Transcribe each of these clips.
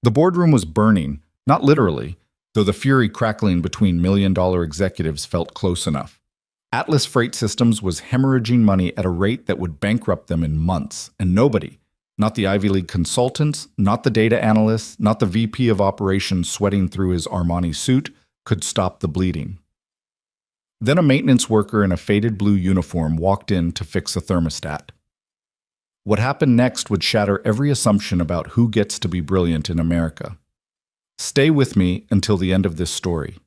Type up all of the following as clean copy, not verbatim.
The boardroom was burning, not literally, though the fury crackling between million-dollar executives felt close enough. Atlas Freight Systems was hemorrhaging money at a rate that would bankrupt them in months, and nobody, not the Ivy League consultants, not the data analysts, not the VP of operations sweating through his Armani suit, could stop the bleeding. Then a maintenance worker in a faded blue uniform walked in to fix a thermostat. What happened next would shatter every assumption about who gets to be brilliant in America. Stay with me until the end of this story.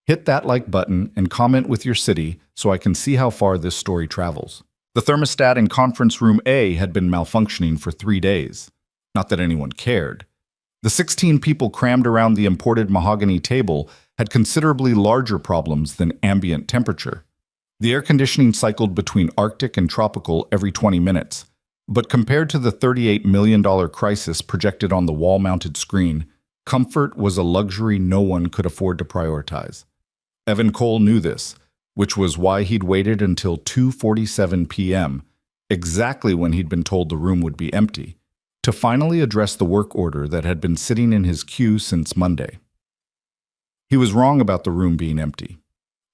Hit that like button and comment with your city so I can see how far this story travels. The thermostat in conference room A had been malfunctioning for 3 days. Not that anyone cared. The 16 people crammed around the imported mahogany table had considerably larger problems than ambient temperature. The air conditioning cycled between Arctic and tropical every 20 minutes. But compared to the $38 million crisis projected on the wall-mounted screen, comfort was a luxury no one could afford to prioritize. Evan Cole knew this, which was why he'd waited until 2:47 p.m., exactly when he'd been told the room would be empty, to finally address the work order that had been sitting in his queue since Monday. He was wrong about the room being empty.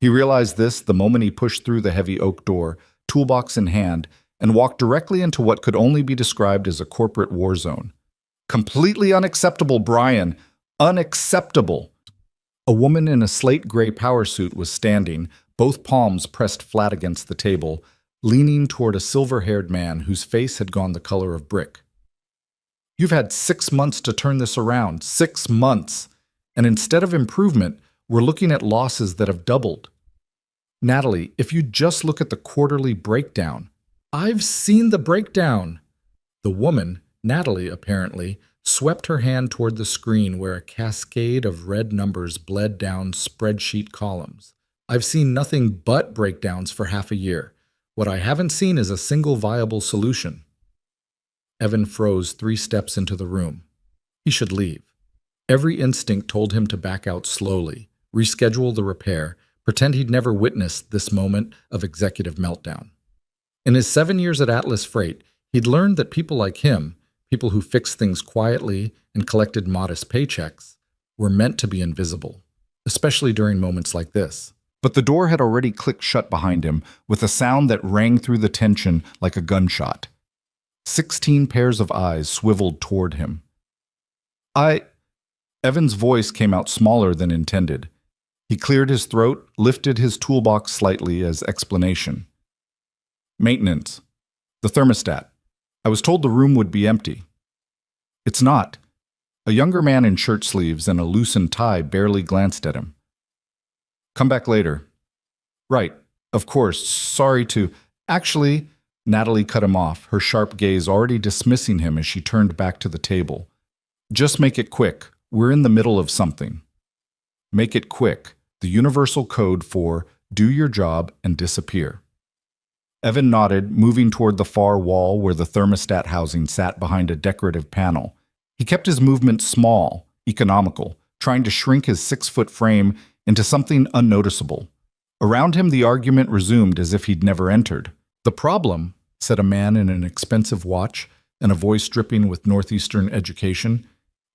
He realized this the moment he pushed through the heavy oak door, toolbox in hand, and walked directly into what could only be described as a corporate war zone. Completely unacceptable, Brian. Unacceptable. A woman in a slate gray power suit was standing, both palms pressed flat against the table, leaning toward a silver-haired man whose face had gone the color of brick. You've had 6 months to turn this around. 6 months. And instead of improvement, we're looking at losses that have doubled. Natalie, if you just look at the quarterly breakdown. I've seen the breakdown. The woman, Natalie apparently, swept her hand toward the screen where a cascade of red numbers bled down spreadsheet columns. I've seen nothing but breakdowns for half a year. What I haven't seen is a single viable solution. Evan froze 3 steps into the room. He should leave. Every instinct told him to back out slowly, reschedule the repair, pretend he'd never witnessed this moment of executive meltdown. In his 7 years at Atlas Freight, he'd learned that people like him, people who fixed things quietly and collected modest paychecks, were meant to be invisible, especially during moments like this. But the door had already clicked shut behind him with a sound that rang through the tension like a gunshot. 16 pairs of eyes swiveled toward him. Evan's voice came out smaller than intended. He cleared his throat, lifted his toolbox slightly as explanation. Maintenance. The thermostat. I was told the room would be empty. It's not. A younger man in shirt sleeves and a loosened tie barely glanced at him. Come back later. Right. Of course. Sorry to... Actually, Natalie cut him off, her sharp gaze already dismissing him as she turned back to the table. Just make it quick. We're in the middle of something. Make it quick. The universal code for do your job and disappear. Evan nodded, moving toward the far wall where the thermostat housing sat behind a decorative panel. He kept his movement small, economical, trying to shrink his 6-foot frame into something unnoticeable. Around him, the argument resumed as if he'd never entered. The problem, said a man in an expensive watch and a voice dripping with Northeastern education,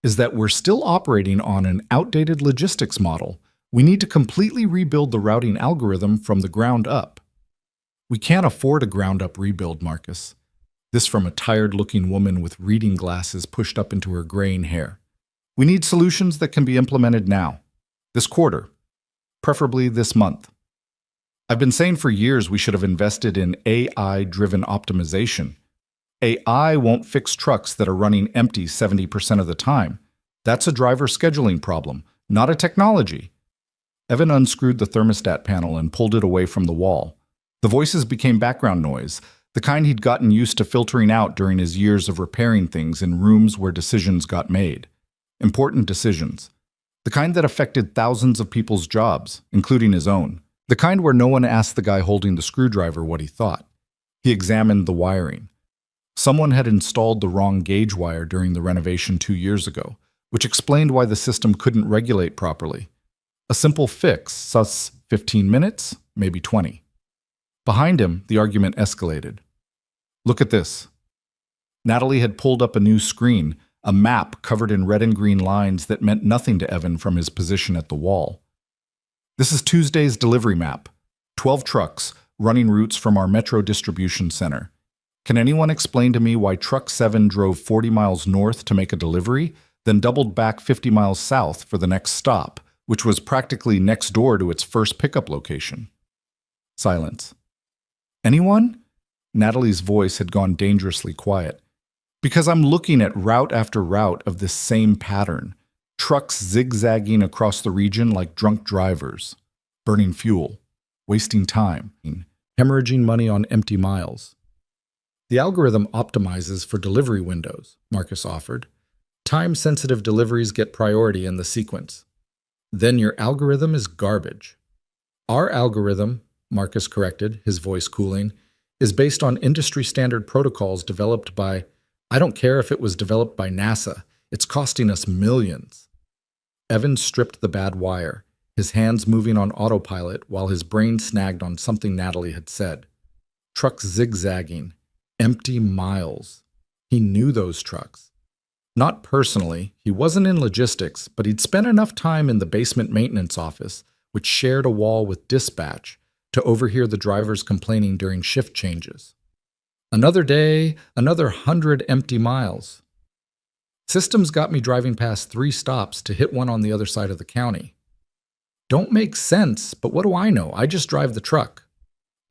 is that we're still operating on an outdated logistics model. We need to completely rebuild the routing algorithm from the ground up. We can't afford a ground-up rebuild, Marcus. This from a tired-looking woman with reading glasses pushed up into her graying hair. We need solutions that can be implemented now, this quarter, preferably this month. I've been saying for years we should have invested in AI-driven optimization. AI won't fix trucks that are running empty 70% of the time. That's a driver scheduling problem, not a technology. Evan unscrewed the thermostat panel and pulled it away from the wall. The voices became background noise, the kind he'd gotten used to filtering out during his years of repairing things in rooms where decisions got made. Important decisions. The kind that affected thousands of people's jobs, including his own. The kind where no one asked the guy holding the screwdriver what he thought. He examined the wiring. Someone had installed the wrong gauge wire during the renovation 2 years ago, which explained why the system couldn't regulate properly. A simple fix, sus 15 minutes, maybe 20. Behind him, the argument escalated. Look at this. Natalie had pulled up a new screen, a map covered in red and green lines that meant nothing to Evan from his position at the wall. This is Tuesday's delivery map. 12 trucks running routes from our metro distribution center. Can anyone explain to me why Truck 7 drove 40 miles north to make a delivery, then doubled back 50 miles south for the next stop, which was practically next door to its first pickup location? Silence. Anyone? Natalie's voice had gone dangerously quiet. Because I'm looking at route after route of this same pattern. Trucks zigzagging across the region like drunk drivers, burning fuel, wasting time, hemorrhaging money on empty miles. The algorithm optimizes for delivery windows, Marcus offered. Time-sensitive deliveries get priority in the sequence. Then your algorithm is garbage. Our algorithm, Marcus corrected, his voice cooling, is based on industry-standard protocols developed by, I don't care if it was developed by NASA, it's costing us millions. Evan stripped the bad wire, his hands moving on autopilot while his brain snagged on something Natalie had said. Trucks zigzagging, empty miles. He knew those trucks. Not personally, he wasn't in logistics, but he'd spent enough time in the basement maintenance office, which shared a wall with dispatch, to overhear the drivers complaining during shift changes. Another day, another 100 empty miles. Systems got me driving past 3 stops to hit one on the other side of the county. Don't make sense, but what do I know? I just drive the truck.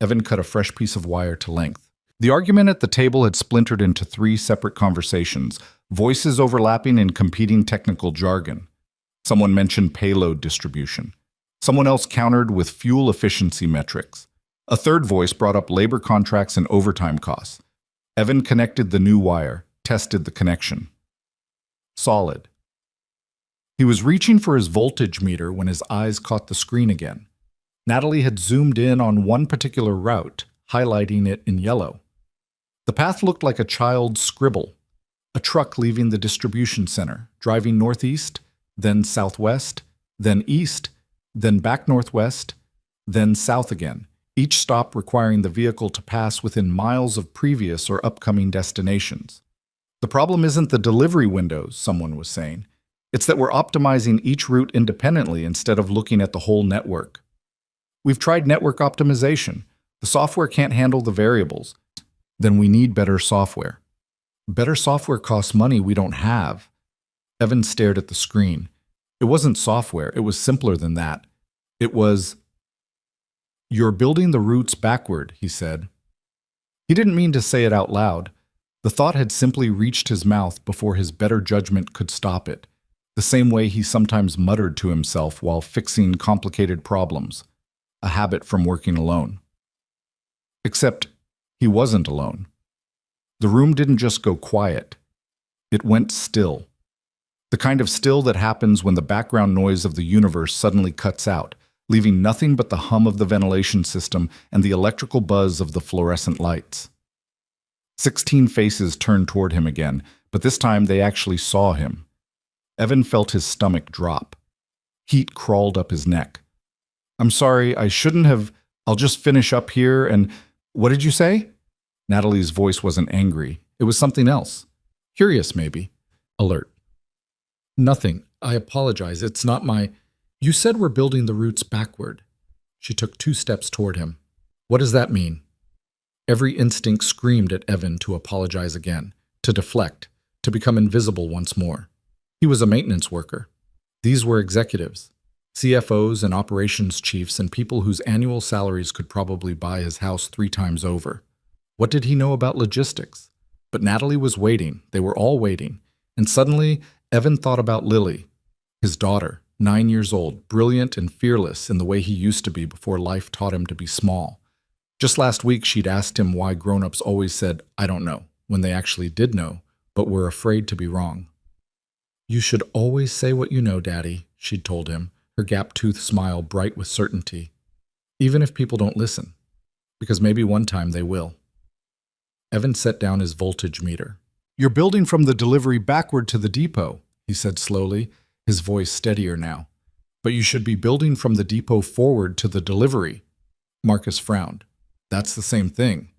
Evan cut a fresh piece of wire to length. The argument at the table had splintered into 3 separate conversations, voices overlapping in competing technical jargon. Someone mentioned payload distribution. Someone else countered with fuel efficiency metrics. A third voice brought up labor contracts and overtime costs. Evan connected the new wire, tested the connection. Solid. He was reaching for his voltage meter when his eyes caught the screen again. Natalie had zoomed in on one particular route, highlighting it in yellow. The path looked like a child's scribble. A truck leaving the distribution center, driving northeast, then southwest, then east, then back northwest, then south again, each stop requiring the vehicle to pass within miles of previous or upcoming destinations. The problem isn't the delivery windows, someone was saying. It's that we're optimizing each route independently instead of looking at the whole network. We've tried network optimization. The software can't handle the variables. Then we need better software. Better software costs money we don't have. Evan stared at the screen. It wasn't software. It was simpler than that. It was, "You're building the routes backward," he said. He didn't mean to say it out loud. The thought had simply reached his mouth before his better judgment could stop it, the same way he sometimes muttered to himself while fixing complicated problems, a habit from working alone. Except he wasn't alone. The room didn't just go quiet. It went still. The kind of still that happens when the background noise of the universe suddenly cuts out, leaving nothing but the hum of the ventilation system and the electrical buzz of the fluorescent lights. 16 faces turned toward him again, but this time they actually saw him. Evan felt his stomach drop. Heat crawled up his neck. "I'm sorry, I shouldn't have. I'll just finish up here and... What did you say?" Natalie's voice wasn't angry. It was something else. Curious, maybe. Alert. "Nothing. I apologize. It's not my... You said we're building the routes backward." She took 2 steps toward him. "What does that mean?" Every instinct screamed at Evan to apologize again, to deflect, to become invisible once more. He was a maintenance worker. These were executives, CFOs and operations chiefs and people whose annual salaries could probably buy his house 3 times over. What did he know about logistics? But Natalie was waiting. They were all waiting. And suddenly, Evan thought about Lily, his daughter, 9 years old, brilliant and fearless in the way he used to be before life taught him to be small. Just last week, she'd asked him why grown-ups always said, "I don't know," when they actually did know, but were afraid to be wrong. "You should always say what you know, Daddy," she'd told him, her gap-toothed smile bright with certainty. "Even if people don't listen, because maybe one time they will." Evan set down his voltage meter. "You're building from the delivery backward to the depot," he said slowly, his voice steadier now. "But you should be building from the depot forward to the delivery." Marcus frowned. "That's the same thing."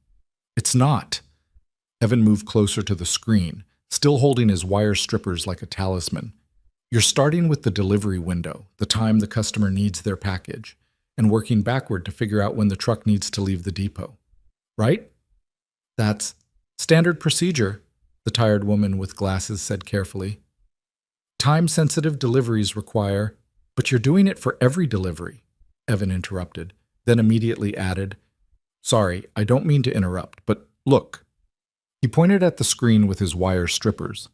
"It's not." Evan moved closer to the screen, still holding his wire strippers like a talisman. You're starting with the delivery window, the time the customer needs their package, and working backward to figure out when the truck needs to leave the depot. Right? That's standard procedure, the tired woman with glasses said carefully. Time-sensitive deliveries require, but you're doing it for every delivery, Evan interrupted, then immediately added, Sorry, I don't mean to interrupt, but look. He pointed at the screen with his wire strippers.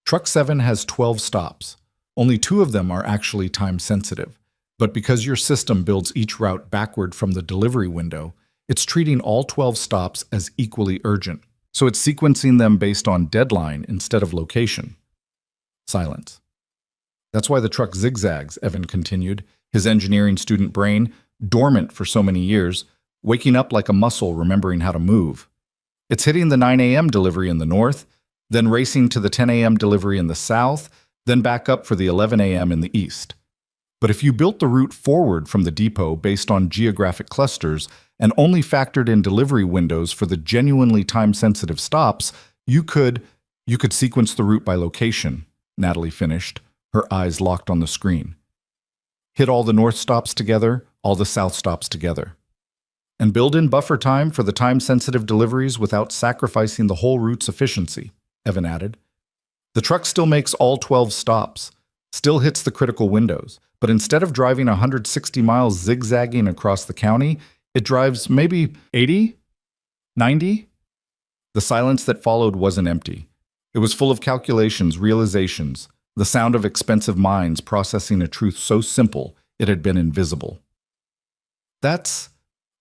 Truck 7 has 12 stops. Only 2 of them are actually time-sensitive, but because your system builds each route backward from the delivery window, it's treating all 12 stops as equally urgent, so it's sequencing them based on deadline instead of location. Silence. That's why the truck zigzags, Evan continued, his engineering student brain, dormant for so many years, waking up like a muscle remembering how to move. It's hitting the 9 a.m. delivery in the north, then racing to the 10 a.m. delivery in the south, then back up for the 11 a.m. in the east. But if you built the route forward from the depot based on geographic clusters and only factored in delivery windows for the genuinely time-sensitive stops, you could sequence the route by location, Natalie finished, her eyes locked on the screen. Hit all the north stops together, all the south stops together. And build in buffer time for the time-sensitive deliveries without sacrificing the whole route's efficiency, Evan added. The truck still makes all 12 stops, still hits the critical windows, but instead of driving 160 miles zigzagging across the county, it drives maybe 80? 90? The silence that followed wasn't empty. It was full of calculations, realizations, the sound of expensive minds processing a truth so simple it had been invisible. That's,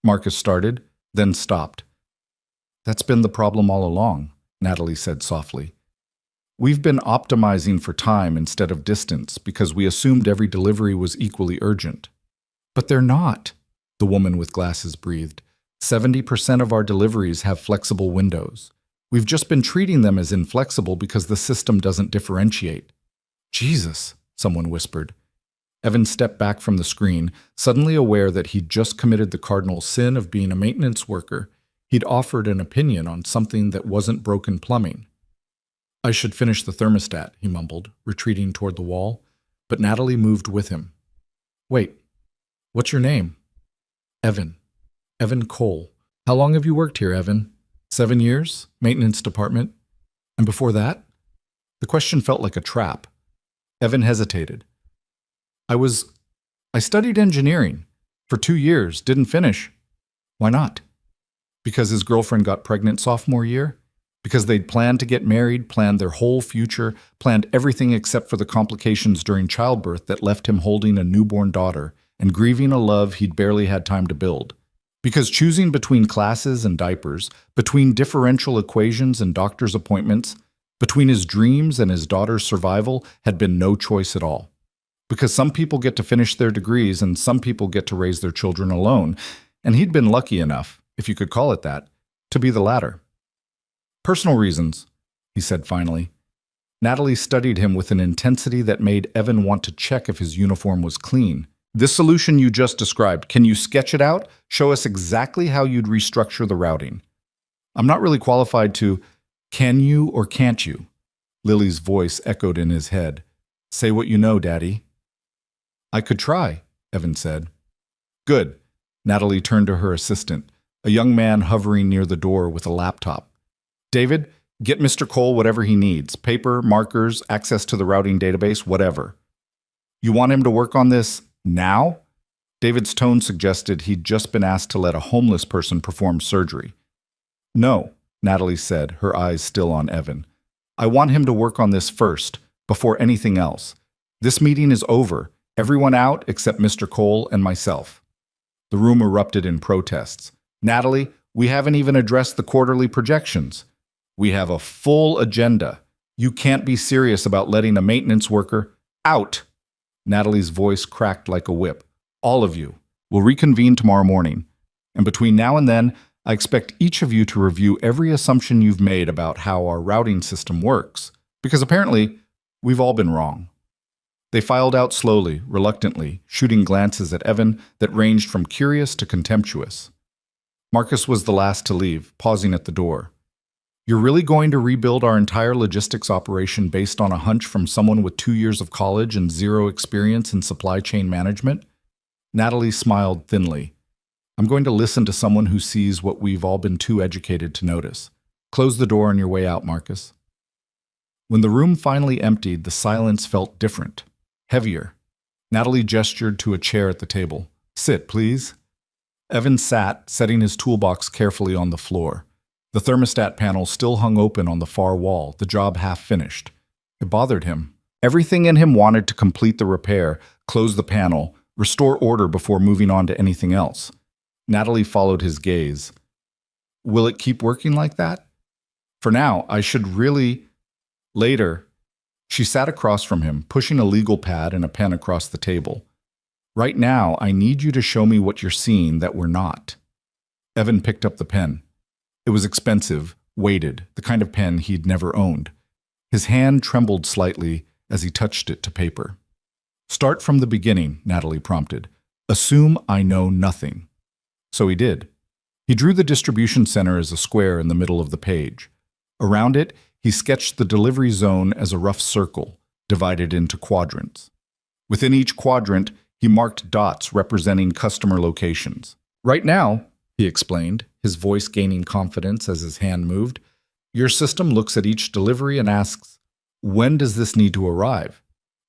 Marcus started, then stopped. That's been the problem all along, Natalie said softly. We've been optimizing for time instead of distance because we assumed every delivery was equally urgent. But they're not, the woman with glasses breathed. 70% of our deliveries have flexible windows. We've just been treating them as inflexible because the system doesn't differentiate. Jesus, someone whispered. Evan stepped back from the screen, suddenly aware that he'd just committed the cardinal sin of being a maintenance worker. He'd offered an opinion on something that wasn't broken plumbing. I should finish the thermostat, he mumbled, retreating toward the wall, but Natalie moved with him. Wait, what's your name? Evan. Evan Cole. How long have you worked here, Evan? 7 years? Maintenance department? And before that? The question felt like a trap. Evan hesitated. I studied engineering. For 2 years, didn't finish. Why not? Because his girlfriend got pregnant sophomore year? Because they'd planned to get married, planned their whole future, planned everything except for the complications during childbirth that left him holding a newborn daughter and grieving a love he'd barely had time to build. Because choosing between classes and diapers, between differential equations and doctor's appointments, between his dreams and his daughter's survival had been no choice at all. Because some people get to finish their degrees and some people get to raise their children alone, and he'd been lucky enough, if you could call it that, to be the latter. Personal reasons, he said finally. Natalie studied him with an intensity that made Evan want to check if his uniform was clean. This solution you just described, can you sketch it out? Show us exactly how you'd restructure the routing. I'm not really qualified to, can you or can't you? Lily's voice echoed in his head. Say what you know, Daddy. I could try, Evan said. Good. Natalie turned to her assistant, a young man hovering near the door with a laptop. David, get Mr. Cole whatever he needs. Paper, markers, access to the routing database, whatever. You want him to work on this now? David's tone suggested he'd just been asked to let a homeless person perform surgery. No, Natalie said, her eyes still on Evan. I want him to work on this first, before anything else. This meeting is over. Everyone out except Mr. Cole and myself. The room erupted in protests. Natalie, we haven't even addressed the quarterly projections. We have a full agenda. You can't be serious about letting a maintenance worker out. Natalie's voice cracked like a whip. All of you. We'll reconvene tomorrow morning. And between now and then, I expect each of you to review every assumption you've made about how our routing system works. Because apparently, we've all been wrong. They filed out slowly, reluctantly, shooting glances at Evan that ranged from curious to contemptuous. Marcus was the last to leave, pausing at the door. You're really going to rebuild our entire logistics operation based on a hunch from someone with 2 years of college and zero experience in supply chain management? Natalie smiled thinly. I'm going to listen to someone who sees what we've all been too educated to notice. Close the door on your way out, Marcus. When the room finally emptied, the silence felt different, heavier. Natalie gestured to a chair at the table. Sit, please. Evan sat, setting his toolbox carefully on the floor. The thermostat panel still hung open on the far wall, the job half finished. It bothered him. Everything in him wanted to complete the repair, close the panel, restore order before moving on to anything else. Natalie followed his gaze. Will it keep working like that? For now, I should really... Later, she sat across from him, pushing a legal pad and a pen across the table. Right now, I need you to show me what you're seeing that we're not. Evan picked up the pen. It was expensive, weighted, the kind of pen he'd never owned. His hand trembled slightly as he touched it to paper. Start from the beginning, Natalie prompted. Assume I know nothing. So he did. He drew the distribution center as a square in the middle of the page. Around it, he sketched the delivery zone as a rough circle, divided into quadrants. Within each quadrant, he marked dots representing customer locations. Right now, he explained, his voice gaining confidence as his hand moved, your system looks at each delivery and asks, when does this need to arrive?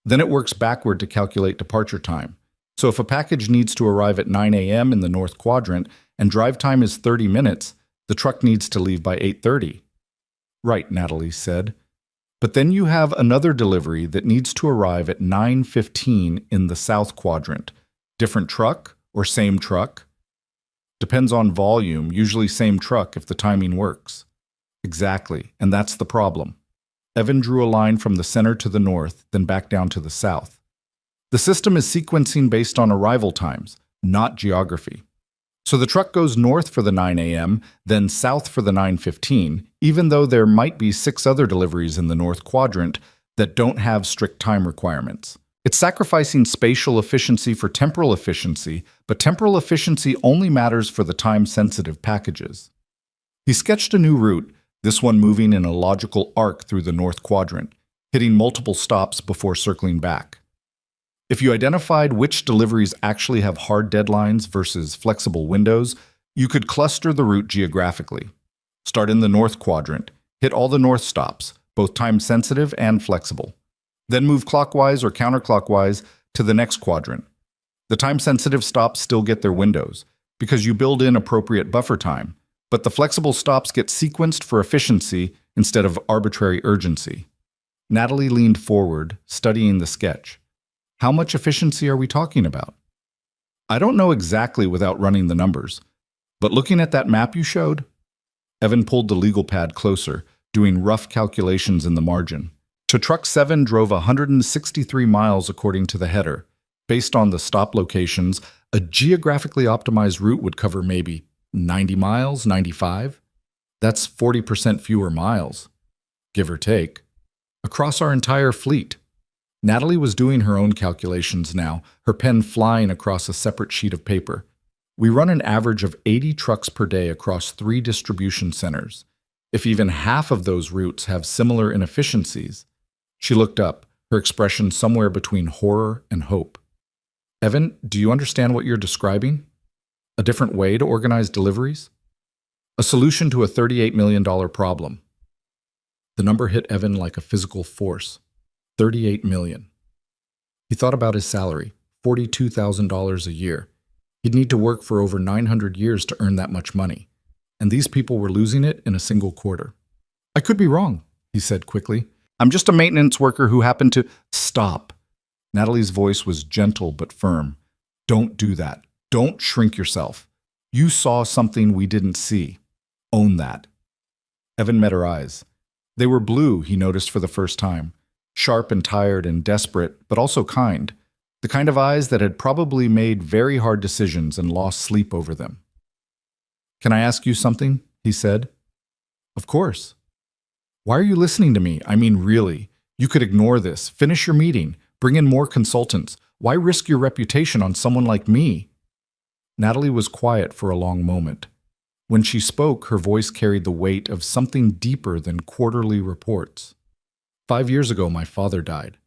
Then it works backward to calculate departure time. So if a package needs to arrive at 9 a.m. in the north quadrant and drive time is 30 minutes, the truck needs to leave by 8:30. Right, Natalie said. But then you have another delivery that needs to arrive at 9:15 in the south quadrant. Different truck or same truck? Depends on volume, usually same truck if the timing works. Exactly, and that's the problem. Evan drew a line from the center to the north, then back down to the south. The system is sequencing based on arrival times, not geography. So the truck goes north for the 9 a.m., then south for the 9:15, even though there might be 6 other deliveries in the north quadrant that don't have strict time requirements. It's sacrificing spatial efficiency for temporal efficiency, but temporal efficiency only matters for the time-sensitive packages. He sketched a new route, this one moving in a logical arc through the north quadrant, hitting multiple stops before circling back. If you identified which deliveries actually have hard deadlines versus flexible windows, you could cluster the route geographically. Start in the north quadrant, hit all the north stops, both time-sensitive and flexible. Then move clockwise or counterclockwise to the next quadrant. The time-sensitive stops still get their windows, because you build in appropriate buffer time, but the flexible stops get sequenced for efficiency instead of arbitrary urgency. Natalie leaned forward, studying the sketch. How much efficiency are we talking about? I don't know exactly without running the numbers, but looking at that map you showed, Evan pulled the legal pad closer, doing rough calculations in the margin. Truck 7 drove 163 miles according to the header. Based on the stop locations, a geographically optimized route would cover maybe 90 miles, 95. That's 40% fewer miles, give or take, across our entire fleet. Natalie was doing her own calculations now, her pen flying across a separate sheet of paper. We run an average of 80 trucks per day across 3 distribution centers. If even half of those routes have similar inefficiencies. She looked up, her expression somewhere between horror and hope. Evan, do you understand what you're describing? A different way to organize deliveries? A solution to a $38 million problem. The number hit Evan like a physical force. $38 million. He thought about his salary, $42,000 a year. He'd need to work for over 900 years to earn that much money. And these people were losing it in a single quarter. I could be wrong, he said quickly. I'm just a maintenance worker who happened to... Stop. Natalie's voice was gentle but firm. Don't do that. Don't shrink yourself. You saw something we didn't see. Own that. Evan met her eyes. They were blue, he noticed for the first time. Sharp and tired and desperate, but also kind. The kind of eyes that had probably made very hard decisions and lost sleep over them. Can I ask you something? He said. Of course. Why are you listening to me? I mean, really. You could ignore this, finish your meeting, bring in more consultants. Why risk your reputation on someone like me? Natalie was quiet for a long moment. When she spoke, her voice carried the weight of something deeper than quarterly reports. 5 years ago, my father died.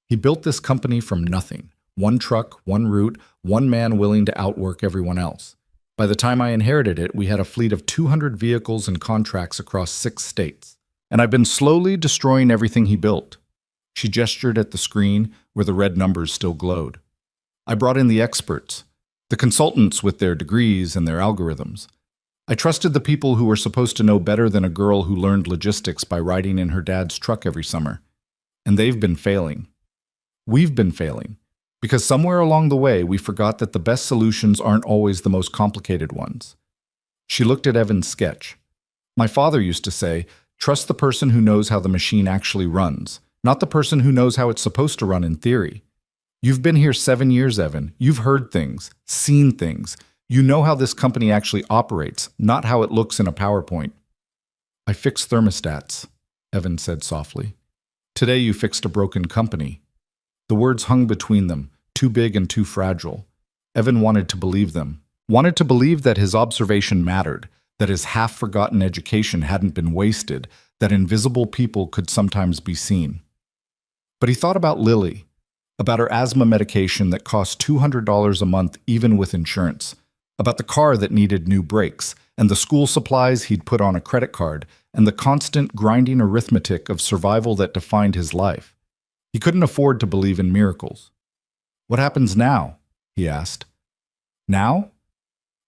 He built this company from nothing. One truck, one route, one man willing to outwork everyone else. By the time I inherited it, we had a fleet of 200 vehicles and contracts across 6 states. And I've been slowly destroying everything he built. She gestured at the screen where the red numbers still glowed. I brought in the experts, the consultants with their degrees and their algorithms. I trusted the people who were supposed to know better than a girl who learned logistics by riding in her dad's truck every summer. And they've been failing. We've been failing. Because somewhere along the way, we forgot that the best solutions aren't always the most complicated ones. She looked at Evan's sketch. My father used to say, trust the person who knows how the machine actually runs, not the person who knows how it's supposed to run in theory. You've been here 7 years, Evan. You've heard things, seen things. You know how this company actually operates, not how it looks in a PowerPoint. I fix thermostats, Evan said softly. Today you fixed a broken company. The words hung between them, too big and too fragile. Evan wanted to believe them, wanted to believe that his observation mattered, that his half-forgotten education hadn't been wasted, that invisible people could sometimes be seen. But he thought about Lily, about her asthma medication that cost $200 a month even with insurance, about the car that needed new brakes, and the school supplies he'd put on a credit card, and the constant grinding arithmetic of survival that defined his life. He couldn't afford to believe in miracles. What happens now? He asked. Now?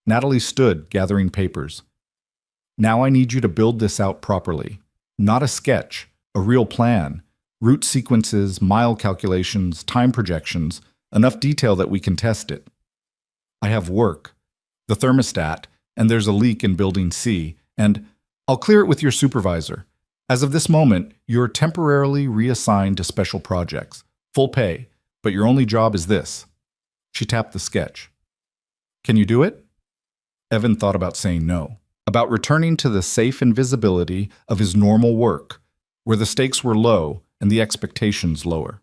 Natalie stood, gathering papers. Now I need you to build this out properly. Not a sketch, a real plan. Route sequences, mile calculations, time projections, enough detail that we can test it. I have work, the thermostat, and there's a leak in Building C, and I'll clear it with your supervisor. As of this moment, you're temporarily reassigned to special projects, full pay, but your only job is this. She tapped the sketch. Can you do it? Evan thought about saying no, about returning to the safe invisibility of his normal work, where the stakes were low and the expectations lower.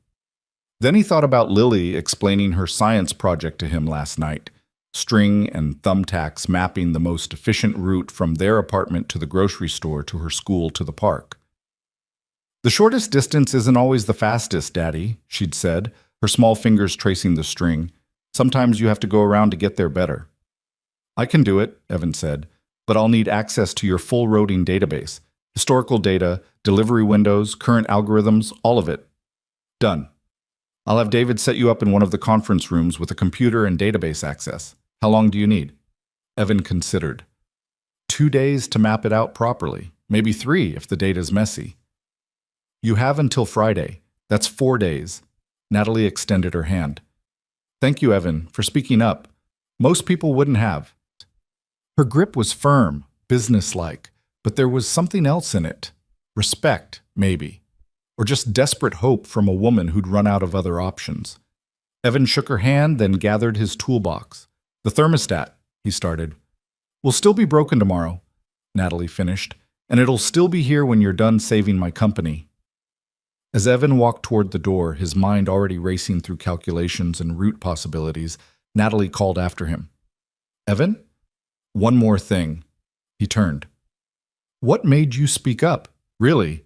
Then he thought about Lily explaining her science project to him last night, string and thumbtacks mapping the most efficient route from their apartment to the grocery store to her school to the park. The shortest distance isn't always the fastest, Daddy, she'd said, her small fingers tracing the string. Sometimes you have to go around to get there better. I can do it, Evan said, but I'll need access to your full routing database, historical data, delivery windows, current algorithms, all of it. Done. I'll have David set you up in one of the conference rooms with a computer and database access. How long do you need? Evan considered. 2 days to map it out properly, maybe 3 if the data's messy. You have until Friday. That's 4 days. Natalie extended her hand. Thank you, Evan, for speaking up. Most people wouldn't have. Her grip was firm, businesslike, but there was something else in it. Respect, maybe. Or just desperate hope from a woman who'd run out of other options. Evan shook her hand, then gathered his toolbox. The thermostat, he started. Will still be broken tomorrow, Natalie finished, and it'll still be here when you're done saving my company. As Evan walked toward the door, his mind already racing through calculations and route possibilities, Natalie called after him. Evan? One more thing. He turned. What made you speak up? Really?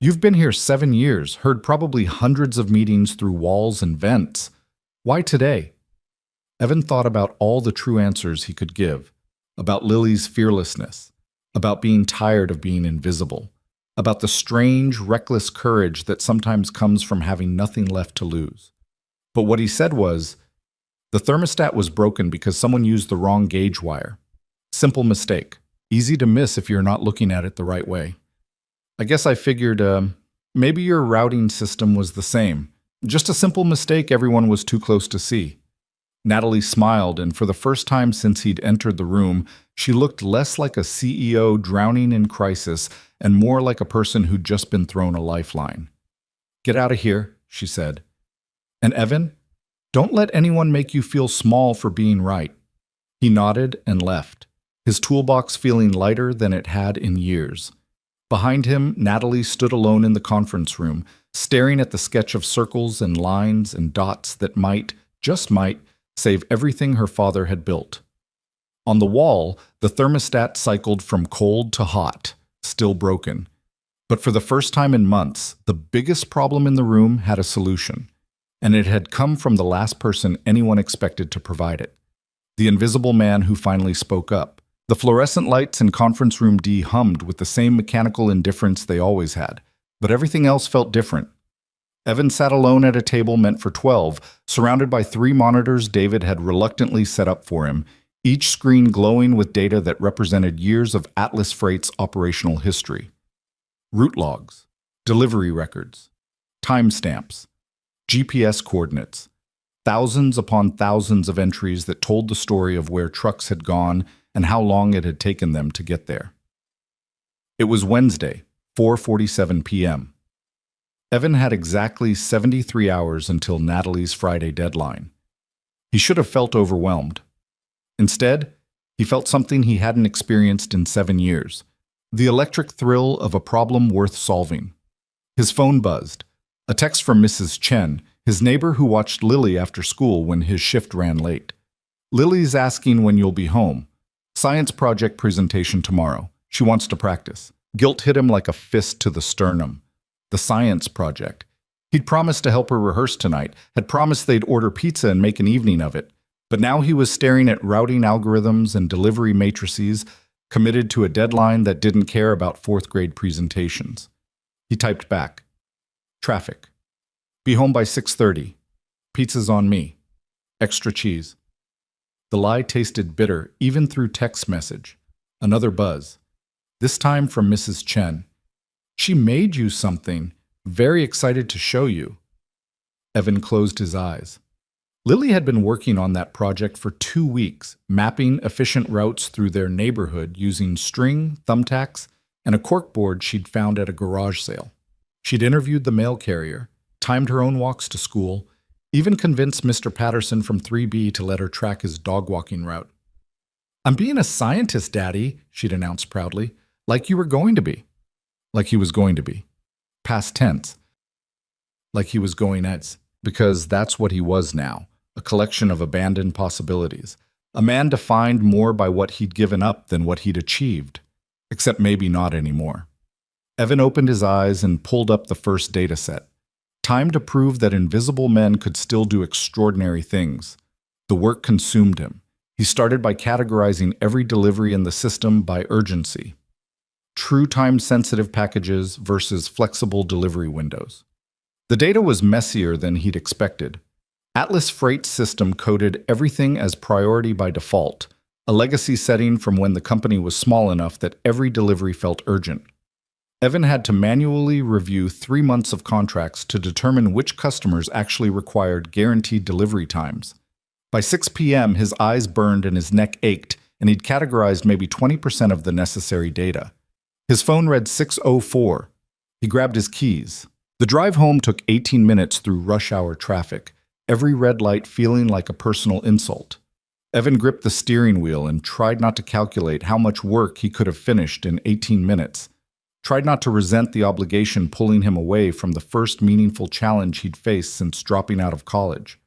You've been here 7 years, heard probably hundreds of meetings through walls and vents. Why today? Evan thought about all the true answers he could give, about Lily's fearlessness, about being tired of being invisible, about the strange, reckless courage that sometimes comes from having nothing left to lose. But what he said was, the thermostat was broken because someone used the wrong gauge wire. Simple mistake. Easy to miss if you're not looking at it the right way. I guess I figured maybe your routing system was the same. Just a simple mistake everyone was too close to see. Natalie smiled, and for the first time since he'd entered the room, she looked less like a CEO drowning in crisis and more like a person who'd just been thrown a lifeline. Get out of here, she said. And Evan, don't let anyone make you feel small for being right. He nodded and left, his toolbox feeling lighter than it had in years. Behind him, Natalie stood alone in the conference room, staring at the sketch of circles and lines and dots that might, just might, save everything her father had built. On the wall, the thermostat cycled from cold to hot, still broken. But for the first time in months, the biggest problem in the room had a solution, and it had come from the last person anyone expected to provide it. The invisible man who finally spoke up. The fluorescent lights in conference room D hummed with the same mechanical indifference they always had, but everything else felt different. Evan sat alone at a table meant for 12, surrounded by 3 monitors David had reluctantly set up for him, each screen glowing with data that represented years of Atlas Freight's operational history. Route logs, delivery records, timestamps, GPS coordinates, thousands upon thousands of entries that told the story of where trucks had gone and how long it had taken them to get there. It was Wednesday, 4:47 p.m. Evan had exactly 73 hours until Natalie's Friday deadline. He should have felt overwhelmed. Instead, he felt something he hadn't experienced in 7 years, the electric thrill of a problem worth solving. His phone buzzed. A text from Mrs. Chen, his neighbor who watched Lily after school when his shift ran late. Lily's asking when you'll be home. Science project presentation tomorrow. She wants to practice. Guilt hit him like a fist to the sternum. The science project. He'd promised to help her rehearse tonight, had promised they'd order pizza and make an evening of it. But now he was staring at routing algorithms and delivery matrices, committed to a deadline that didn't care about 4th grade presentations. He typed back. Traffic. Be home by 6:30. Pizza's on me. Extra cheese. The lie tasted bitter, even through text message. Another buzz. This time from Mrs. Chen. She made you something. Very excited to show you. Evan closed his eyes. Lily had been working on that project for 2 weeks, mapping efficient routes through their neighborhood using string, thumbtacks, and a corkboard she'd found at a garage sale. She'd interviewed the mail carrier, timed her own walks to school, even convinced Mr. Patterson from 3B to let her track his dog-walking route. "I'm being a scientist, Daddy," she'd announced proudly, "like you were going to be." Like he was going to be. Past tense. Like he was going as. Because that's what he was now, a collection of abandoned possibilities. A man defined more by what he'd given up than what he'd achieved. Except maybe not anymore. Evan opened his eyes and pulled up the first data set. Time to prove that invisible men could still do extraordinary things. The work consumed him. He started by categorizing every delivery in the system by urgency. True time-sensitive packages versus flexible delivery windows. The data was messier than he'd expected. Atlas Freight's system coded everything as priority by default, a legacy setting from when the company was small enough that every delivery felt urgent. Evan had to manually review 3 months of contracts to determine which customers actually required guaranteed delivery times. By 6 p.m., his eyes burned and his neck ached, and he'd categorized maybe 20% of the necessary data. His phone read 6:04. He grabbed his keys. The drive home took 18 minutes through rush hour traffic, every red light feeling like a personal insult. Evan gripped the steering wheel and tried not to calculate how much work he could have finished in 18 minutes. Tried not to resent the obligation pulling him away from the first meaningful challenge he'd faced since dropping out of college.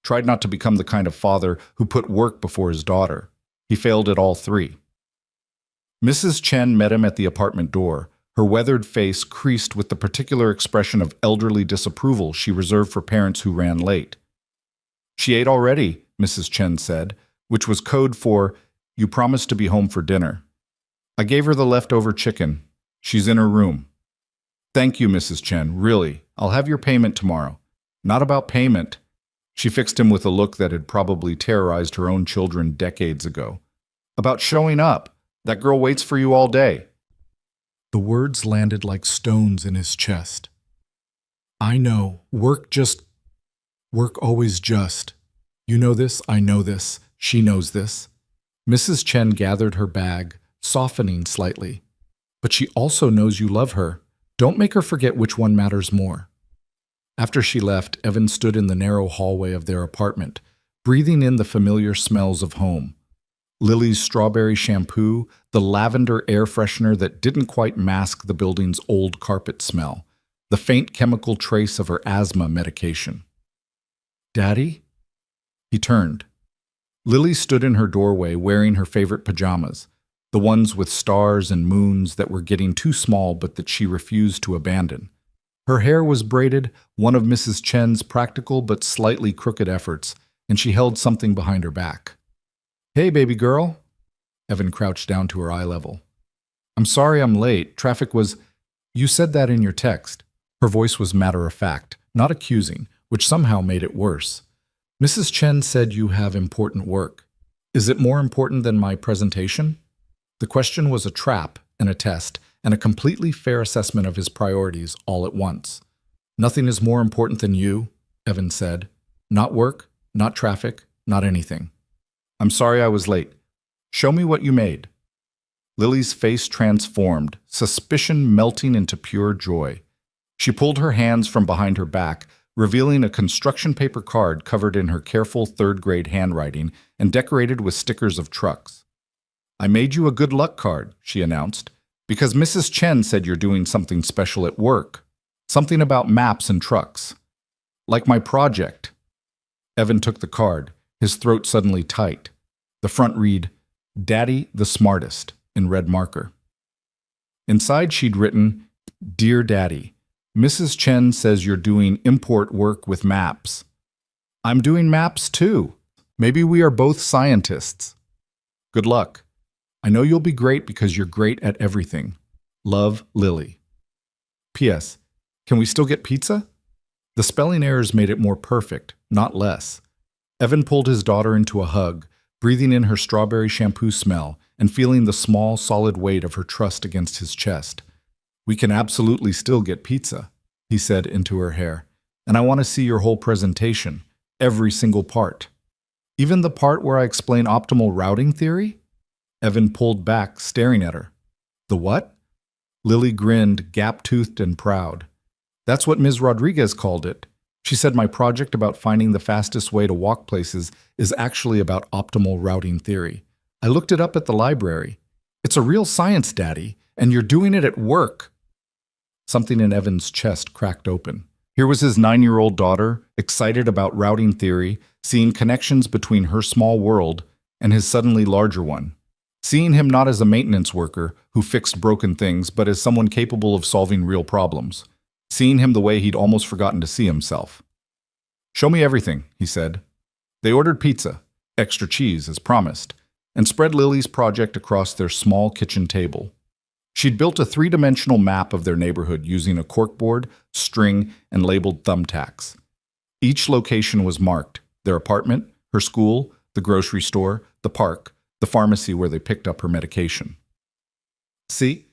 Tried not to become the kind of father who put work before his daughter. He failed at all 3. Mrs. Chen met him at the apartment door, her weathered face creased with the particular expression of elderly disapproval she reserved for parents who ran late. "She ate already," Mrs. Chen said, which was code for, "You promised to be home for dinner." "I gave her the leftover chicken. She's in her room." "Thank you, Mrs. Chen, really. I'll have your payment tomorrow." "Not about payment." She fixed him with a look that had probably terrorized her own children decades ago. "About showing up. That girl waits for you all day." The words landed like stones in his chest. "I know. Work always just. You know this, I know this, she knows this." Mrs. Chen gathered her bag, softening slightly. "But she also knows you love her. Don't make her forget which one matters more." After she left, Evan stood in the narrow hallway of their apartment, breathing in the familiar smells of home. Lily's strawberry shampoo, the lavender air freshener that didn't quite mask the building's old carpet smell, the faint chemical trace of her asthma medication. "Daddy?" He turned. Lily stood in her doorway wearing her favorite pajamas, the ones with stars and moons that were getting too small but that she refused to abandon. Her hair was braided, one of Mrs. Chen's practical but slightly crooked efforts, and she held something behind her back. "Hey, baby girl." Evan crouched down to her eye level. "I'm sorry I'm late. Traffic was—" "You said that in your text." Her voice was matter-of-fact, not accusing, which somehow made it worse. "Mrs. Chen said you have important work. Is it more important than my presentation?" The question was a trap and a test, and a completely fair assessment of his priorities all at once. "Nothing is more important than you," Evan said. "Not work, not traffic, not anything." "I'm sorry I was late. Show me what you made." Lily's face transformed, suspicion melting into pure joy. She pulled her hands from behind her back, revealing a construction paper card covered in her careful third-grade handwriting and decorated with stickers of trucks. "I made you a good luck card," she announced, "because Mrs. Chen said you're doing something special at work. Something about maps and trucks. Like my project." Evan took the card, his throat suddenly tight. The front read, "Daddy the Smartest," in red marker. Inside she'd written, "Dear Daddy, Mrs. Chen says you're doing import work with maps. I'm doing maps too. Maybe we are both scientists. Good luck. I know you'll be great because you're great at everything. Love, Lily." P.S. Can we still get pizza? The spelling errors made it more perfect, not less. Evan pulled his daughter into a hug, breathing in her strawberry shampoo smell and feeling the small, solid weight of her trust against his chest. "We can absolutely still get pizza," he said into her hair. "And I want to see your whole presentation, every single part." "Even the part where I explain optimal routing theory?" Evan pulled back, staring at her. "The what?" Lily grinned, gap-toothed and proud. "That's what Ms. Rodriguez called it. She said my project about finding the fastest way to walk places is actually about optimal routing theory. I looked it up at the library. It's a real science, Daddy, and you're doing it at work." Something in Evan's chest cracked open. Here was his 9-year-old daughter, excited about routing theory, seeing connections between her small world and his suddenly larger one. Seeing him not as a maintenance worker who fixed broken things, but as someone capable of solving real problems. Seeing him the way he'd almost forgotten to see himself. "Show me everything," he said. They ordered pizza, extra cheese as promised, and spread Lily's project across their small kitchen table. She'd built a 3-dimensional map of their neighborhood using a corkboard, string, and labeled thumbtacks. Each location was marked: their apartment, her school, the grocery store, the park, the pharmacy where they picked up her medication. "See?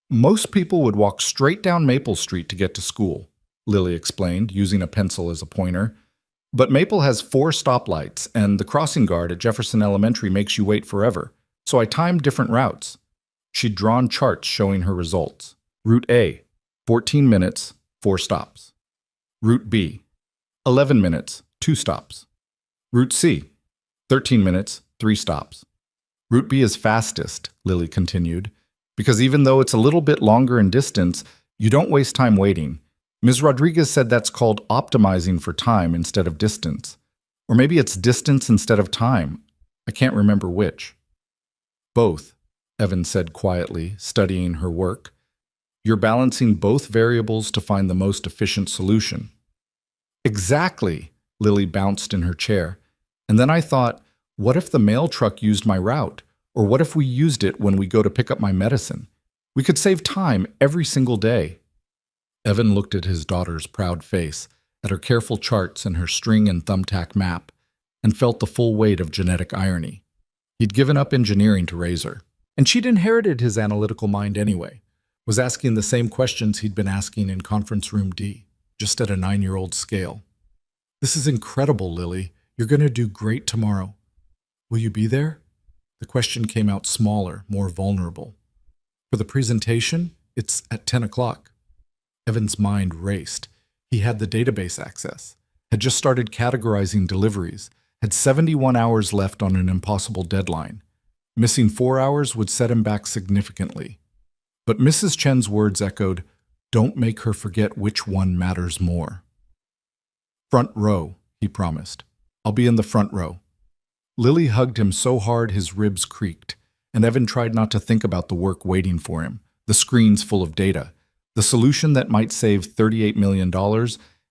Most people would walk straight down Maple Street to get to school," Lily explained, using a pencil as a pointer. "But Maple has 4 stoplights, and the crossing guard at Jefferson Elementary makes you wait forever, so I timed different routes." She'd drawn charts showing her results. Route A, 14 minutes, 4 stops. Route B, 11 minutes, 2 stops. Route C, 13 minutes, 3 stops. Route B is fastest, Lily continued, because even though it's a little bit longer in distance, you don't waste time waiting. Ms. Rodriguez said that's called optimizing for time instead of distance. Or maybe it's distance instead of time. I can't remember which. "Both," Evan said quietly, studying her work. "You're balancing both variables to find the most efficient solution." "Exactly," Lily bounced in her chair. "And then I thought, what if the mail truck used my route? Or what if we used it when we go to pick up my medicine? We could save time every single day." Evan looked at his daughter's proud face, at her careful charts and her string and thumbtack map, and felt the full weight of genetic irony. He'd given up engineering to raise her, and she'd inherited his analytical mind anyway, was asking the same questions he'd been asking in conference room D, just at a 9-year-old scale. "This is incredible, Lily. You're going to do great tomorrow. Will you be there?" The question came out smaller, more vulnerable. "For the presentation, it's at 10 o'clock. Evan's mind raced. He had the database access, had just started categorizing deliveries, had 71 hours left on an impossible deadline. Missing 4 hours would set him back significantly. But Mrs. Chen's words echoed, "Don't make her forget which one matters more." "Front row," he promised. "I'll be in the front row." Lily hugged him so hard his ribs creaked, and Evan tried not to think about the work waiting for him, the screens full of data, the solution that might save $38 million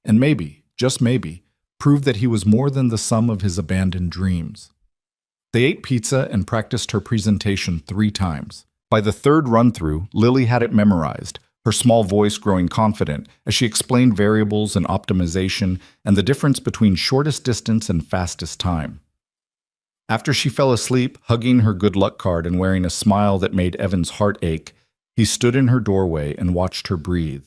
and maybe, just maybe, prove that he was more than the sum of his abandoned dreams. They ate pizza and practiced her presentation 3 times. By the third run-through, Lily had it memorized, her small voice growing confident as she explained variables and optimization and the difference between shortest distance and fastest time. After she fell asleep, hugging her good luck card and wearing a smile that made Evan's heart ache, he stood in her doorway and watched her breathe.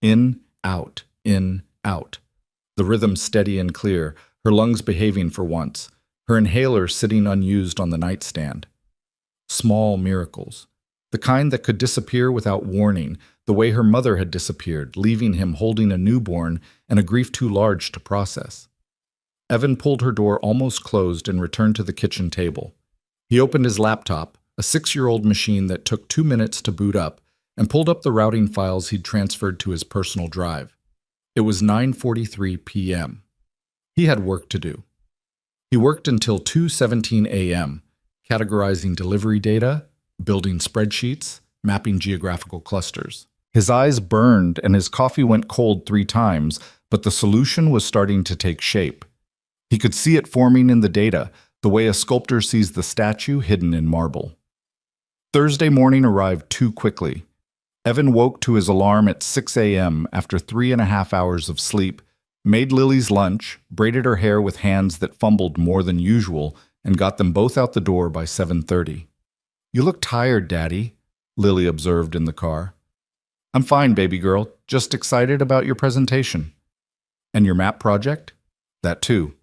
In, out, the rhythm steady and clear, her lungs behaving for once, her inhaler sitting unused on the nightstand. Small miracles. The kind that could disappear without warning, the way her mother had disappeared, leaving him holding a newborn and a grief too large to process. Evan pulled her door almost closed and returned to the kitchen table. He opened his laptop, a 6-year-old machine that took 2 minutes to boot up, and pulled up the routing files he'd transferred to his personal drive. It was 9:43 p.m. He had work to do. He worked until 2:17 a.m., categorizing delivery data, building spreadsheets, mapping geographical clusters. His eyes burned and his coffee went cold 3 times, but the solution was starting to take shape. He could see it forming in the data, the way a sculptor sees the statue hidden in marble. Thursday morning arrived too quickly. Evan woke to his alarm at 6 a.m. after 3.5 hours of sleep, made Lily's lunch, braided her hair with hands that fumbled more than usual, and got them both out the door by 7:30. "You look tired, Daddy," Lily observed in the car. "I'm fine, baby girl, just excited about your presentation." "And your map project?" "That too."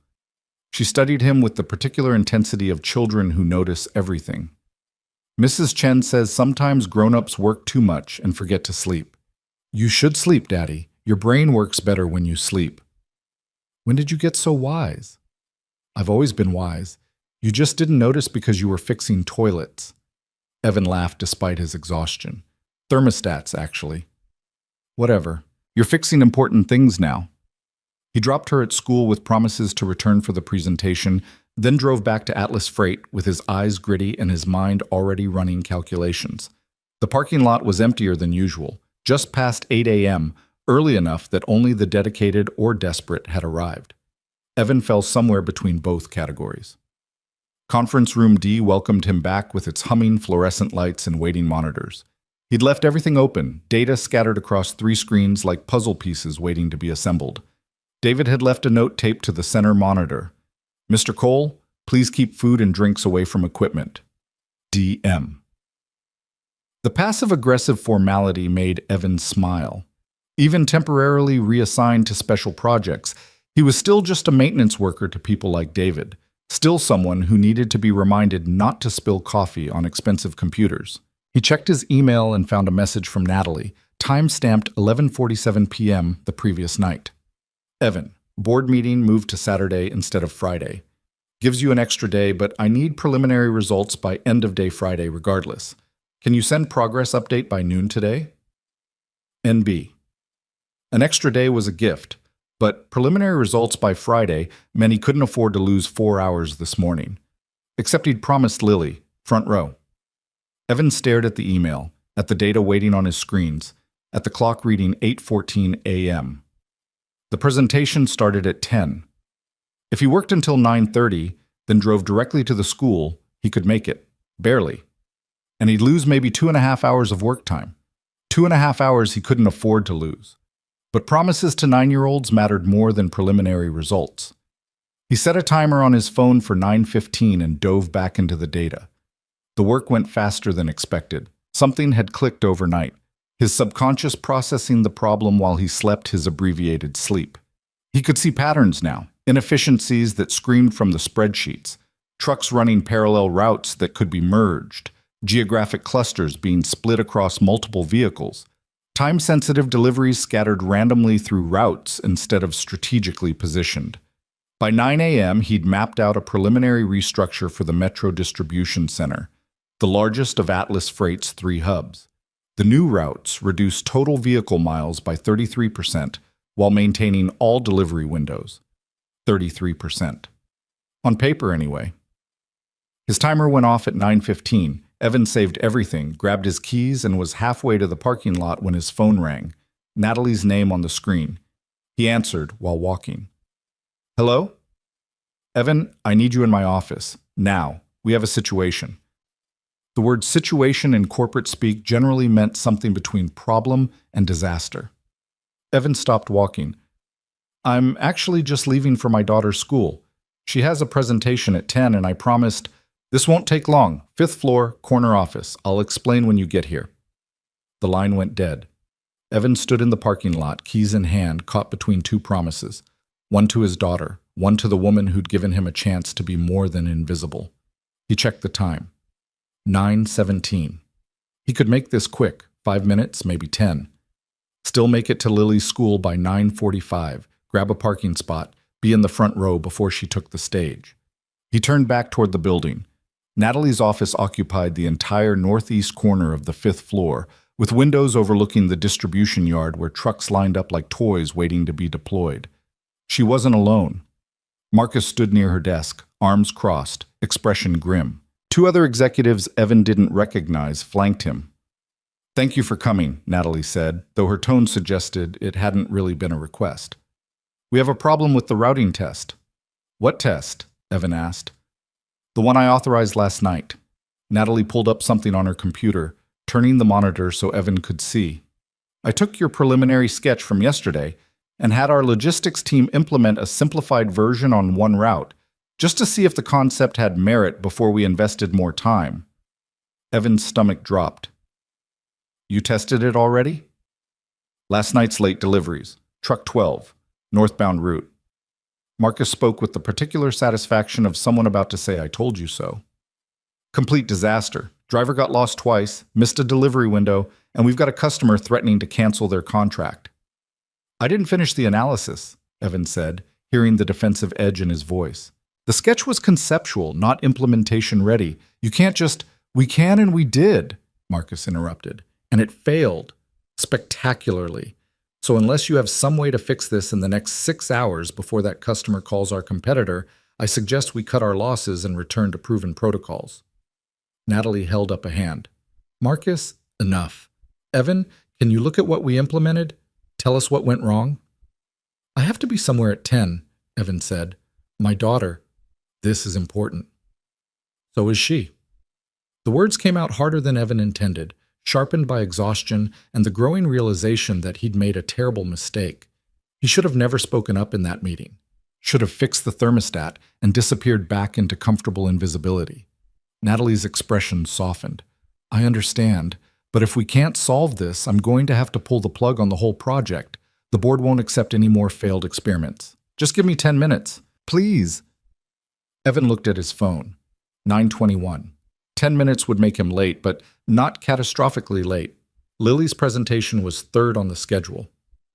She studied him with the particular intensity of children who notice everything. "Mrs. Chen says sometimes grown-ups work too much and forget to sleep." "You should sleep, Daddy. Your brain works better when you sleep." "When did you get so wise?" "I've always been wise. You just didn't notice because you were fixing toilets." Evan laughed despite his exhaustion. "Thermostats, actually." "Whatever. You're fixing important things now." He dropped her at school with promises to return for the presentation, then drove back to Atlas Freight with his eyes gritty and his mind already running calculations. The parking lot was emptier than usual, just past 8 a.m., early enough that only the dedicated or desperate had arrived. Evan fell somewhere between both categories. Conference Room D welcomed him back with its humming fluorescent lights and waiting monitors. He'd left everything open, data scattered across 3 screens like puzzle pieces waiting to be assembled. David had left a note taped to the center monitor. "Mr. Cole, please keep food and drinks away from equipment. DM." The passive-aggressive formality made Evan smile. Even temporarily reassigned to special projects, he was still just a maintenance worker to people like David, still someone who needed to be reminded not to spill coffee on expensive computers. He checked his email and found a message from Natalie, time-stamped 11:47 p.m. the previous night. "Evan, board meeting moved to Saturday instead of Friday. Gives you an extra day, but I need preliminary results by end of day Friday regardless. Can you send progress update by noon today? NB. An extra day was a gift, but preliminary results by Friday meant he couldn't afford to lose 4 hours this morning. Except he'd promised Lily, front row. Evan stared at the email, at the data waiting on his screens, at the clock reading 8:14 a.m. The presentation started at 10. If he worked until 9:30, then drove directly to the school, he could make it. Barely. And he'd lose maybe 2.5 hours of work time. 2.5 hours he couldn't afford to lose. But promises to 9-year-olds mattered more than preliminary results. He set a timer on his phone for 9:15 and dove back into the data. The work went faster than expected. Something had clicked overnight. His subconscious processing the problem while he slept his abbreviated sleep. He could see patterns now, inefficiencies that screamed from the spreadsheets, trucks running parallel routes that could be merged, geographic clusters being split across multiple vehicles, time-sensitive deliveries scattered randomly through routes instead of strategically positioned. By 9 a.m., he'd mapped out a preliminary restructure for the Metro Distribution Center, the largest of Atlas Freight's 3 hubs. The new routes reduced total vehicle miles by 33% while maintaining all delivery windows. 33%. On paper, anyway. His timer went off at 9:15. Evan saved everything, grabbed his keys, and was halfway to the parking lot when his phone rang. Natalie's name on the screen. He answered while walking. Hello? Evan, I need you in my office. Now. We have a situation. The word situation in corporate speak generally meant something between problem and disaster. Evan stopped walking. I'm actually just leaving for my daughter's school. She has a presentation at 10 and I promised, this won't take long. 5th floor, corner office. I'll explain when you get here. The line went dead. Evan stood in the parking lot, keys in hand, caught between two promises. One to his daughter, one to the woman who'd given him a chance to be more than invisible. He checked the time. 9:17. He could make this quick, 5 minutes, maybe 10. Still make it to Lily's school by 9:45, grab a parking spot, be in the front row before she took the stage. He turned back toward the building. Natalie's office occupied the entire northeast corner of the 5th floor, with windows overlooking the distribution yard where trucks lined up like toys waiting to be deployed. She wasn't alone. Marcus stood near her desk, arms crossed, expression grim. 2 other executives Evan didn't recognize flanked him. Thank you for coming, Natalie said, though her tone suggested it hadn't really been a request. We have a problem with the routing test. What test? Evan asked. The one I authorized last night. Natalie pulled up something on her computer, turning the monitor so Evan could see. I took your preliminary sketch from yesterday and had our logistics team implement a simplified version on one route, just to see if the concept had merit before we invested more time. Evan's stomach dropped. You tested it already? Last night's late deliveries. Truck 12, northbound route. Marcus spoke with the particular satisfaction of someone about to say, I told you so. Complete disaster. Driver got lost twice, missed a delivery window, and we've got a customer threatening to cancel their contract. I didn't finish the analysis, Evan said, hearing the defensive edge in his voice. The sketch was conceptual, not implementation ready. You can't just, we can and we did, Marcus interrupted. And it failed, spectacularly. So unless you have some way to fix this in the next 6 hours before that customer calls our competitor, I suggest we cut our losses and return to proven protocols. Natalie held up a hand. Marcus, enough. Evan, can you look at what we implemented? Tell us what went wrong? I have to be somewhere at 10, Evan said. My daughter. This is important. So is she. The words came out harder than Evan intended, sharpened by exhaustion and the growing realization that he'd made a terrible mistake. He should have never spoken up in that meeting, should have fixed the thermostat and disappeared back into comfortable invisibility. Natalie's expression softened. I understand, but if we can't solve this, I'm going to have to pull the plug on the whole project. The board won't accept any more failed experiments. Just give me 10 minutes, please. Evan looked at his phone. 9:21. 10 minutes would make him late, but not catastrophically late. Lily's presentation was 3rd on the schedule.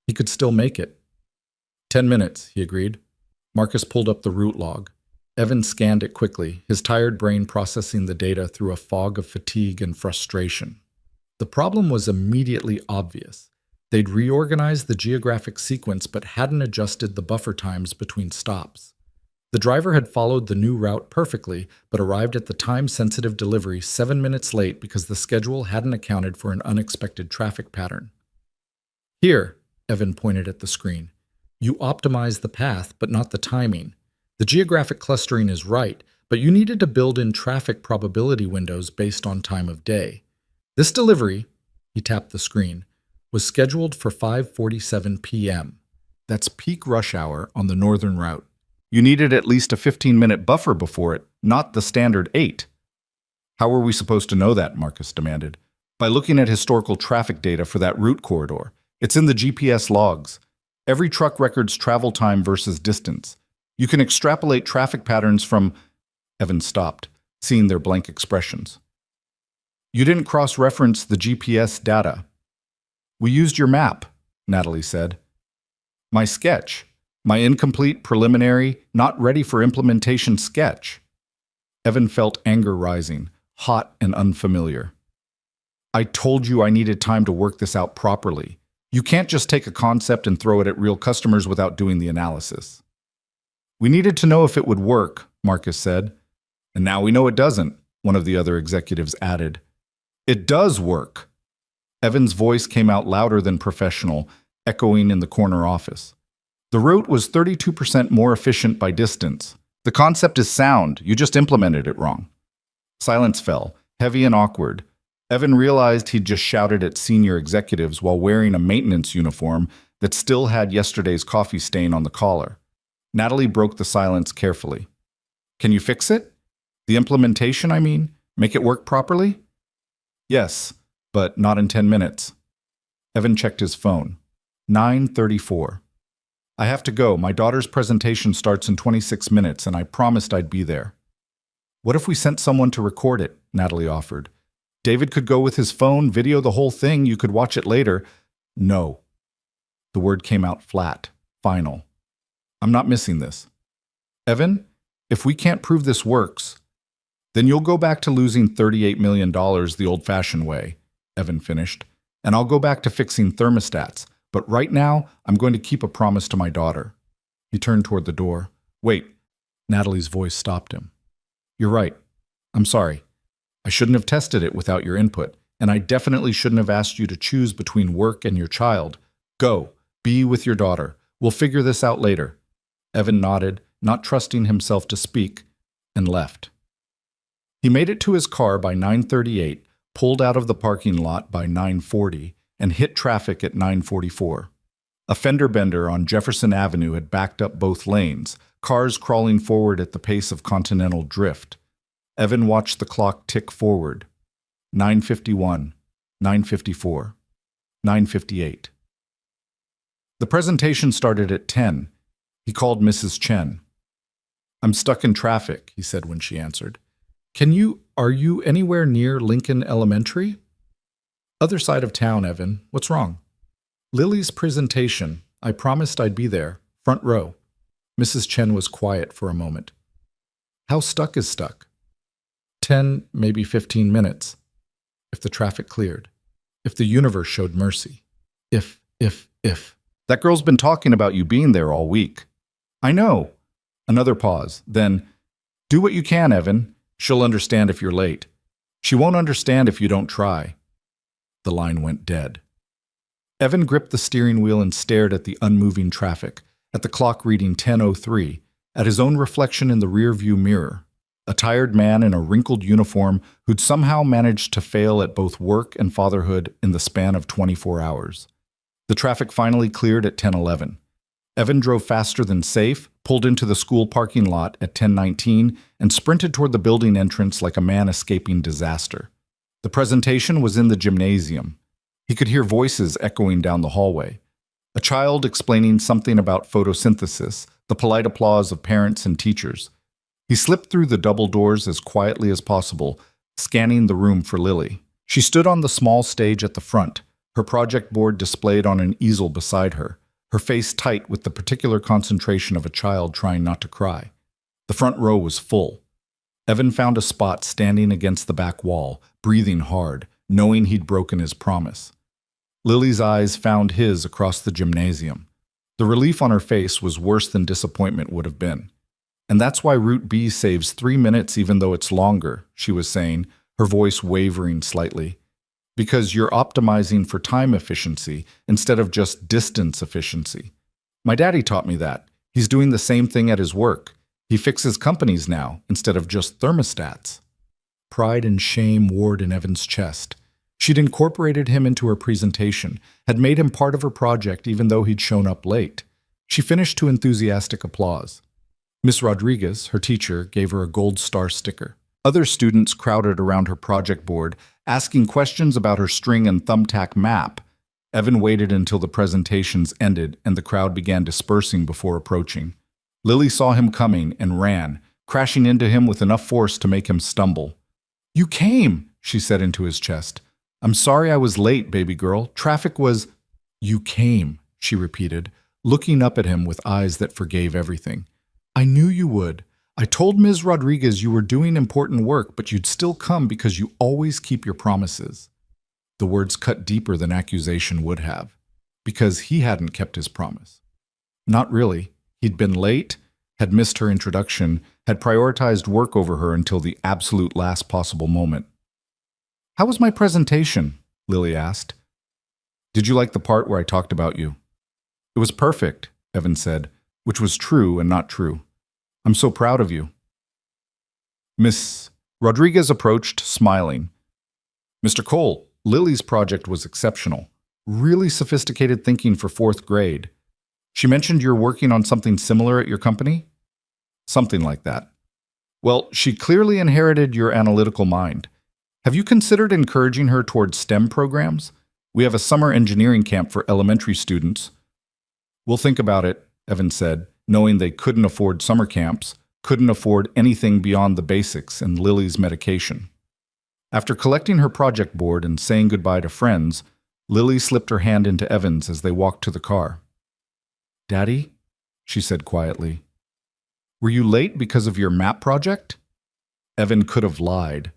He could still make it. 10 minutes, he agreed. Marcus pulled up the route log. Evan scanned it quickly, his tired brain processing the data through a fog of fatigue and frustration. The problem was immediately obvious. They'd reorganized the geographic sequence but hadn't adjusted the buffer times between stops. The driver had followed the new route perfectly, but arrived at the time-sensitive delivery 7 minutes late because the schedule hadn't accounted for an unexpected traffic pattern. Here, Evan pointed at the screen, you optimized the path, but not the timing. The geographic clustering is right, but you needed to build in traffic probability windows based on time of day. This delivery, he tapped the screen, was scheduled for 5:47 p.m. That's peak rush hour on the northern route. You needed at least a 15-minute buffer before it, not the standard 8. How were we supposed to know that, Marcus demanded. By looking at historical traffic data for that route corridor. It's in the GPS logs. Every truck records travel time versus distance. You can extrapolate traffic patterns from... Evan stopped, seeing their blank expressions. You didn't cross-reference the GPS data. We used your map, Natalie said. My sketch. My incomplete, preliminary, not ready for implementation sketch. Evan felt anger rising, hot and unfamiliar. I told you I needed time to work this out properly. You can't just take a concept and throw it at real customers without doing the analysis. We needed to know if it would work, Marcus said. And now we know it doesn't, one of the other executives added. It does work. Evan's voice came out louder than professional, echoing in the corner office. The route was 32% more efficient by distance. The concept is sound, you just implemented it wrong. Silence fell, heavy and awkward. Evan realized he'd just shouted at senior executives while wearing a maintenance uniform that still had yesterday's coffee stain on the collar. Natalie broke the silence carefully. Can you fix it? The implementation, I mean? Make it work properly? Yes, but not in 10 minutes. Evan checked his phone. 9:34. I have to go. My daughter's presentation starts in 26 minutes, and I promised I'd be there. What if we sent someone to record it? Natalie offered. David could go with his phone, video the whole thing. You could watch it later. No. The word came out flat, final. I'm not missing this. Evan, if we can't prove this works, then you'll go back to losing $38 million the old-fashioned way, Evan finished, and I'll go back to fixing thermostats. But right now, I'm going to keep a promise to my daughter. He turned toward the door. Wait. Natalie's voice stopped him. You're right. I'm sorry. I shouldn't have tested it without your input, and I definitely shouldn't have asked you to choose between work and your child. Go. Be with your daughter. We'll figure this out later. Evan nodded, not trusting himself to speak, and left. He made it to his car by 9:38, pulled out of the parking lot by 9:40, and hit traffic at 9:44. A fender bender on Jefferson Avenue had backed up both lanes, cars crawling forward at the pace of continental drift. Evan watched the clock tick forward. 9:51, 9:54, 9:58. The presentation started at 10. He called Mrs. Chen. I'm stuck in traffic, he said when she answered. Are you anywhere near Lincoln Elementary? Other side of town, Evan. What's wrong? Lily's presentation. I promised I'd be there. Front row. Mrs. Chen was quiet for a moment. How stuck is stuck? 10, maybe 15 minutes. If the traffic cleared. If the universe showed mercy. If. That girl's been talking about you being there all week. I know. Another pause. Then, do what you can, Evan. She'll understand if you're late. She won't understand if you don't try. The line went dead. Evan gripped the steering wheel and stared at the unmoving traffic, at the clock reading 10:03, at his own reflection in the rearview mirror, a tired man in a wrinkled uniform who'd somehow managed to fail at both work and fatherhood in the span of 24 hours. The traffic finally cleared at 10:11. Evan drove faster than safe, pulled into the school parking lot at 10:19, and sprinted toward the building entrance like a man escaping disaster. The presentation was in the gymnasium. He could hear voices echoing down the hallway. A child explaining something about photosynthesis, the polite applause of parents and teachers. He slipped through the double doors as quietly as possible, scanning the room for Lily. She stood on the small stage at the front, her project board displayed on an easel beside her, her face tight with the particular concentration of a child trying not to cry. The front row was full. Evan found a spot standing against the back wall, breathing hard, knowing he'd broken his promise. Lily's eyes found his across the gymnasium. The relief on her face was worse than disappointment would have been. And that's why Route B saves 3 minutes even though it's longer, she was saying, her voice wavering slightly. Because you're optimizing for time efficiency instead of just distance efficiency. My daddy taught me that. He's doing the same thing at his work. He fixes companies now instead of just thermostats. Pride and shame warred in Evan's chest. She'd incorporated him into her presentation, had made him part of her project even though he'd shown up late. She finished to enthusiastic applause. Miss Rodriguez, her teacher, gave her a gold star sticker. Other students crowded around her project board, asking questions about her string and thumbtack map. Evan waited until the presentations ended and the crowd began dispersing before approaching. Lily saw him coming and ran, crashing into him with enough force to make him stumble. You came, she said into his chest. I'm sorry I was late, baby girl. Traffic was... You came, she repeated, looking up at him with eyes that forgave everything. I knew you would. I told Ms. Rodriguez you were doing important work, but you'd still come because you always keep your promises. The words cut deeper than accusation would have, because he hadn't kept his promise. Not really. He'd been late, had missed her introduction, had prioritized work over her until the absolute last possible moment. "How was my presentation?" Lily asked. "Did you like the part where I talked about you?" "It was perfect," Evan said, which was true and not true. "I'm so proud of you." Miss Rodriguez approached, smiling. "Mr. Cole, Lily's project was exceptional. Really sophisticated thinking for fourth grade. She mentioned you're working on something similar at your company?" "Something like that." "Well, she clearly inherited your analytical mind. Have you considered encouraging her towards STEM programs? We have a summer engineering camp for elementary students." "We'll think about it," Evan said, knowing they couldn't afford summer camps, couldn't afford anything beyond the basics and Lily's medication. After collecting her project board and saying goodbye to friends, Lily slipped her hand into Evan's as they walked to the car. "Daddy," she said quietly, "were you late because of your map project?" Evan could have lied,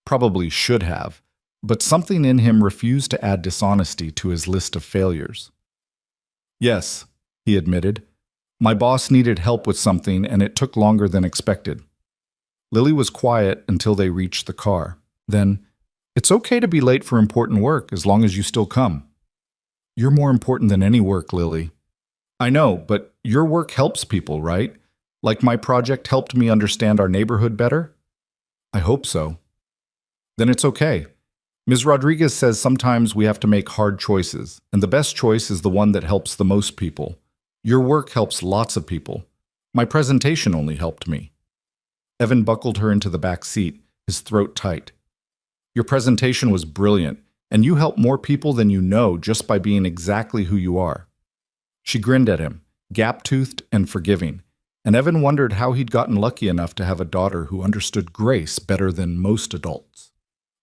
probably should have, but something in him refused to add dishonesty to his list of failures. "Yes," he admitted. "My boss needed help with something and it took longer than expected." Lily was quiet until they reached the car. Then, "It's okay to be late for important work as long as you still come." "You're more important than any work, Lily." "I know, but your work helps people, right? Like my project helped me understand our neighborhood better?" "I hope so." "Then it's okay. Ms. Rodriguez says sometimes we have to make hard choices, and the best choice is the one that helps the most people. Your work helps lots of people. My presentation only helped me." Evan buckled her into the back seat, his throat tight. "Your presentation was brilliant, and you help more people than you know just by being exactly who you are." She grinned at him, gap-toothed and forgiving, and Evan wondered how he'd gotten lucky enough to have a daughter who understood grace better than most adults.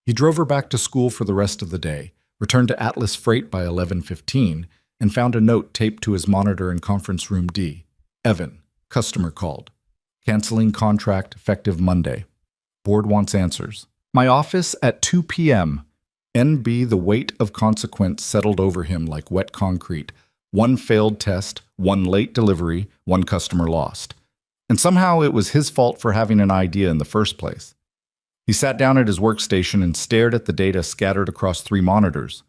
He drove her back to school for the rest of the day, returned to Atlas Freight by 11:15, and found a note taped to his monitor in conference room D. "Evan, customer called. Canceling contract effective Monday. Board wants answers. My office at 2 p.m. NB, the weight of consequence settled over him like wet concrete. One failed test, one late delivery, one customer lost. And somehow it was his fault for having an idea in the first place. He sat down at his workstation and stared at the data scattered across 3 monitors.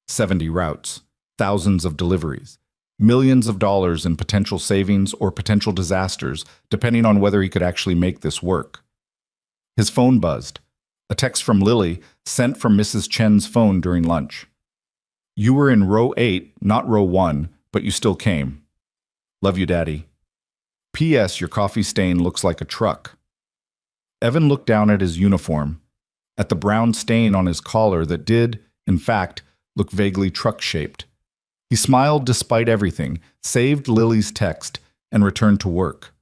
70 routes, thousands of deliveries, millions of dollars in potential savings or potential disasters, depending on whether he could actually make this work. His phone buzzed. A text from Lily, sent from Mrs. Chen's phone during lunch. "You were in row 8, not row 1, but you still came. Love you, Daddy. P.S. Your coffee stain looks like a truck." Evan looked down at his uniform, at the brown stain on his collar that did, in fact, look vaguely truck-shaped. He smiled despite everything, saved Lily's text, and returned to work.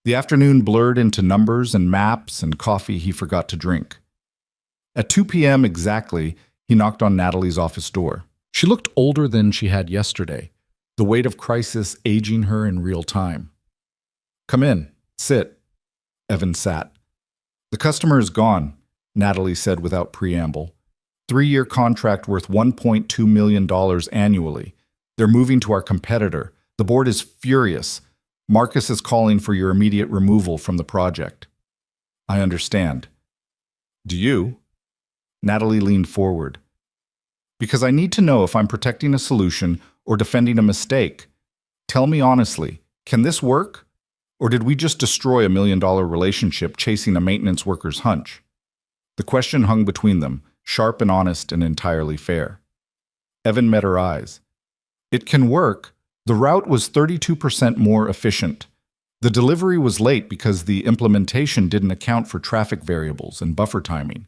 The afternoon blurred into numbers and maps and coffee he forgot to drink. At 2 p.m. exactly, he knocked on Natalie's office door. She looked older than she had yesterday, the weight of crisis aging her in real time. "Come in. Sit." Evan sat. "The customer is gone," Natalie said without preamble. 3-year contract worth $1.2 million annually. They're moving to our competitor. The board is furious. Marcus is calling for your immediate removal from the project." "I understand." "Do you?" Natalie leaned forward. "Because I need to know if I'm protecting a solution or defending a mistake. Tell me honestly, can this work? Or did we just destroy a $1 million relationship chasing a maintenance worker's hunch?" The question hung between them, sharp and honest and entirely fair. Evan met her eyes. "It can work. The route was 32% more efficient. The delivery was late because the implementation didn't account for traffic variables and buffer timing.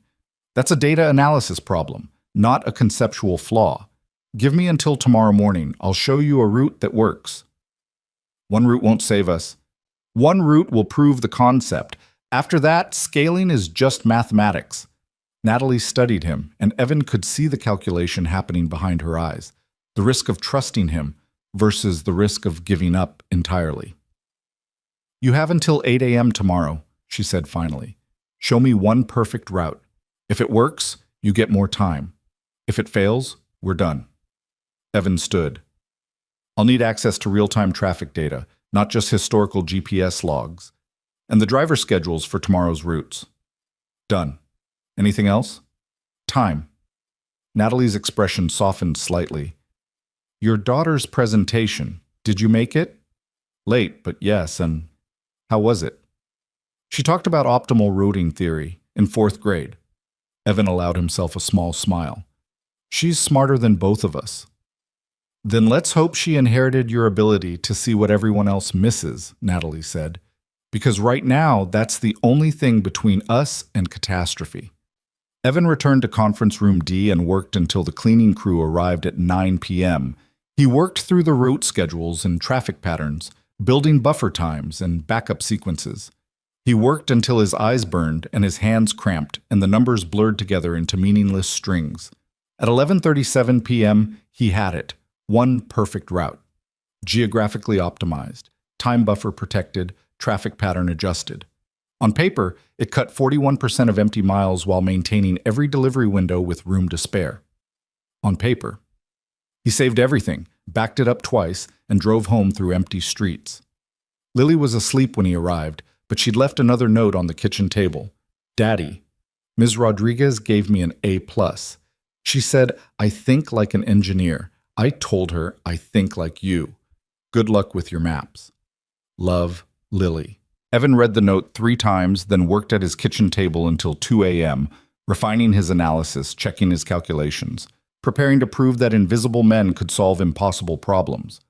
That's a data analysis problem, not a conceptual flaw. Give me until tomorrow morning. I'll show you a route that works." "One route won't save us. One route will prove the concept. After that, scaling is just mathematics." Natalie studied him, and Evan could see the calculation happening behind her eyes. The risk of trusting him versus the risk of giving up entirely. "You have until 8 a.m. tomorrow," she said finally. "Show me one perfect route. If it works, you get more time. If it fails, we're done." Evan stood. "I'll need access to real-time traffic data. not just historical GPS logs, and the driver schedules for tomorrow's routes. Done. Anything else? Time. Natalie's expression softened slightly. Your daughter's presentation. Did you make it? Late, but yes, and how was it? She talked about optimal routing theory in 4th grade. Evan allowed himself a small smile. She's smarter than both of us. Then let's hope she inherited your ability to see what everyone else misses, Natalie said, because right now that's the only thing between us and catastrophe. Evan returned to conference room D and worked until the cleaning crew arrived at 9 p.m. He worked through the route schedules and traffic patterns, building buffer times and backup sequences. He worked until his eyes burned and his hands cramped and the numbers blurred together into meaningless strings. At 11:37 p.m., he had it. One perfect route. Geographically optimized, time buffer protected, traffic pattern adjusted. On paper, it cut 41% of empty miles while maintaining every delivery window with room to spare. On paper. He saved everything, backed it up twice, and drove home through empty streets. Lily was asleep when he arrived, but she'd left another note on the kitchen table. Daddy, Ms. Rodriguez gave me an A+. She said, I think like an engineer. I told her, I think like you. Good luck with your maps. Love, Lily. Evan read the note 3 times, then worked at his kitchen table until 2 a.m., refining his analysis, checking his calculations, preparing to prove that invisible men could solve impossible problems,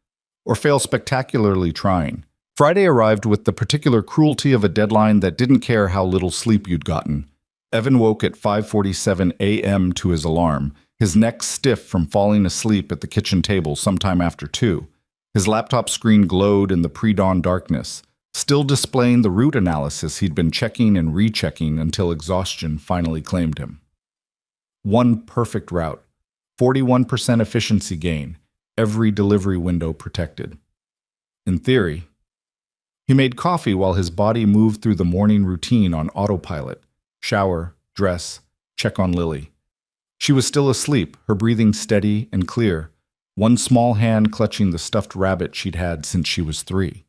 or fail spectacularly trying. Friday arrived with the particular cruelty of a deadline that didn't care how little sleep you'd gotten. Evan woke at 5:47 a.m. to his alarm, his neck stiff from falling asleep at the kitchen table sometime after 2. His laptop screen glowed in the pre-dawn darkness, still displaying the route analysis he'd been checking and rechecking until exhaustion finally claimed him. One perfect route, 41% efficiency gain, every delivery window protected. In theory, he made coffee while his body moved through the morning routine on autopilot. Shower, dress, check on Lily. She was still asleep, her breathing steady and clear, one small hand clutching the stuffed rabbit she'd had since she was 3.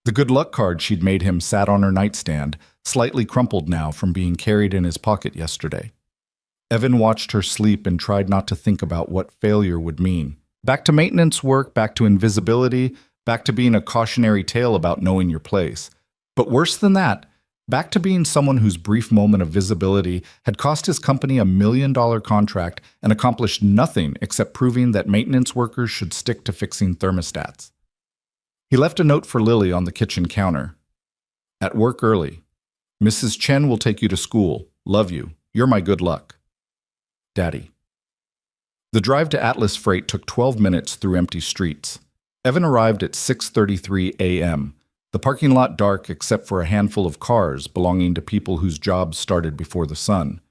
The good luck card she'd made him sat on her nightstand, slightly crumpled now from being carried in his pocket yesterday. Evan watched her sleep and tried not to think about what failure would mean. Back to maintenance work, back to invisibility, back to being a cautionary tale about knowing your place. But worse than that, back to being someone whose brief moment of visibility had cost his company a $1 million contract and accomplished nothing except proving that maintenance workers should stick to fixing thermostats. He left a note for Lily on the kitchen counter. At work early. Mrs. Chen will take you to school. Love you. You're my good luck. Daddy. The drive to Atlas Freight took 12 minutes through empty streets. Evan arrived at 6:33 a.m., the parking lot dark except for a handful of cars belonging to people whose jobs started before the sun,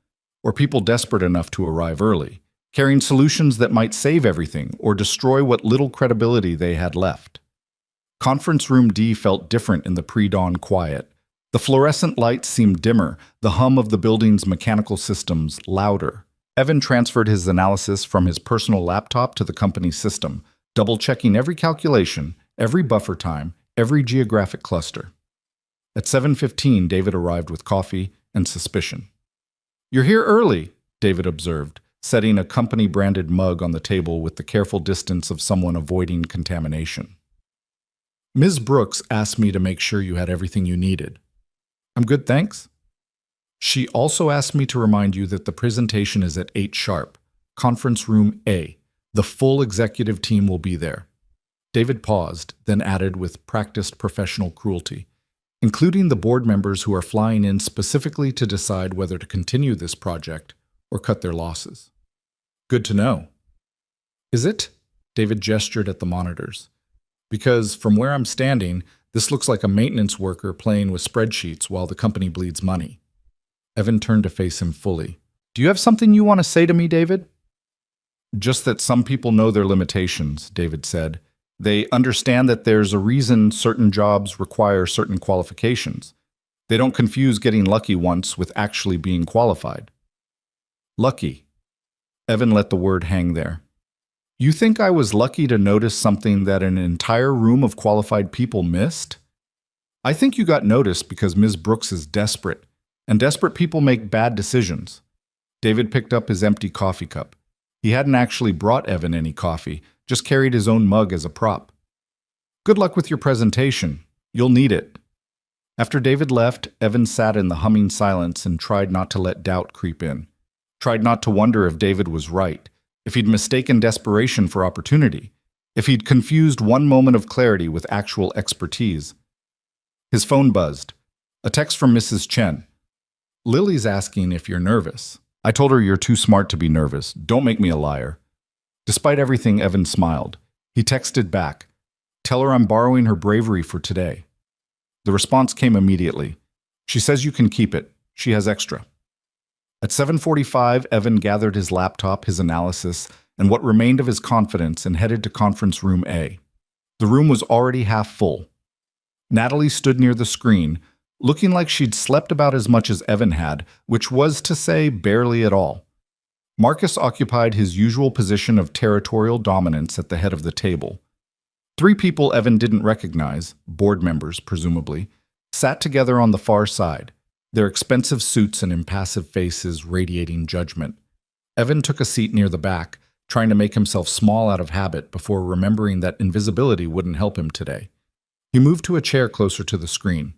or people desperate enough to arrive early, carrying solutions that might save everything or destroy what little credibility they had left. Conference room D felt different in the pre-dawn quiet. The fluorescent lights seemed dimmer, the hum of the building's mechanical systems louder. Evan transferred his analysis from his personal laptop to the company system, double-checking every calculation, every buffer time, every geographic cluster. At 7:15, David arrived with coffee and suspicion. You're here early, David observed, setting a company-branded mug on the table with the careful distance of someone avoiding contamination. Ms. Brooks asked me to make sure you had everything you needed. I'm good, thanks. She also asked me to remind you that the presentation is at 8 sharp, conference room A. The full executive team will be there. David paused, then added with practiced professional cruelty, including the board members who are flying in specifically to decide whether to continue this project or cut their losses. Good to know. Is it? David gestured at the monitors. Because from where I'm standing, this looks like a maintenance worker playing with spreadsheets while the company bleeds money. Evan turned to face him fully. Do you have something you want to say to me, David? Just that some people know their limitations, David said. They understand that there's a reason certain jobs require certain qualifications. They don't confuse getting lucky once with actually being qualified. Lucky. Evan let the word hang there. You think I was lucky to notice something that an entire room of qualified people missed? I think you got noticed because Ms. Brooks is desperate, and desperate people make bad decisions. David picked up his empty coffee cup. He hadn't actually brought Evan any coffee, just carried his own mug as a prop. Good luck with your presentation. You'll need it. After David left, Evan sat in the humming silence and tried not to let doubt creep in. Tried not to wonder if David was right, if he'd mistaken desperation for opportunity, if he'd confused one moment of clarity with actual expertise. His phone buzzed. A text from Mrs. Chen. Lily's asking if you're nervous. I told her you're too smart to be nervous. Don't make me a liar. Despite everything, Evan smiled. He texted back. Tell her I'm borrowing her bravery for today. The response came immediately. She says you can keep it. She has extra. At 7:45, Evan gathered his laptop, his analysis, and what remained of his confidence and headed to conference room A. The room was already half full. Natalie stood near the screen, looking like she'd slept about as much as Evan had, which was to say barely at all. Marcus occupied his usual position of territorial dominance at the head of the table. Three people Evan didn't recognize, board members presumably, sat together on the far side, their expensive suits and impassive faces radiating judgment. Evan took a seat near the back, trying to make himself small out of habit before remembering that invisibility wouldn't help him today. He moved to a chair closer to the screen.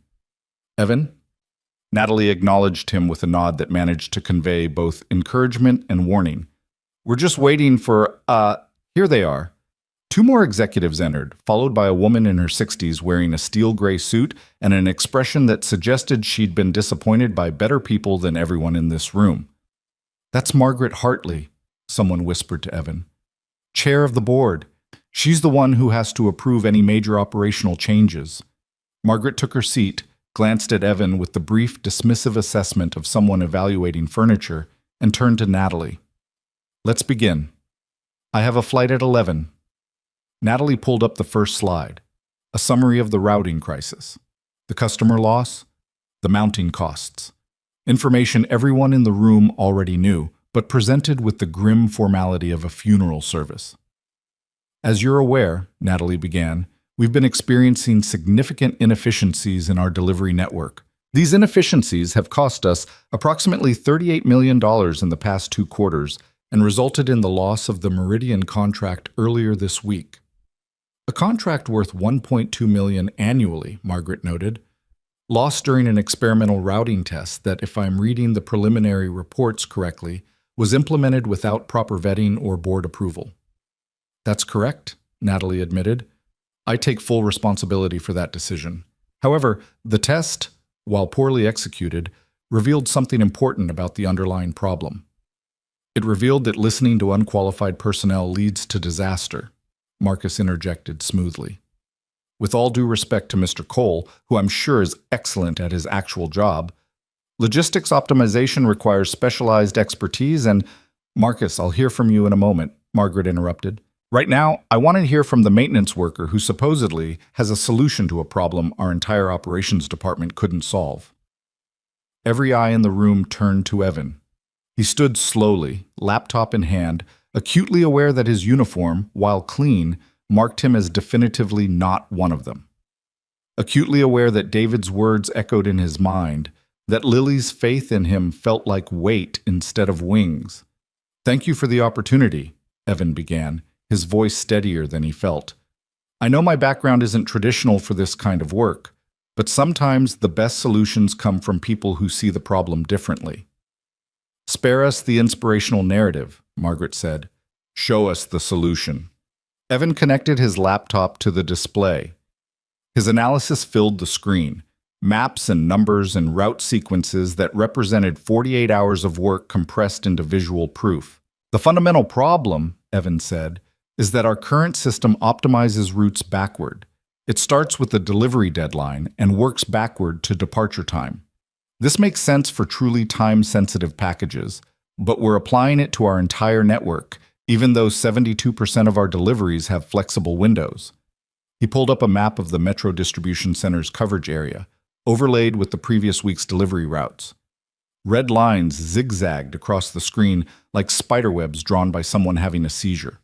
Evan? Natalie acknowledged him with a nod that managed to convey both encouragement and warning. We're just waiting for, here they are. Two more executives entered, followed by a woman in her 60s wearing a steel gray suit and an expression that suggested she'd been disappointed by better people than everyone in this room. That's Margaret Hartley, someone whispered to Evan. Chair of the board. She's the one who has to approve any major operational changes. Margaret took her seat, glanced at Evan with the brief, dismissive assessment of someone evaluating furniture, and turned to Natalie. Let's begin. I have a flight at 11. Natalie pulled up the first slide, a summary of the routing crisis, the customer loss, the mounting costs, information everyone in the room already knew, but presented with the grim formality of a funeral service. As you're aware, Natalie began, we've been experiencing significant inefficiencies in our delivery network. These inefficiencies have cost us approximately $38 million in the past 2 quarters and resulted in the loss of the Meridian contract earlier this week. A contract worth $1.2 million annually, Margaret noted, lost during an experimental routing test that, if I'm reading the preliminary reports correctly, was implemented without proper vetting or board approval. That's correct, Natalie admitted. I take full responsibility for that decision. However, the test, while poorly executed, revealed something important about the underlying problem. It revealed that listening to unqualified personnel leads to disaster, Marcus interjected smoothly. With all due respect to Mr. Cole, who I'm sure is excellent at his actual job, logistics optimization requires specialized expertise and— Marcus, I'll hear from you in a moment, Margaret interrupted. Right now, I want to hear from the maintenance worker who supposedly has a solution to a problem our entire operations department couldn't solve. Every eye in the room turned to Evan. He stood slowly, laptop in hand, acutely aware that his uniform, while clean, marked him as definitively not one of them. Acutely aware that David's words echoed in his mind, that Lily's faith in him felt like weight instead of wings. Thank you for the opportunity, Evan began, his voice steadier than he felt. I know my background isn't traditional for this kind of work, but sometimes the best solutions come from people who see the problem differently. Spare us the inspirational narrative, Margaret said. Show us the solution. Evan connected his laptop to the display. His analysis filled the screen, maps and numbers and route sequences that represented 48 hours of work compressed into visual proof. The fundamental problem, Evan said, is that our current system optimizes routes backward. It starts with the delivery deadline and works backward to departure time. This makes sense for truly time-sensitive packages, but we're applying it to our entire network, even though 72% of our deliveries have flexible windows. He pulled up a map of the Metro Distribution Center's coverage area, overlaid with the previous week's delivery routes. Red lines zigzagged across the screen like spiderwebs drawn by someone having a seizure.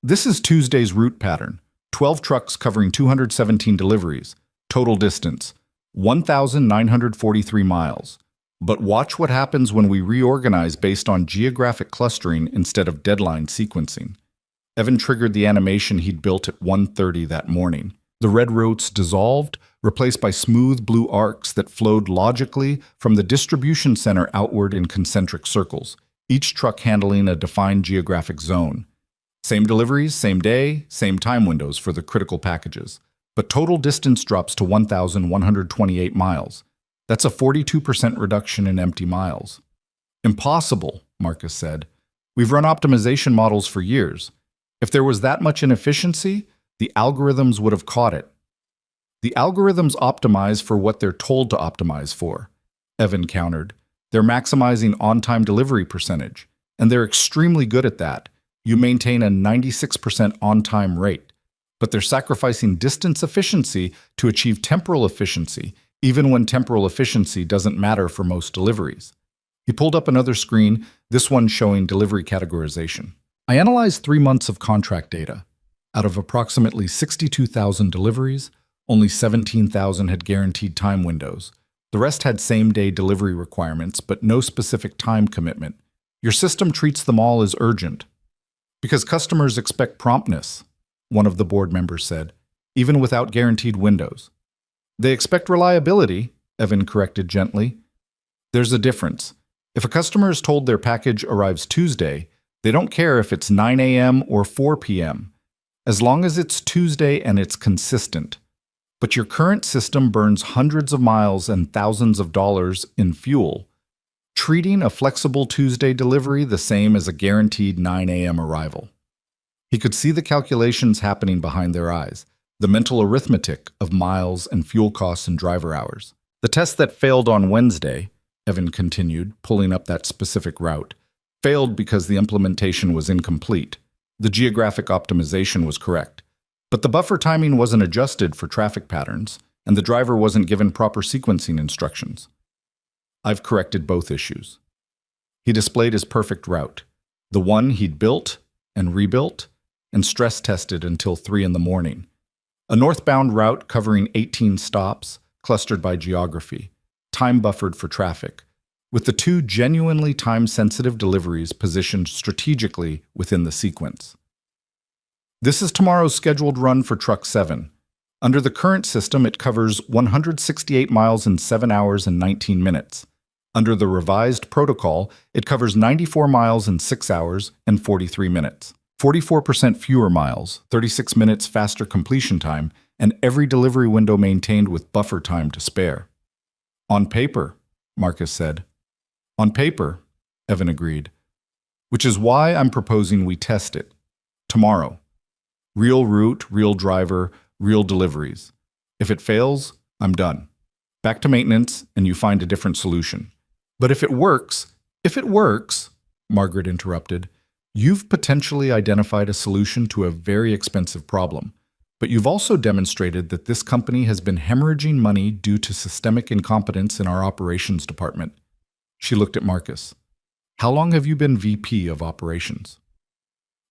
This is Tuesday's route pattern. 12 trucks covering 217 deliveries. Total distance, 1,943 miles. But watch what happens when we reorganize based on geographic clustering instead of deadline sequencing. Evan triggered the animation he'd built at 1:30 that morning. The red routes dissolved, replaced by smooth blue arcs that flowed logically from the distribution center outward in concentric circles, each truck handling a defined geographic zone. Same deliveries, same day, same time windows for the critical packages. But total distance drops to 1,128 miles. That's a 42% reduction in empty miles. Impossible, Marcus said. We've run optimization models for years. If there was that much inefficiency, the algorithms would have caught it. The algorithms optimize for what they're told to optimize for, Evan countered. They're maximizing on-time delivery percentage, and they're extremely good at that. You maintain a 96% on-time rate, but they're sacrificing distance efficiency to achieve temporal efficiency, even when temporal efficiency doesn't matter for most deliveries. He pulled up another screen, this one showing delivery categorization. I analyzed 3 months of contract data. Out of approximately 62,000 deliveries, only 17,000 had guaranteed time windows. The rest had same-day delivery requirements, but no specific time commitment. Your system treats them all as urgent. Because customers expect promptness, one of the board members said, even without guaranteed windows. They expect reliability, Evan corrected gently. There's a difference. If a customer is told their package arrives Tuesday, they don't care if it's 9 a.m. or 4 p.m., as long as it's Tuesday and it's consistent. But your current system burns hundreds of miles and thousands of dollars in fuel, treating a flexible Tuesday delivery the same as a guaranteed 9 a.m. arrival. He could see the calculations happening behind their eyes, the mental arithmetic of miles and fuel costs and driver hours. The test that failed on Wednesday, Evan continued, pulling up that specific route, failed because the implementation was incomplete. The geographic optimization was correct, but the buffer timing wasn't adjusted for traffic patterns, and the driver wasn't given proper sequencing instructions. I've corrected both issues. He displayed his perfect route, the one he'd built and rebuilt and stress-tested until 3 in the morning. A northbound route covering 18 stops, clustered by geography, time-buffered for traffic, with the 2 genuinely time-sensitive deliveries positioned strategically within the sequence. This is tomorrow's scheduled run for Truck 7. Under the current system, it covers 168 miles in 7 hours and 19 minutes. Under the revised protocol, it covers 94 miles in 6 hours and 43 minutes. 44% fewer miles, 36 minutes faster completion time, and every delivery window maintained with buffer time to spare. On paper, Marcus said. On paper, Evan agreed. Which is why I'm proposing we test it. Tomorrow. Real route, real driver, real deliveries. If it fails, I'm done. Back to maintenance, and you find a different solution. But if it works, Margaret interrupted, you've potentially identified a solution to a very expensive problem. But you've also demonstrated that this company has been hemorrhaging money due to systemic incompetence in our operations department. She looked at Marcus. How long have you been VP of operations?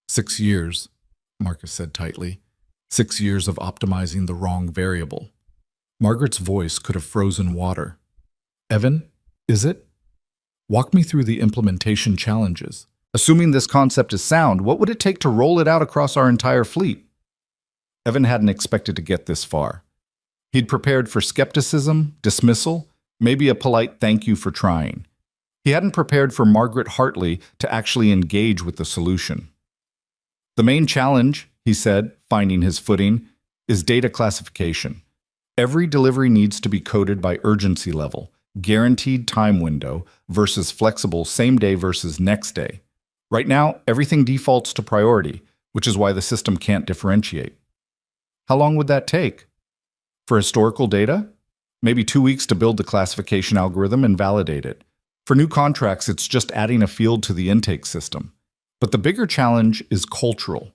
6 years, Marcus said tightly. 6 years of optimizing the wrong variable. Margaret's voice could have frozen water. Evan, is it? Walk me through the implementation challenges. Assuming this concept is sound, what would it take to roll it out across our entire fleet? Evan hadn't expected to get this far. He'd prepared for skepticism, dismissal, maybe a polite thank you for trying. He hadn't prepared for Margaret Hartley to actually engage with the solution. The main challenge, he said, finding his footing, is data classification. Every delivery needs to be coded by urgency level, guaranteed time window versus flexible same day versus next day. Right now, everything defaults to priority, which is why the system can't differentiate. How long would that take? For historical data? Maybe 2 weeks to build the classification algorithm and validate it. For new contracts, it's just adding a field to the intake system. But the bigger challenge is cultural.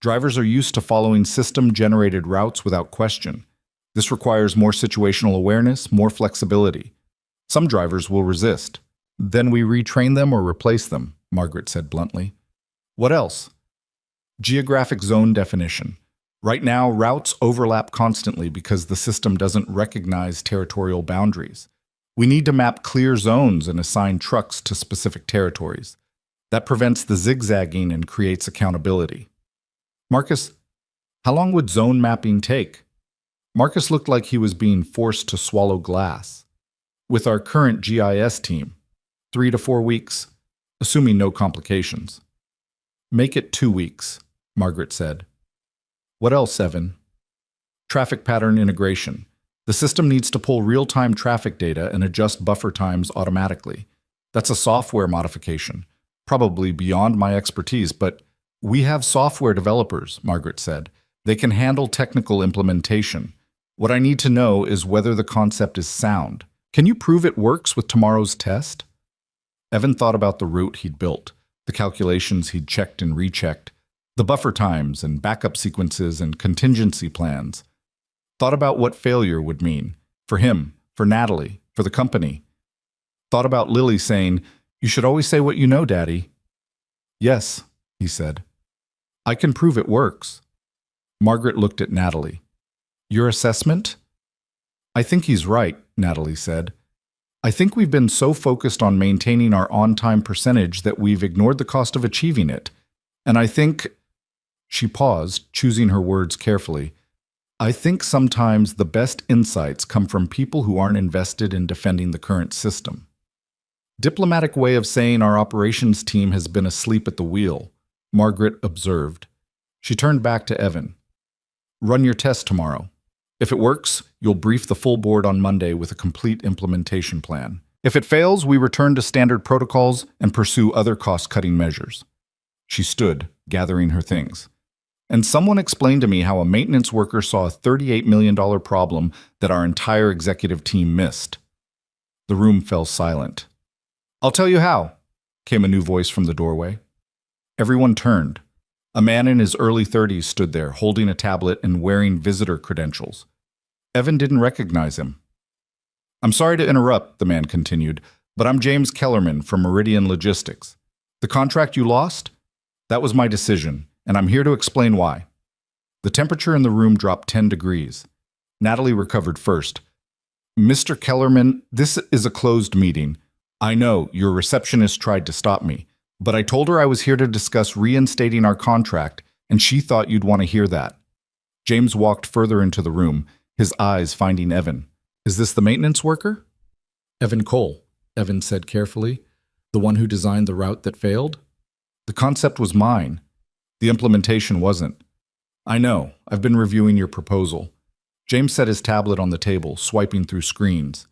Drivers are used to following system-generated routes without question. This requires more situational awareness, more flexibility. Some drivers will resist. Then we retrain them or replace them, Margaret said bluntly. What else? Geographic zone definition. Right now, routes overlap constantly because the system doesn't recognize territorial boundaries. We need to map clear zones and assign trucks to specific territories. That prevents the zigzagging and creates accountability. Marcus, how long would zone mapping take? Marcus looked like he was being forced to swallow glass. With our current GIS team, 3 to 4 weeks, assuming no complications. Make it 2 weeks, Margaret said. What else, Evan? Traffic pattern integration. The system needs to pull real-time traffic data and adjust buffer times automatically. That's a software modification, probably beyond my expertise, but we have software developers, Margaret said. They can handle technical implementation. What I need to know is whether the concept is sound. Can you prove it works with tomorrow's test? Evan thought about the route he'd built, the calculations he'd checked and rechecked, the buffer times and backup sequences and contingency plans. Thought about what failure would mean for him, for Natalie, for the company. Thought about Lily saying, "You should always say what you know, Daddy." "Yes," he said. "I can prove it works." Margaret looked at Natalie. "Your assessment?" "I think he's right," Natalie said. "I think we've been so focused on maintaining our on-time percentage that we've ignored the cost of achieving it. And I think—" She paused, choosing her words carefully. "I think sometimes the best insights come from people who aren't invested in defending the current system." Diplomatic way of saying our operations team has been asleep at the wheel, Margaret observed. She turned back to Evan. "Run your test tomorrow. If it works, you'll brief the full board on Monday with a complete implementation plan. If it fails, we return to standard protocols and pursue other cost-cutting measures." She stood, gathering her things. "And someone explained to me how a maintenance worker saw a $38 million problem that our entire executive team missed." The room fell silent. "I'll tell you how," came a new voice from the doorway. Everyone turned. A man in his early 30s stood there, holding a tablet and wearing visitor credentials. Evan didn't recognize him. "I'm sorry to interrupt," the man continued, "but I'm James Kellerman from Meridian Logistics. The contract you lost? That was my decision, and I'm here to explain why." The temperature in the room dropped 10 degrees. Natalie recovered first. "Mr. Kellerman, this is a closed meeting. I know, your receptionist tried to stop me, but I told her I was here to discuss reinstating our contract, and she thought you'd want to hear that." James walked further into the room, his eyes finding Evan. "Is this the maintenance worker?" "Evan Cole," Evan said carefully. "The one who designed the route that failed?" "The concept was mine. The implementation wasn't." "I know. I've been reviewing your proposal." James set his tablet on the table, swiping through screens.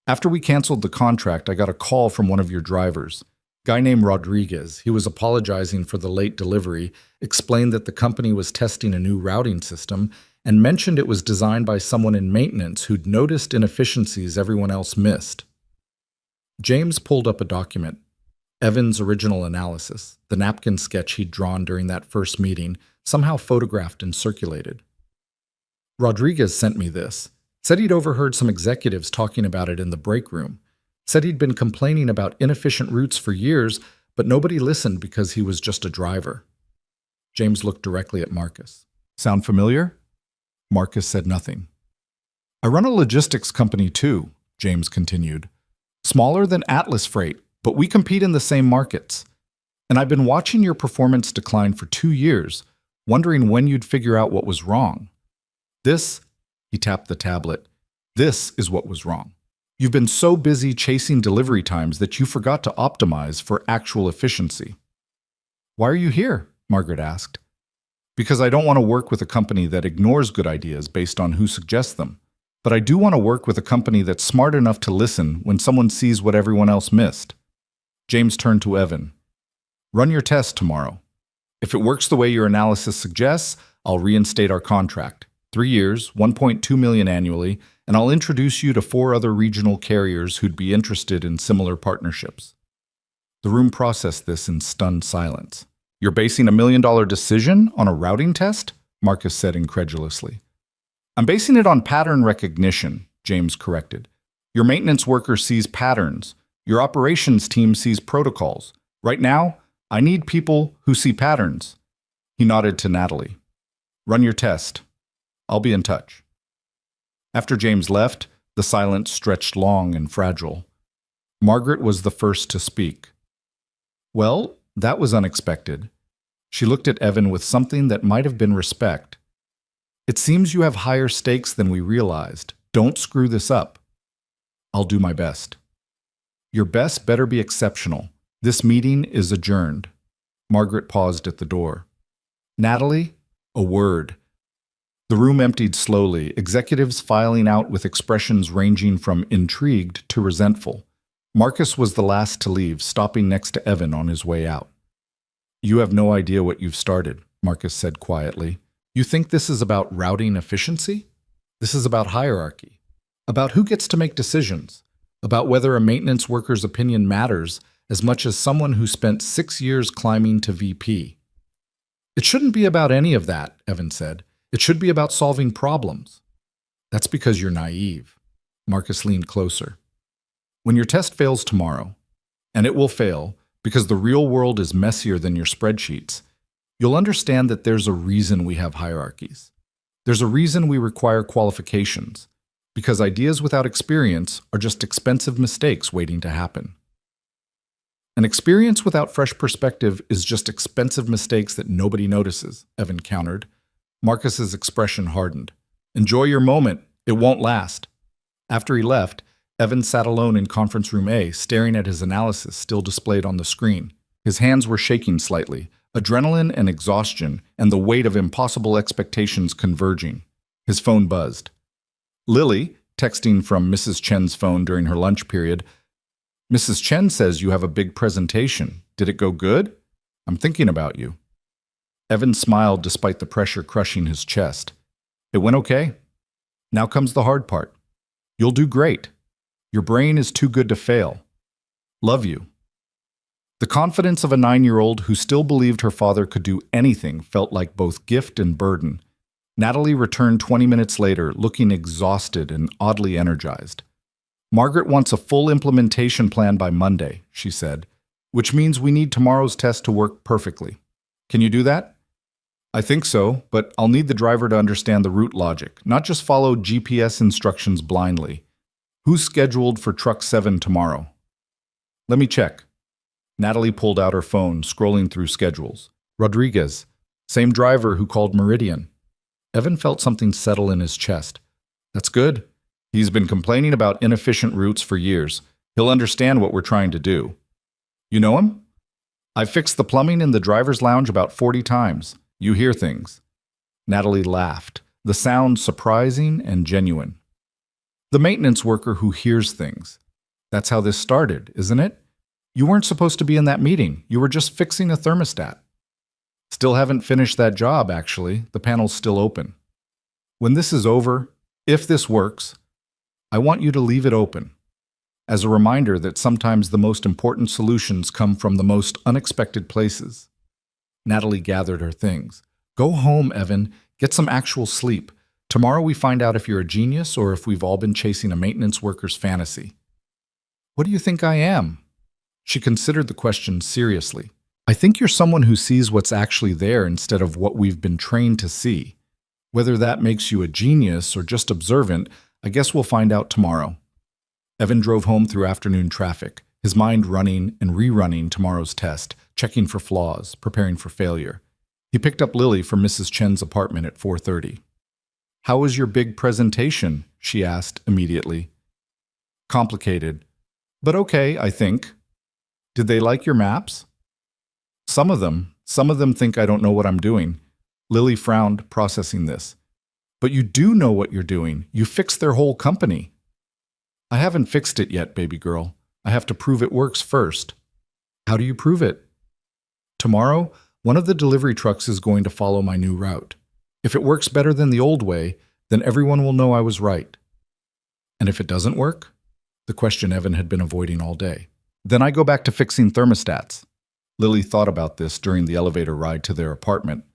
"After we canceled the contract, I got a call from one of your drivers. Guy named Rodriguez. He was apologizing for the late delivery, explained that the company was testing a new routing system, and mentioned it was designed by someone in maintenance who'd noticed inefficiencies everyone else missed." James pulled up a document. Evan's original analysis, the napkin sketch he'd drawn during that first meeting, somehow photographed and circulated. "Rodriguez sent me this. Said he'd overheard some executives talking about it in the break room. Said he'd been complaining about inefficient routes for years, but nobody listened because he was just a driver." James looked directly at Marcus. "Sound familiar?" Marcus said nothing. "I run a logistics company too," James continued. "Smaller than Atlas Freight, but we compete in the same markets. And I've been watching your performance decline for 2 years, wondering when you'd figure out what was wrong. This," he tapped the tablet, "this is what was wrong. You've been so busy chasing delivery times that you forgot to optimize for actual efficiency." "Why are you here?" Margaret asked. "Because I don't want to work with a company that ignores good ideas based on who suggests them. But I do want to work with a company that's smart enough to listen when someone sees what everyone else missed." James turned to Evan. "Run your test tomorrow. If it works the way your analysis suggests, I'll reinstate our contract. 3 years, $1.2 million annually, and I'll introduce you to 4 other regional carriers who'd be interested in similar partnerships." The room processed this in stunned silence. "You're basing $1 million decision on a routing test?" Marcus said incredulously. "I'm basing it on pattern recognition," James corrected. "Your maintenance worker sees patterns. Your operations team sees protocols. Right now, I need people who see patterns." He nodded to Natalie. Run your test. I'll be in touch. After James left, the silence stretched long and fragile. Margaret was the first to speak. Well, that was unexpected. She looked at Evan with something that might have been respect. It seems you have higher stakes than we realized. Don't screw this up. I'll do my best. Your best better be exceptional. This meeting is adjourned. Margaret paused at the door. Natalie, a word. The room emptied slowly, executives filing out with expressions ranging from intrigued to resentful. Marcus was the last to leave, stopping next to Evan on his way out. You have no idea what you've started, Marcus said quietly. You think this is about routing efficiency? This is about hierarchy, about who gets to make decisions, about whether a maintenance worker's opinion matters as much as someone who spent 6 years climbing to VP. It shouldn't be about any of that, Evan said. It should be about solving problems. That's because you're naive. Marcus leaned closer. When your test fails tomorrow, and it will fail because the real world is messier than your spreadsheets, you'll understand that there's a reason we have hierarchies. There's a reason we require qualifications, because ideas without experience are just expensive mistakes waiting to happen. An experience without fresh perspective is just expensive mistakes that nobody notices, Evan countered. Marcus's expression hardened. Enjoy your moment. It won't last. After he left, Evan sat alone in conference room A, staring at his analysis still displayed on the screen. His hands were shaking slightly, adrenaline and exhaustion and the weight of impossible expectations converging. His phone buzzed. Lily, texting from Mrs. Chen's phone during her lunch period, Mrs. Chen says you have a big presentation. Did it go good? I'm thinking about you. Evan smiled despite the pressure crushing his chest. It went okay. Now comes the hard part. You'll do great. Your brain is too good to fail. Love you. The confidence of a 9-year-old who still believed her father could do anything felt like both gift and burden. Natalie returned 20 minutes later, looking exhausted and oddly energized. Margaret wants a full implementation plan by Monday, she said, which means we need tomorrow's test to work perfectly. Can you do that? I think so, but I'll need the driver to understand the route logic, not just follow GPS instructions blindly. Who's scheduled for truck 7 tomorrow? Let me check. Natalie pulled out her phone, scrolling through schedules. Rodriguez, same driver who called Meridian. Evan felt something settle in his chest. That's good. He's been complaining about inefficient routes for years. He'll understand what we're trying to do. You know him? I've fixed the plumbing in the driver's lounge about 40 times. You hear things. Natalie laughed, the sound surprising and genuine. The maintenance worker who hears things. That's how this started, isn't it? You weren't supposed to be in that meeting. You were just fixing a thermostat. Still haven't finished that job, actually. The panel's still open. When this is over, if this works, I want you to leave it open, as a reminder that sometimes the most important solutions come from the most unexpected places. Natalie gathered her things. Go home, Evan. Get some actual sleep. Tomorrow we find out if you're a genius or if we've all been chasing a maintenance worker's fantasy. What do you think I am? She considered the question seriously. I think you're someone who sees what's actually there instead of what we've been trained to see. Whether that makes you a genius or just observant, I guess we'll find out tomorrow. Evan drove home through afternoon traffic, his mind running and rerunning tomorrow's test, checking for flaws, preparing for failure. He picked up Lily from Mrs. Chen's apartment at 4:30. How was your big presentation? She asked immediately. Complicated, but okay, I think. Did they like your maps? Some of them think I don't know what I'm doing. Lily frowned, processing this. But you do know what you're doing. You fixed their whole company. I haven't fixed it yet, baby girl. I have to prove it works first. How do you prove it? Tomorrow, one of the delivery trucks is going to follow my new route. If it works better than the old way, then everyone will know I was right. And if it doesn't work? The question Evan had been avoiding all day. Then I go back to fixing thermostats. Lily thought about this during the elevator ride to their apartment.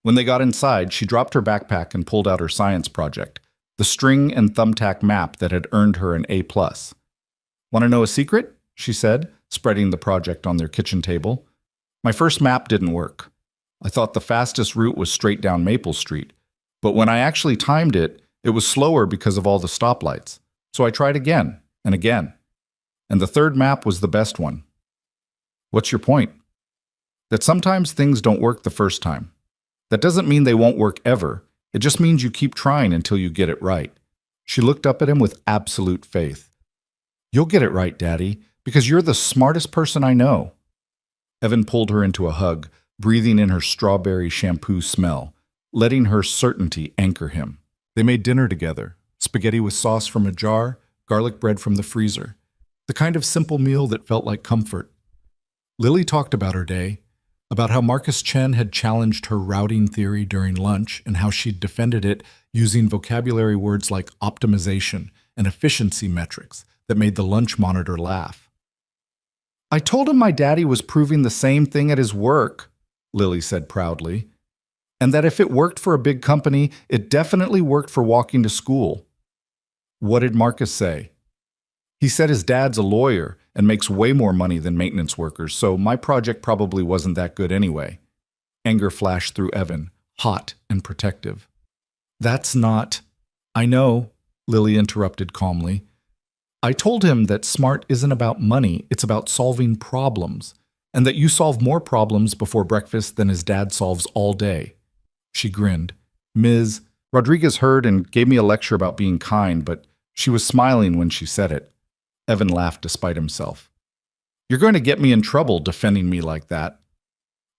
When they got inside, she dropped her backpack and pulled out her science project, the string and thumbtack map that had earned her an A+. Want to know a secret? She said, spreading the project on their kitchen table. My first map didn't work. I thought the fastest route was straight down Maple Street, but when I actually timed it, it was slower because of all the stoplights. So I tried again and again. And the third map was the best one. What's your point? That sometimes things don't work the first time. That doesn't mean they won't work ever. It just means you keep trying until you get it right. She looked up at him with absolute faith. You'll get it right, Daddy, because you're the smartest person I know. Evan pulled her into a hug, breathing in her strawberry shampoo smell, letting her certainty anchor him. They made dinner together, spaghetti with sauce from a jar, garlic bread from the freezer, the kind of simple meal that felt like comfort. Lily talked about her day, about how Marcus Chen had challenged her routing theory during lunch and how she'd defended it using vocabulary words like optimization and efficiency metrics that made the lunch monitor laugh. I told him my daddy was proving the same thing at his work, Lily said proudly, and that if it worked for a big company, it definitely worked for walking to school. What did Marcus say? He said his dad's a lawyer and makes way more money than maintenance workers, so my project probably wasn't that good anyway. Anger flashed through Evan, hot and protective. That's not... I know, Lily interrupted calmly. I told him that smart isn't about money, it's about solving problems, and that you solve more problems before breakfast than his dad solves all day. She grinned. Ms. Rodriguez heard and gave me a lecture about being kind, but she was smiling when she said it. Evan laughed despite himself. You're going to get me in trouble defending me like that.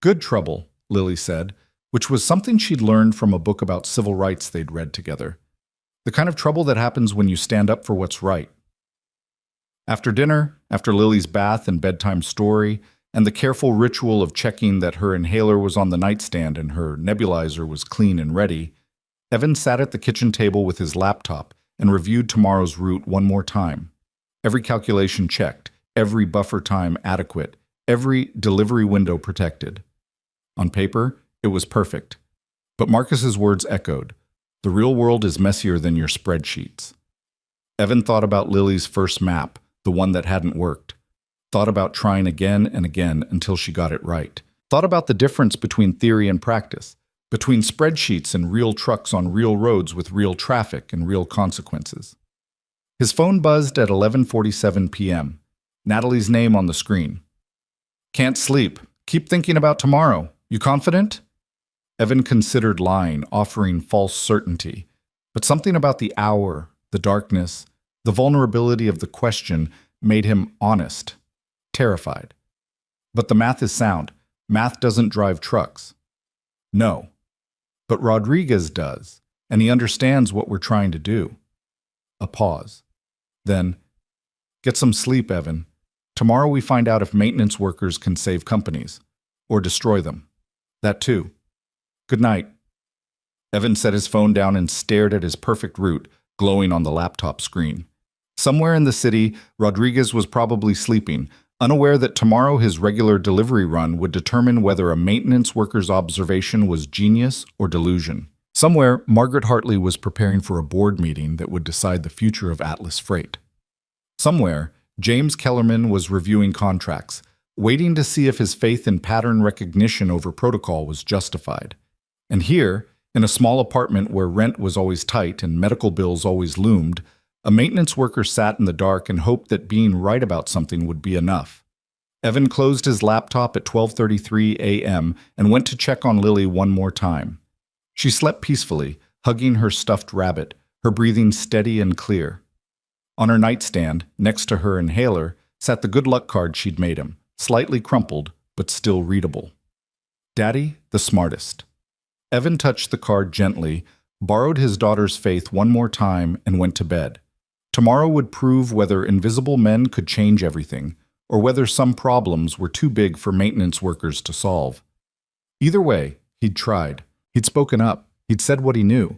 Good trouble, Lily said, which was something she'd learned from a book about civil rights they'd read together. The kind of trouble that happens when you stand up for what's right. After dinner, after Lily's bath and bedtime story, and the careful ritual of checking that her inhaler was on the nightstand and her nebulizer was clean and ready, Evan sat at the kitchen table with his laptop and reviewed tomorrow's route one more time. Every calculation checked, every buffer time adequate, every delivery window protected. On paper, it was perfect. But Marcus's words echoed, the real world is messier than your spreadsheets. Evan thought about Lily's first map, the one that hadn't worked. Thought about trying again and again until she got it right. Thought about the difference between theory and practice, between spreadsheets and real trucks on real roads with real traffic and real consequences. His phone buzzed at 11:47 p.m. Natalie's name on the screen. Can't sleep. Keep thinking about tomorrow. You confident? Evan considered lying, offering false certainty. But something about the hour, the darkness, the vulnerability of the question made him honest, terrified. But the math is sound. Math doesn't drive trucks. No. But Rodriguez does, and he understands what we're trying to do. A pause. Then, get some sleep, Evan. Tomorrow we find out if maintenance workers can save companies, or destroy them. That too. Good night. Evan set his phone down and stared at his perfect route, glowing on the laptop screen. Somewhere in the city, Rodriguez was probably sleeping, unaware that tomorrow his regular delivery run would determine whether a maintenance worker's observation was genius or delusion. Somewhere, Margaret Hartley was preparing for a board meeting that would decide the future of Atlas Freight. Somewhere, James Kellerman was reviewing contracts, waiting to see if his faith in pattern recognition over protocol was justified. And here, in a small apartment where rent was always tight and medical bills always loomed, a maintenance worker sat in the dark and hoped that being right about something would be enough. Evan closed his laptop at 12:33 a.m. and went to check on Lily one more time. She slept peacefully, hugging her stuffed rabbit, her breathing steady and clear. On her nightstand, next to her inhaler, sat the good luck card she'd made him, slightly crumpled, but still readable. Daddy, the smartest. Evan touched the card gently, borrowed his daughter's faith one more time, and went to bed. Tomorrow would prove whether invisible men could change everything, or whether some problems were too big for maintenance workers to solve. Either way, he'd tried. He'd spoken up. He'd said what he knew.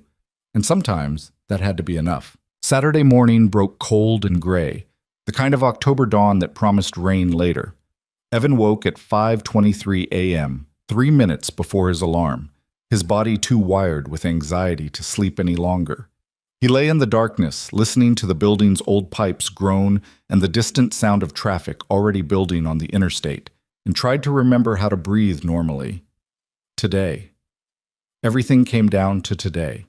And sometimes that had to be enough. Saturday morning broke cold and gray, the kind of October dawn that promised rain later. Evan woke at 5:23 a.m., 3 minutes before his alarm, his body too wired with anxiety to sleep any longer. He lay in the darkness, listening to the building's old pipes groan and the distant sound of traffic already building on the interstate, and tried to remember how to breathe normally. Today. Everything came down to today.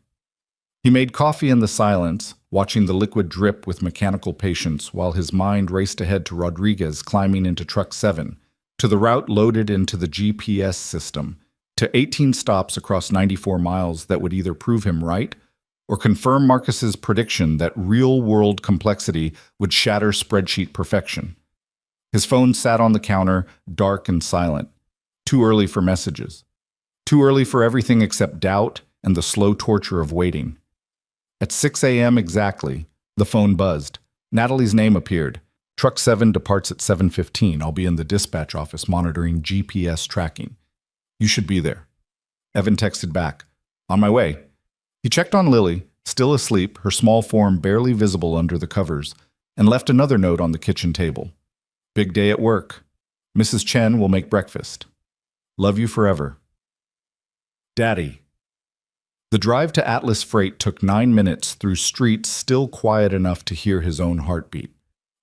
He made coffee in the silence, watching the liquid drip with mechanical patience while his mind raced ahead to Rodriguez climbing into Truck 7, to the route loaded into the GPS system, to 18 stops across 94 miles that would either prove him right or confirm Marcus's prediction that real-world complexity would shatter spreadsheet perfection. His phone sat on the counter, dark and silent. Too early for messages. Too early for everything except doubt and the slow torture of waiting. At 6 a.m. exactly, the phone buzzed. Natalie's name appeared. Truck 7 departs at 7:15. I'll be in the dispatch office monitoring GPS tracking. You should be there. Evan texted back. On my way. He checked on Lily, still asleep, her small form barely visible under the covers, and left another note on the kitchen table. Big day at work. Mrs. Chen will make breakfast. Love you forever. Daddy. The drive to Atlas Freight took 9 minutes through streets still quiet enough to hear his own heartbeat.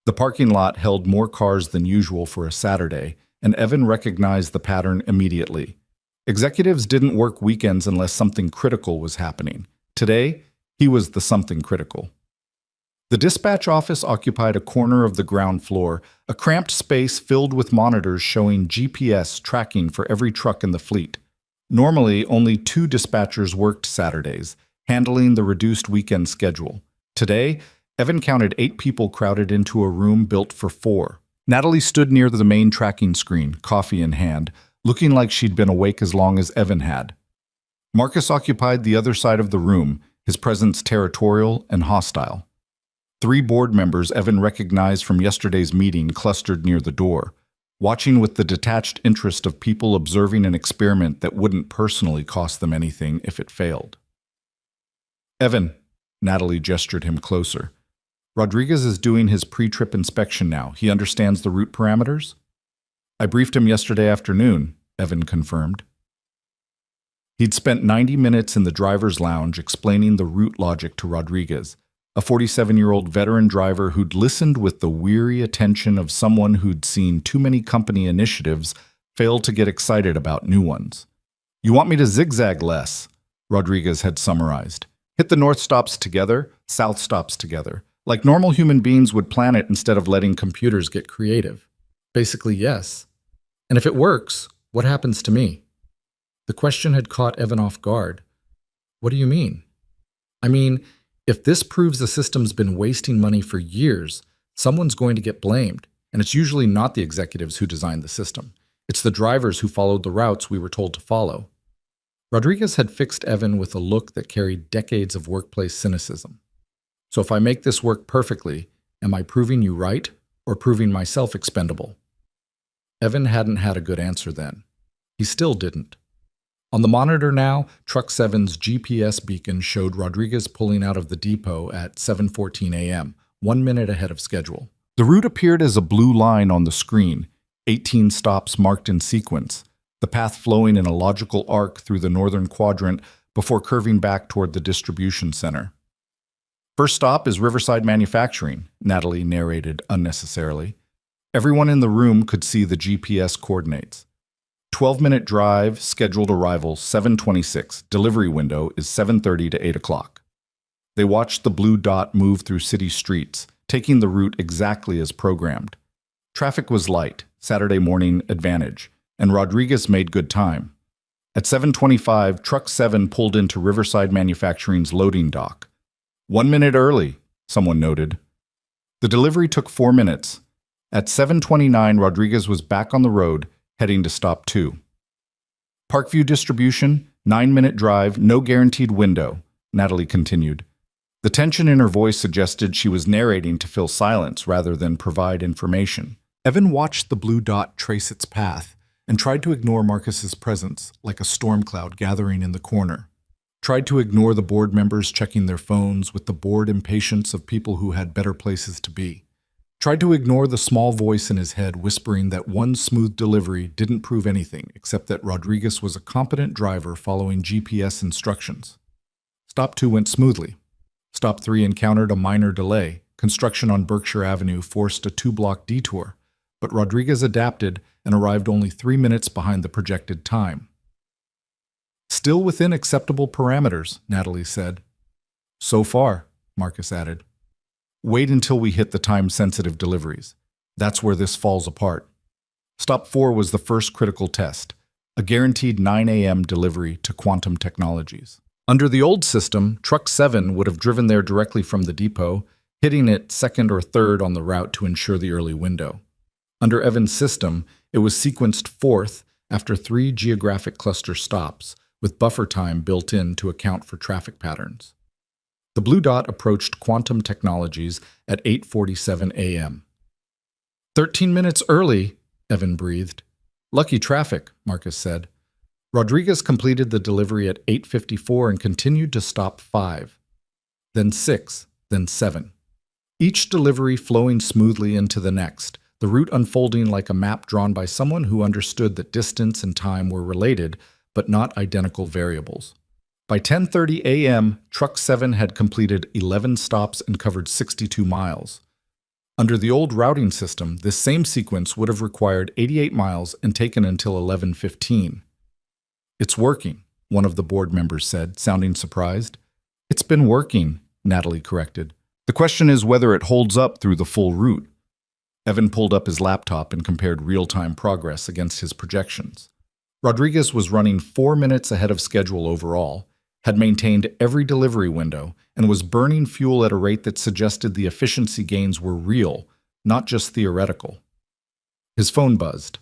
The parking lot held more cars than usual for a Saturday, and Evan recognized the pattern immediately. Executives didn't work weekends unless something critical was happening. Today, he was the something critical. The dispatch office occupied a corner of the ground floor, a cramped space filled with monitors showing GPS tracking for every truck in the fleet. Normally, only 2 dispatchers worked Saturdays, handling the reduced weekend schedule. Today, Evan counted 8 people crowded into a room built for 4. Natalie stood near the main tracking screen, coffee in hand, looking like she'd been awake as long as Evan had. Marcus occupied the other side of the room, his presence territorial and hostile. 3 board members Evan recognized from yesterday's meeting clustered near the door, watching with the detached interest of people observing an experiment that wouldn't personally cost them anything if it failed. Evan, Natalie gestured him closer. Rodriguez is doing his pre-trip inspection now. He understands the route parameters? I briefed him yesterday afternoon, Evan confirmed. He'd spent 90 minutes in the driver's lounge explaining the route logic to Rodriguez, a 47-year-old veteran driver who'd listened with the weary attention of someone who'd seen too many company initiatives fail to get excited about new ones. You want me to zigzag less, Rodriguez had summarized. Hit the north stops together, south stops together, like normal human beings would plan it instead of letting computers get creative. Basically, yes. And if it works, what happens to me? The question had caught Evan off guard. What do you mean? I mean, if this proves the system's been wasting money for years, someone's going to get blamed, and it's usually not the executives who designed the system. It's the drivers who followed the routes we were told to follow. Rodriguez had fixed Evan with a look that carried decades of workplace cynicism. So if I make this work perfectly, am I proving you right or proving myself expendable? Evan hadn't had a good answer then. He still didn't. On the monitor now, Truck 7's GPS beacon showed Rodriguez pulling out of the depot at 7:14 a.m., 1 minute ahead of schedule. The route appeared as a blue line on the screen, 18 stops marked in sequence, the path flowing in a logical arc through the northern quadrant before curving back toward the distribution center. First stop is Riverside Manufacturing, Natalie narrated unnecessarily. Everyone in the room could see the GPS coordinates. 12-minute drive, scheduled arrival 7:26, delivery window is 7:30 to 8 o'clock. They watched the blue dot move through city streets, taking the route exactly as programmed. Traffic was light, Saturday morning advantage, and Rodriguez made good time. At 7:25, Truck 7 pulled into Riverside Manufacturing's loading dock. 1 minute early, someone noted. The delivery took 4 minutes. At 7:29, Rodriguez was back on the road, heading to stop 2. Parkview distribution, 9-minute drive, no guaranteed window, Natalie continued. The tension in her voice suggested she was narrating to fill silence rather than provide information. Evan watched the blue dot trace its path and tried to ignore Marcus's presence, like a storm cloud gathering in the corner. Tried to ignore the board members checking their phones with the bored impatience of people who had better places to be. Tried to ignore the small voice in his head whispering that one smooth delivery didn't prove anything except that Rodriguez was a competent driver following GPS instructions. Stop 2 went smoothly. Stop 3 encountered a minor delay. Construction on Berkshire Avenue forced a 2-block detour, but Rodriguez adapted and arrived only 3 minutes behind the projected time. Still within acceptable parameters, Natalie said. So far, Marcus added. Wait until we hit the time-sensitive deliveries. That's where this falls apart. Stop 4 was the first critical test, a guaranteed 9 a.m. delivery to Quantum Technologies. Under the old system, Truck 7 would have driven there directly from the depot, hitting it second or third on the route to ensure the early window. Under Evan's system, it was sequenced fourth after 3 geographic cluster stops, with buffer time built in to account for traffic patterns. The blue dot approached Quantum Technologies at 8:47 a.m. 13 minutes early, Evan breathed. Lucky traffic, Marcus said. Rodriguez completed the delivery at 8:54 and continued to stop 5, then 6, then 7. Each delivery flowing smoothly into the next, the route unfolding like a map drawn by someone who understood that distance and time were related, but not identical variables. By 10:30 a.m., Truck 7 had completed 11 stops and covered 62 miles. Under the old routing system, this same sequence would have required 88 miles and taken until 11:15. It's working, one of the board members said, sounding surprised. It's been working, Natalie corrected. The question is whether it holds up through the full route. Evan pulled up his laptop and compared real-time progress against his projections. Rodriguez was running 4 minutes ahead of schedule overall, had maintained every delivery window, and was burning fuel at a rate that suggested the efficiency gains were real, not just theoretical. His phone buzzed.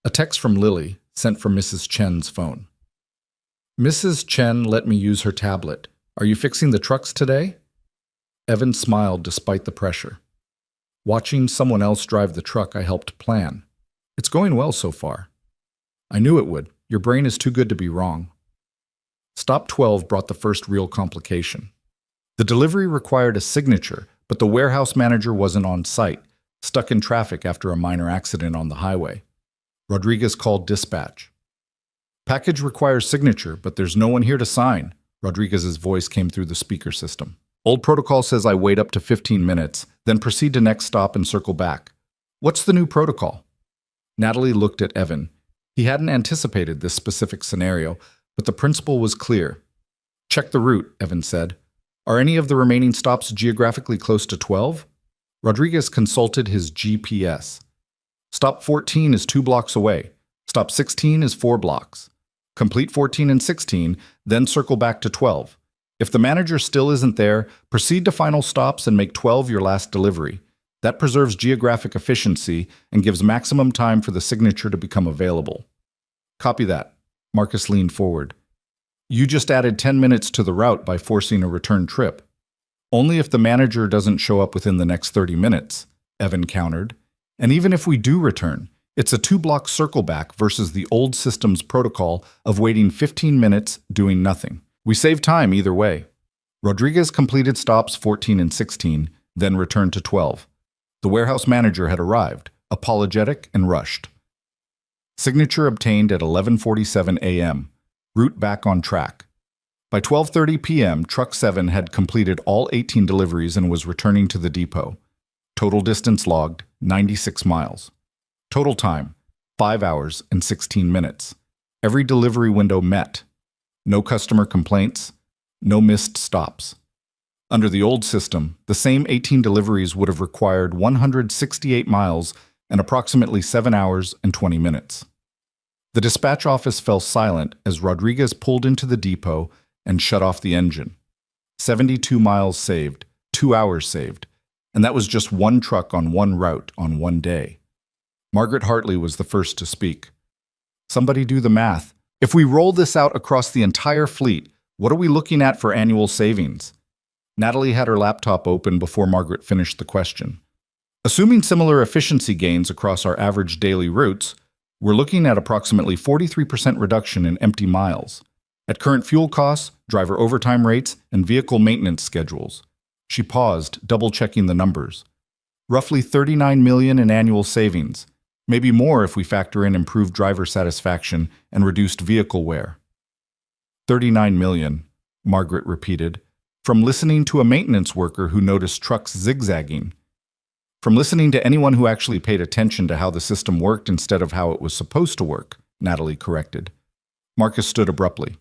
A text from Lily, sent from Mrs. Chen's phone. Mrs. Chen let me use her tablet. Are you fixing the trucks today? Evan smiled despite the pressure. Watching someone else drive the truck I helped plan. It's going well so far. I knew it would. Your brain is too good to be wrong. Stop 12 brought the first real complication. The delivery required a signature, but the warehouse manager wasn't on site, stuck in traffic after a minor accident on the highway. Rodriguez called dispatch. Package requires signature, but there's no one here to sign. Rodriguez's voice came through the speaker system. Old protocol says I wait up to 15 minutes, then proceed to next stop and circle back. What's the new protocol? Natalie looked at Evan. He hadn't anticipated this specific scenario, but the principle was clear. Check the route, Evan said. Are any of the remaining stops geographically close to 12? Rodriguez consulted his GPS. Stop 14 is 2 blocks away. Stop 16 is 4 blocks. Complete 14 and 16, then circle back to 12. If the manager still isn't there, proceed to final stops and make 12 your last delivery. That preserves geographic efficiency and gives maximum time for the signature to become available. Copy that. Marcus leaned forward. You just added 10 minutes to the route by forcing a return trip. Only if the manager doesn't show up within the next 30 minutes, Evan countered. And even if we do return, it's a 2-block circle back versus the old system's protocol of waiting 15 minutes doing nothing. We save time either way. Rodriguez completed stops 14 and 16, then returned to 12. The warehouse manager had arrived, apologetic and rushed. Signature obtained at 11:47 a.m. Route back on track. By 12:30 p.m., Truck 7 had completed all 18 deliveries and was returning to the depot. Total distance logged, 96 miles. Total time, 5 hours and 16 minutes. Every delivery window met. No customer complaints, no missed stops. Under the old system, the same 18 deliveries would have required 168 miles and approximately 7 hours and 20 minutes. The dispatch office fell silent as Rodriguez pulled into the depot and shut off the engine. 72 miles saved, 2 hours saved, and that was just one truck on one route on one day. Margaret Hartley was the first to speak. Somebody do the math. If we roll this out across the entire fleet, what are we looking at for annual savings? Natalie had her laptop open before Margaret finished the question. Assuming similar efficiency gains across our average daily routes, we're looking at approximately 43% reduction in empty miles. At current fuel costs, driver overtime rates, and vehicle maintenance schedules. She paused, double-checking the numbers. Roughly $39 million in annual savings, maybe more if we factor in improved driver satisfaction and reduced vehicle wear. $39 million, Margaret repeated, from listening to a maintenance worker who noticed trucks zigzagging. From listening to anyone who actually paid attention to how the system worked instead of how it was supposed to work, Natalie corrected. Marcus stood abruptly.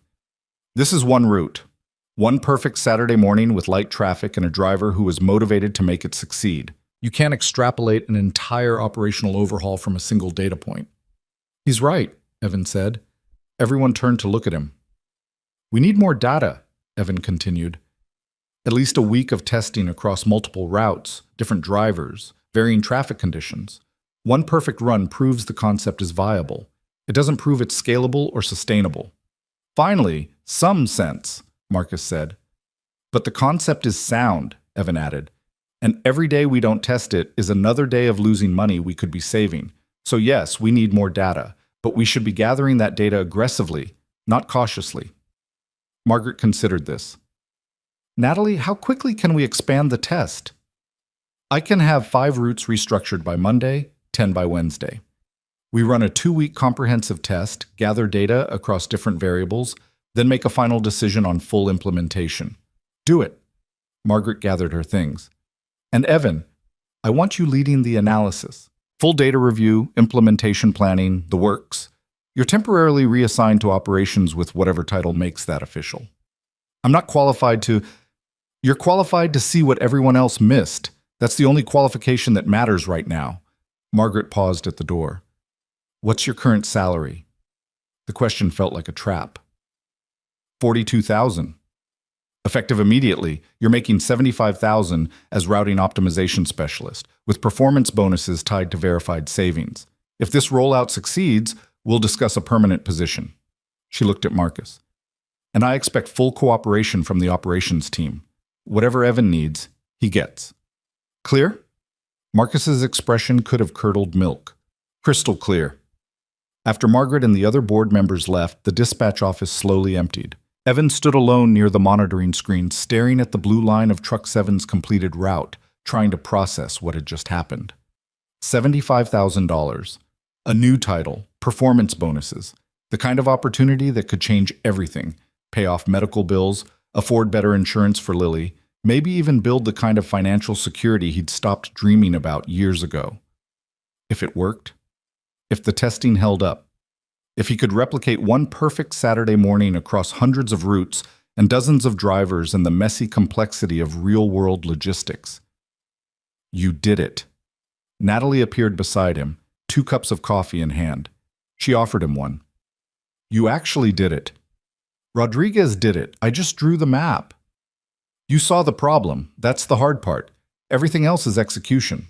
This is one route. One perfect Saturday morning with light traffic and a driver who was motivated to make it succeed. You can't extrapolate an entire operational overhaul from a single data point. He's right, Evan said. Everyone turned to look at him. We need more data, Evan continued. At least a week of testing across multiple routes, different drivers, varying traffic conditions. One perfect run proves the concept is viable. It doesn't prove it's scalable or sustainable. Finally, some sense, Marcus said. But the concept is sound, Evan added. And every day we don't test it is another day of losing money we could be saving. So yes, we need more data, but we should be gathering that data aggressively, not cautiously. Margaret considered this. Natalie, how quickly can we expand the test? I can have 5 routes restructured by Monday, 10 by Wednesday. We run a 2-week comprehensive test, gather data across different variables, then make a final decision on full implementation. Do it. Margaret gathered her things. And Evan, I want you leading the analysis. Full data review, implementation planning, the works. You're temporarily reassigned to operations with whatever title makes that official. I'm not qualified to... You're qualified to see what everyone else missed. That's the only qualification that matters right now. Margaret paused at the door. What's your current salary? The question felt like a trap. $42,000. Effective immediately, you're making $75,000 as routing optimization specialist, with performance bonuses tied to verified savings. If this rollout succeeds, we'll discuss a permanent position. She looked at Marcus. And I expect full cooperation from the operations team. Whatever Evan needs, he gets. Clear? Marcus's expression could have curdled milk. Crystal clear. After Margaret and the other board members left, the dispatch office slowly emptied. Evan stood alone near the monitoring screen, staring at the blue line of Truck 7's completed route, trying to process what had just happened. $75,000. A new title, performance bonuses, the kind of opportunity that could change everything, pay off medical bills, afford better insurance for Lily, maybe even build the kind of financial security he'd stopped dreaming about years ago. If it worked, if the testing held up, if he could replicate one perfect Saturday morning across hundreds of routes and dozens of drivers and the messy complexity of real-world logistics. You did it. Natalie appeared beside him, 2 cups of coffee in hand. She offered him one. You actually did it. Rodriguez did it. I just drew the map. You saw the problem. That's the hard part. Everything else is execution.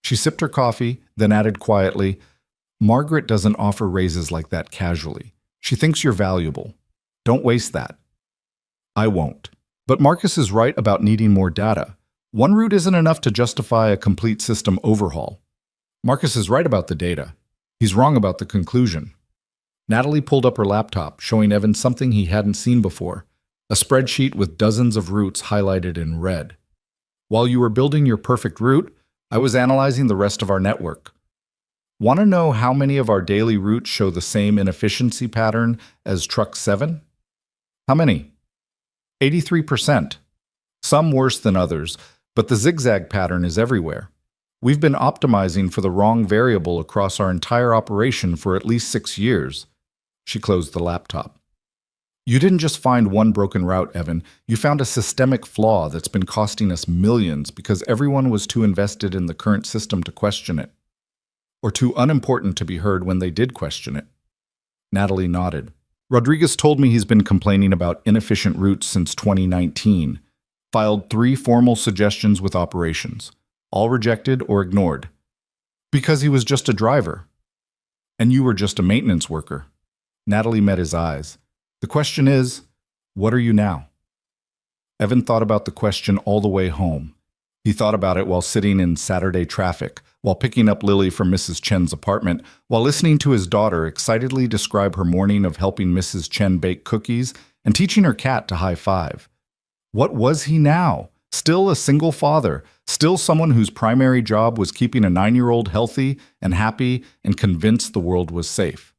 She sipped her coffee, then added quietly, Margaret doesn't offer raises like that casually. She thinks you're valuable. Don't waste that. I won't. But Marcus is right about needing more data. One route isn't enough to justify a complete system overhaul. Marcus is right about the data. He's wrong about the conclusion. Natalie pulled up her laptop, showing Evan something he hadn't seen before, a spreadsheet with dozens of routes highlighted in red. While you were building your perfect route, I was analyzing the rest of our network. Want to know how many of our daily routes show the same inefficiency pattern as Truck 7? How many? 83%. Some worse than others, but the zigzag pattern is everywhere. We've been optimizing for the wrong variable across our entire operation for at least 6 years. She closed the laptop. You didn't just find one broken route, Evan. You found a systemic flaw that's been costing us millions because everyone was too invested in the current system to question it. Or too unimportant to be heard when they did question it. Natalie nodded. Rodriguez told me he's been complaining about inefficient routes since 2019. Filed 3 formal suggestions with operations. All rejected or ignored. Because he was just a driver. And you were just a maintenance worker. Natalie met his eyes. The question is, what are you now? Evan thought about the question all the way home. He thought about it while sitting in Saturday traffic, while picking up Lily from Mrs. Chen's apartment, while listening to his daughter excitedly describe her morning of helping Mrs. Chen bake cookies and teaching her cat to high-five. What was he now? Still a single father, still someone whose primary job was keeping a 9-year-old healthy and happy and convinced the world was safe.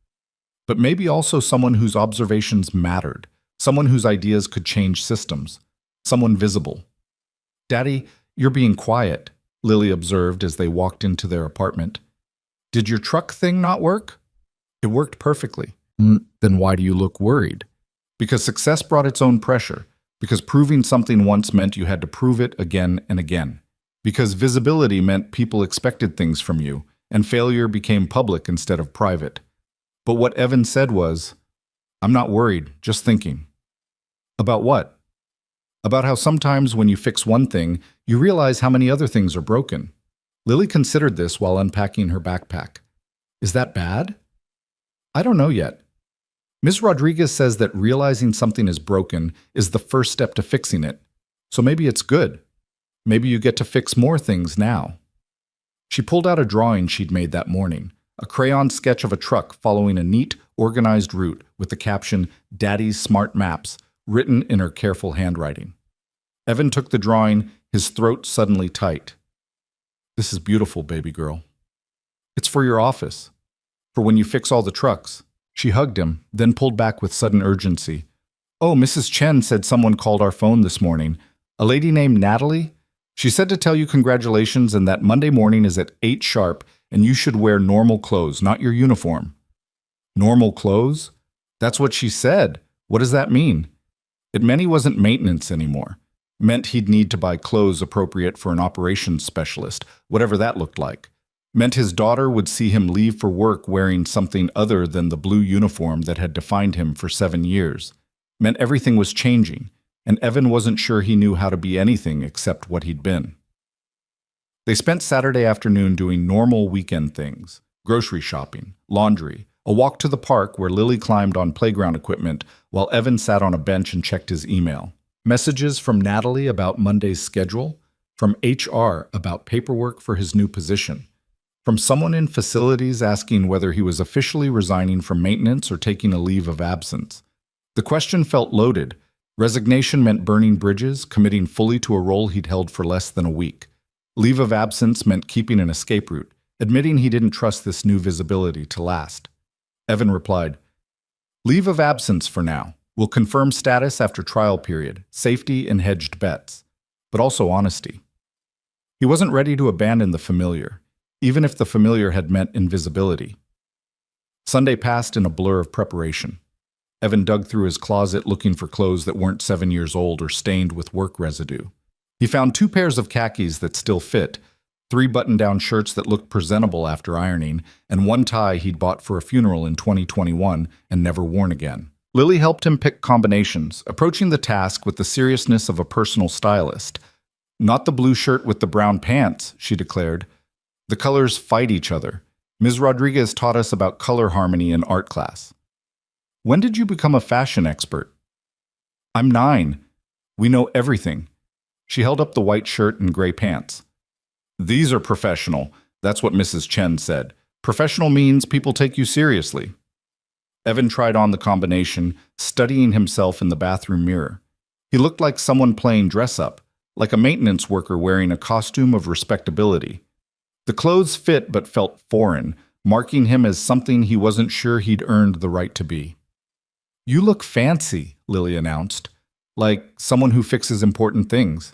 But maybe also someone whose observations mattered, someone whose ideas could change systems, someone visible. Daddy, you're being quiet, Lily observed as they walked into their apartment. Did your truck thing not work? It worked perfectly. Then why do you look worried? Because success brought its own pressure. Because proving something once meant you had to prove it again and again. Because visibility meant people expected things from you, and failure became public instead of private. But what Evan said was, "I'm not worried, just thinking." About what? About how sometimes when you fix one thing, you realize how many other things are broken. Lily considered this while unpacking her backpack. Is that bad? I don't know yet. Ms. Rodriguez says that realizing something is broken is the first step to fixing it. So maybe it's good. Maybe you get to fix more things now. She pulled out a drawing she'd made that morning, a crayon sketch of a truck following a neat, organized route with the caption, "Daddy's Smart Maps," written in her careful handwriting. Evan took the drawing, his throat suddenly tight. This is beautiful, baby girl. It's for your office, for when you fix all the trucks. She hugged him, then pulled back with sudden urgency. Oh, Mrs. Chen said someone called our phone this morning. A lady named Natalie? She said to tell you congratulations and that Monday morning is at 8 sharp and you should wear normal clothes, not your uniform. Normal clothes? That's what she said. What does that mean? It meant he wasn't maintenance anymore. Meant he'd need to buy clothes appropriate for an operations specialist, whatever that looked like. Meant his daughter would see him leave for work wearing something other than the blue uniform that had defined him for 7 years. Meant everything was changing, and Evan wasn't sure he knew how to be anything except what he'd been. They spent Saturday afternoon doing normal weekend things, grocery shopping, laundry, a walk to the park where Lily climbed on playground equipment while Evan sat on a bench and checked his email. Messages from Natalie about Monday's schedule, from HR about paperwork for his new position, from someone in facilities asking whether he was officially resigning from maintenance or taking a leave of absence. The question felt loaded. Resignation meant burning bridges, committing fully to a role he'd held for less than a week. Leave of absence meant keeping an escape route, admitting he didn't trust this new visibility to last. Evan replied, "Leave of absence for now. We'll confirm status after trial period, safety and hedged bets, but also honesty." He wasn't ready to abandon the familiar, even if the familiar had meant invisibility. Sunday passed in a blur of preparation. Evan dug through his closet looking for clothes that weren't 7 years old or stained with work residue. He found 2 pairs of khakis that still fit, 3 button-down shirts that looked presentable after ironing, and 1 tie he'd bought for a funeral in 2021 and never worn again. Lily helped him pick combinations, approaching the task with the seriousness of a personal stylist. "Not the blue shirt with the brown pants," she declared. "The colors fight each other. Ms. Rodriguez taught us about color harmony in art class." "When did you become a fashion expert?" "I'm 9. We know everything." She held up the white shirt and gray pants. "These are professional. That's what Mrs. Chen said. Professional means people take you seriously." Evan tried on the combination, studying himself in the bathroom mirror. He looked like someone playing dress-up, like a maintenance worker wearing a costume of respectability. The clothes fit but felt foreign, marking him as something he wasn't sure he'd earned the right to be. "You look fancy," Lily announced, "like someone who fixes important things."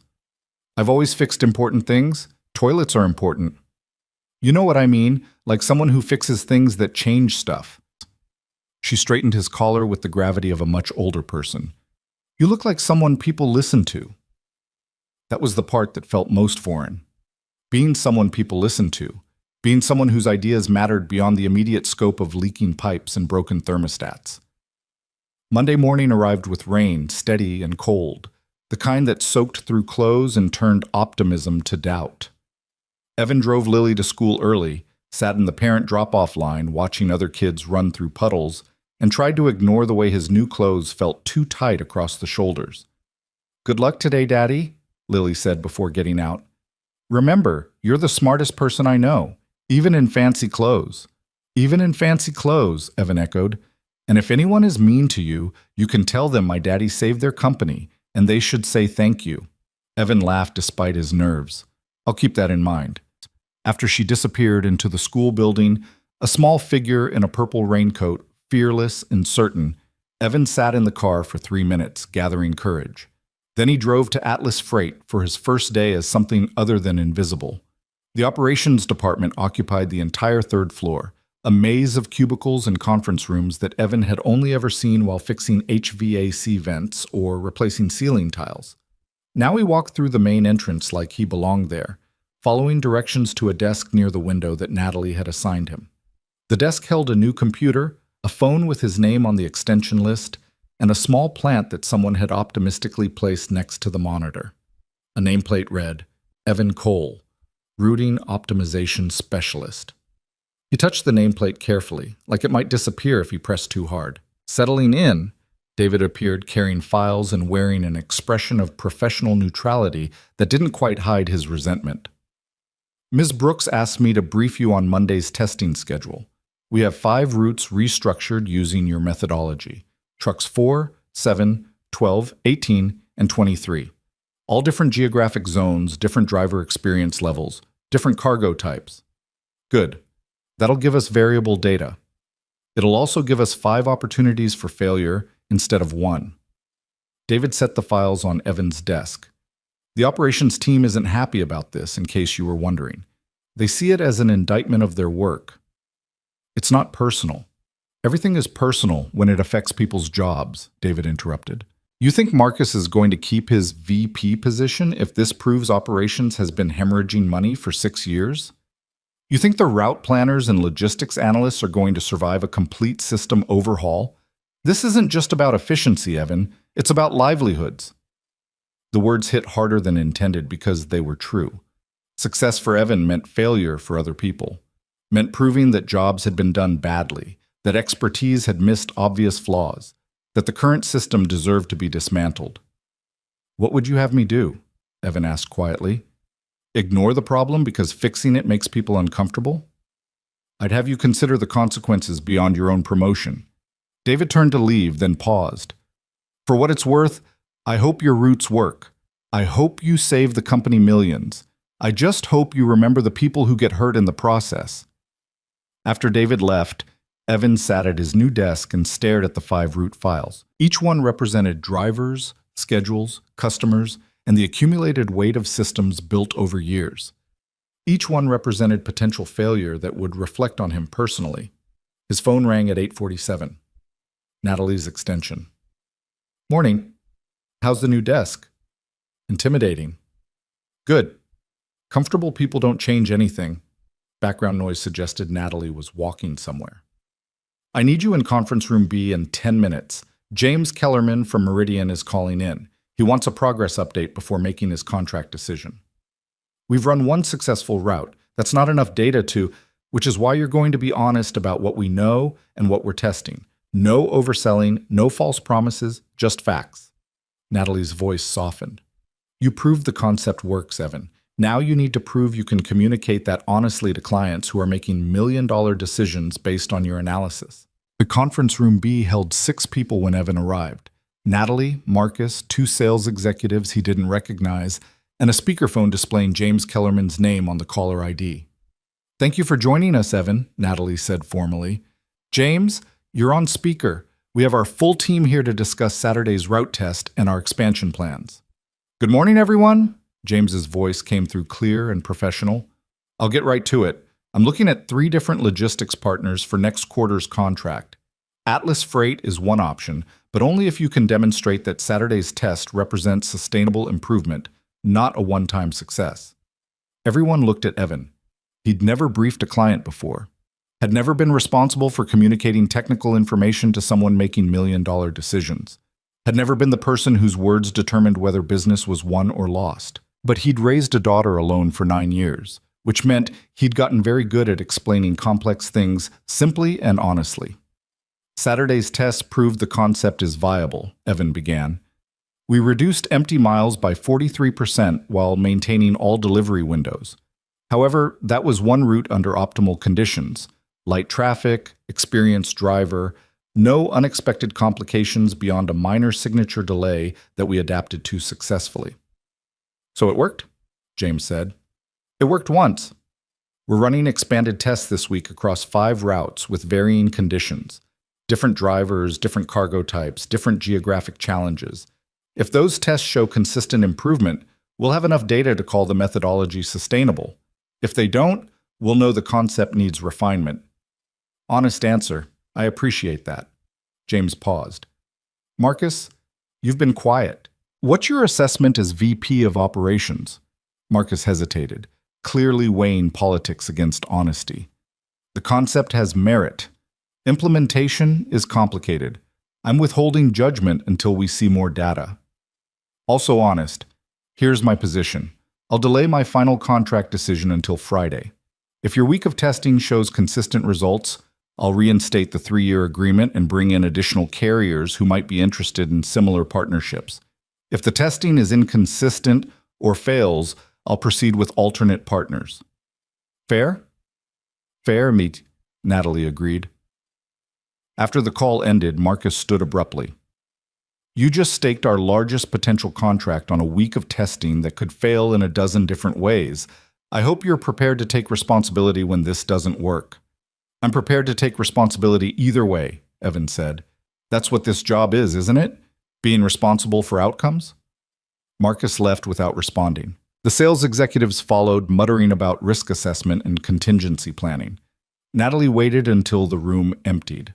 "I've always fixed important things. Toilets are important." "You know what I mean, like someone who fixes things that change stuff." She straightened his collar with the gravity of a much older person. "You look like someone people listen to." That was the part that felt most foreign. Being someone people listened to. Being someone whose ideas mattered beyond the immediate scope of leaking pipes and broken thermostats. Monday morning arrived with rain, steady and cold, the kind that soaked through clothes and turned optimism to doubt. Evan drove Lily to school early, sat in the parent drop-off line watching other kids run through puddles, and tried to ignore the way his new clothes felt too tight across the shoulders. "Good luck today, Daddy," Lily said before getting out. "Remember, you're the smartest person I know, even in fancy clothes." "Even in fancy clothes," Evan echoed. "And if anyone is mean to you, you can tell them my daddy saved their company, and they should say thank you." Evan laughed despite his nerves. "I'll keep that in mind." After she disappeared into the school building, a small figure in a purple raincoat, fearless and certain, Evan sat in the car for 3 minutes, gathering courage. Then he drove to Atlas Freight for his first day as something other than invisible. The operations department occupied the entire 3rd floor, a maze of cubicles and conference rooms that Evan had only ever seen while fixing HVAC vents or replacing ceiling tiles. Now he walked through the main entrance like he belonged there, following directions to a desk near the window that Natalie had assigned him. The desk held a new computer, a phone with his name on the extension list, and a small plant that someone had optimistically placed next to the monitor. A nameplate read, Evan Cole, Routing Optimization Specialist. He touched the nameplate carefully, like it might disappear if he pressed too hard. Settling in, David appeared carrying files and wearing an expression of professional neutrality that didn't quite hide his resentment. Ms. Brooks asked me to brief you on Monday's testing schedule. We have 5 routes restructured using your methodology. Trucks 4, 7, 12, 18, and 23. All different geographic zones, different driver experience levels, different cargo types. Good. That'll give us variable data. It'll also give us 5 opportunities for failure instead of 1. David set the files on Evan's desk. The operations team isn't happy about this, in case you were wondering. They see it as an indictment of their work. It's not personal. Everything is personal when it affects people's jobs, David interrupted. You think Marcus is going to keep his VP position if this proves operations has been hemorrhaging money for 6 years? You think the route planners and logistics analysts are going to survive a complete system overhaul? This isn't just about efficiency, Evan. It's about livelihoods. The words hit harder than intended because they were true. Success for Evan meant failure for other people, meant proving that jobs had been done badly, that expertise had missed obvious flaws, that the current system deserved to be dismantled. What would you have me do? Evan asked quietly. Ignore the problem because fixing it makes people uncomfortable? I'd have you consider the consequences beyond your own promotion. David turned to leave, then paused. For what it's worth, I hope your routes work. I hope you save the company millions. I just hope you remember the people who get hurt in the process. After David left, Evan sat at his new desk and stared at the 5 route files. Each one represented drivers, schedules, customers, and the accumulated weight of systems built over years. Each one represented potential failure that would reflect on him personally. His phone rang at 8:47. Natalie's extension. Morning. How's the new desk? Intimidating. Good. Comfortable people don't change anything. Background noise suggested Natalie was walking somewhere. I need you in conference room B in 10 minutes. James Kellerman from Meridian is calling in. He wants a progress update before making his contract decision. We've run 1 successful route. That's not enough data which is why you're going to be honest about what we know and what we're testing. No overselling, no false promises, just facts. Natalie's voice softened. You proved the concept works, Evan. Now you need to prove you can communicate that honestly to clients who are making million-dollar decisions based on your analysis. The conference room B held 6 people when Evan arrived. Natalie, Marcus, 2 sales executives he didn't recognize, and a speakerphone displaying James Kellerman's name on the caller ID. Thank you for joining us, Evan, Natalie said formally. James, you're on speaker. We have our full team here to discuss Saturday's route test and our expansion plans. Good morning, everyone. James's voice came through clear and professional. I'll get right to it. I'm looking at 3 different logistics partners for next quarter's contract. Atlas Freight is one option, but only if you can demonstrate that Saturday's test represents sustainable improvement, not a one-time success. Everyone looked at Evan. He'd never briefed a client before, had never been responsible for communicating technical information to someone making million-dollar decisions, had never been the person whose words determined whether business was won or lost. But he'd raised a daughter alone for 9 years, which meant he'd gotten very good at explaining complex things simply and honestly. Saturday's test proved the concept is viable, Evan began. We reduced empty miles by 43% while maintaining all delivery windows. However, that was one route under optimal conditions. Light traffic, experienced driver, no unexpected complications beyond a minor signature delay that we adapted to successfully. So it worked? James said. It worked once. We're running expanded tests this week across 5 routes with varying conditions. Different drivers, different cargo types, different geographic challenges. If those tests show consistent improvement, we'll have enough data to call the methodology sustainable. If they don't, we'll know the concept needs refinement. Honest answer. I appreciate that. James paused. Marcus, you've been quiet. What's your assessment as VP of Operations? Marcus hesitated, clearly weighing politics against honesty. The concept has merit. Implementation is complicated. I'm withholding judgment until we see more data. Also honest. Here's my position. I'll delay my final contract decision until Friday. If your week of testing shows consistent results, I'll reinstate the 3-year agreement and bring in additional carriers who might be interested in similar partnerships. If the testing is inconsistent or fails, I'll proceed with alternate partners. Fair? Fair, meet, Natalie agreed. After the call ended, Marcus stood abruptly. You just staked our largest potential contract on a week of testing that could fail in a dozen different ways. I hope you're prepared to take responsibility when this doesn't work. I'm prepared to take responsibility either way, Evan said. That's what this job is, isn't it? Being responsible for outcomes? Marcus left without responding. The sales executives followed, muttering about risk assessment and contingency planning. Natalie waited until the room emptied.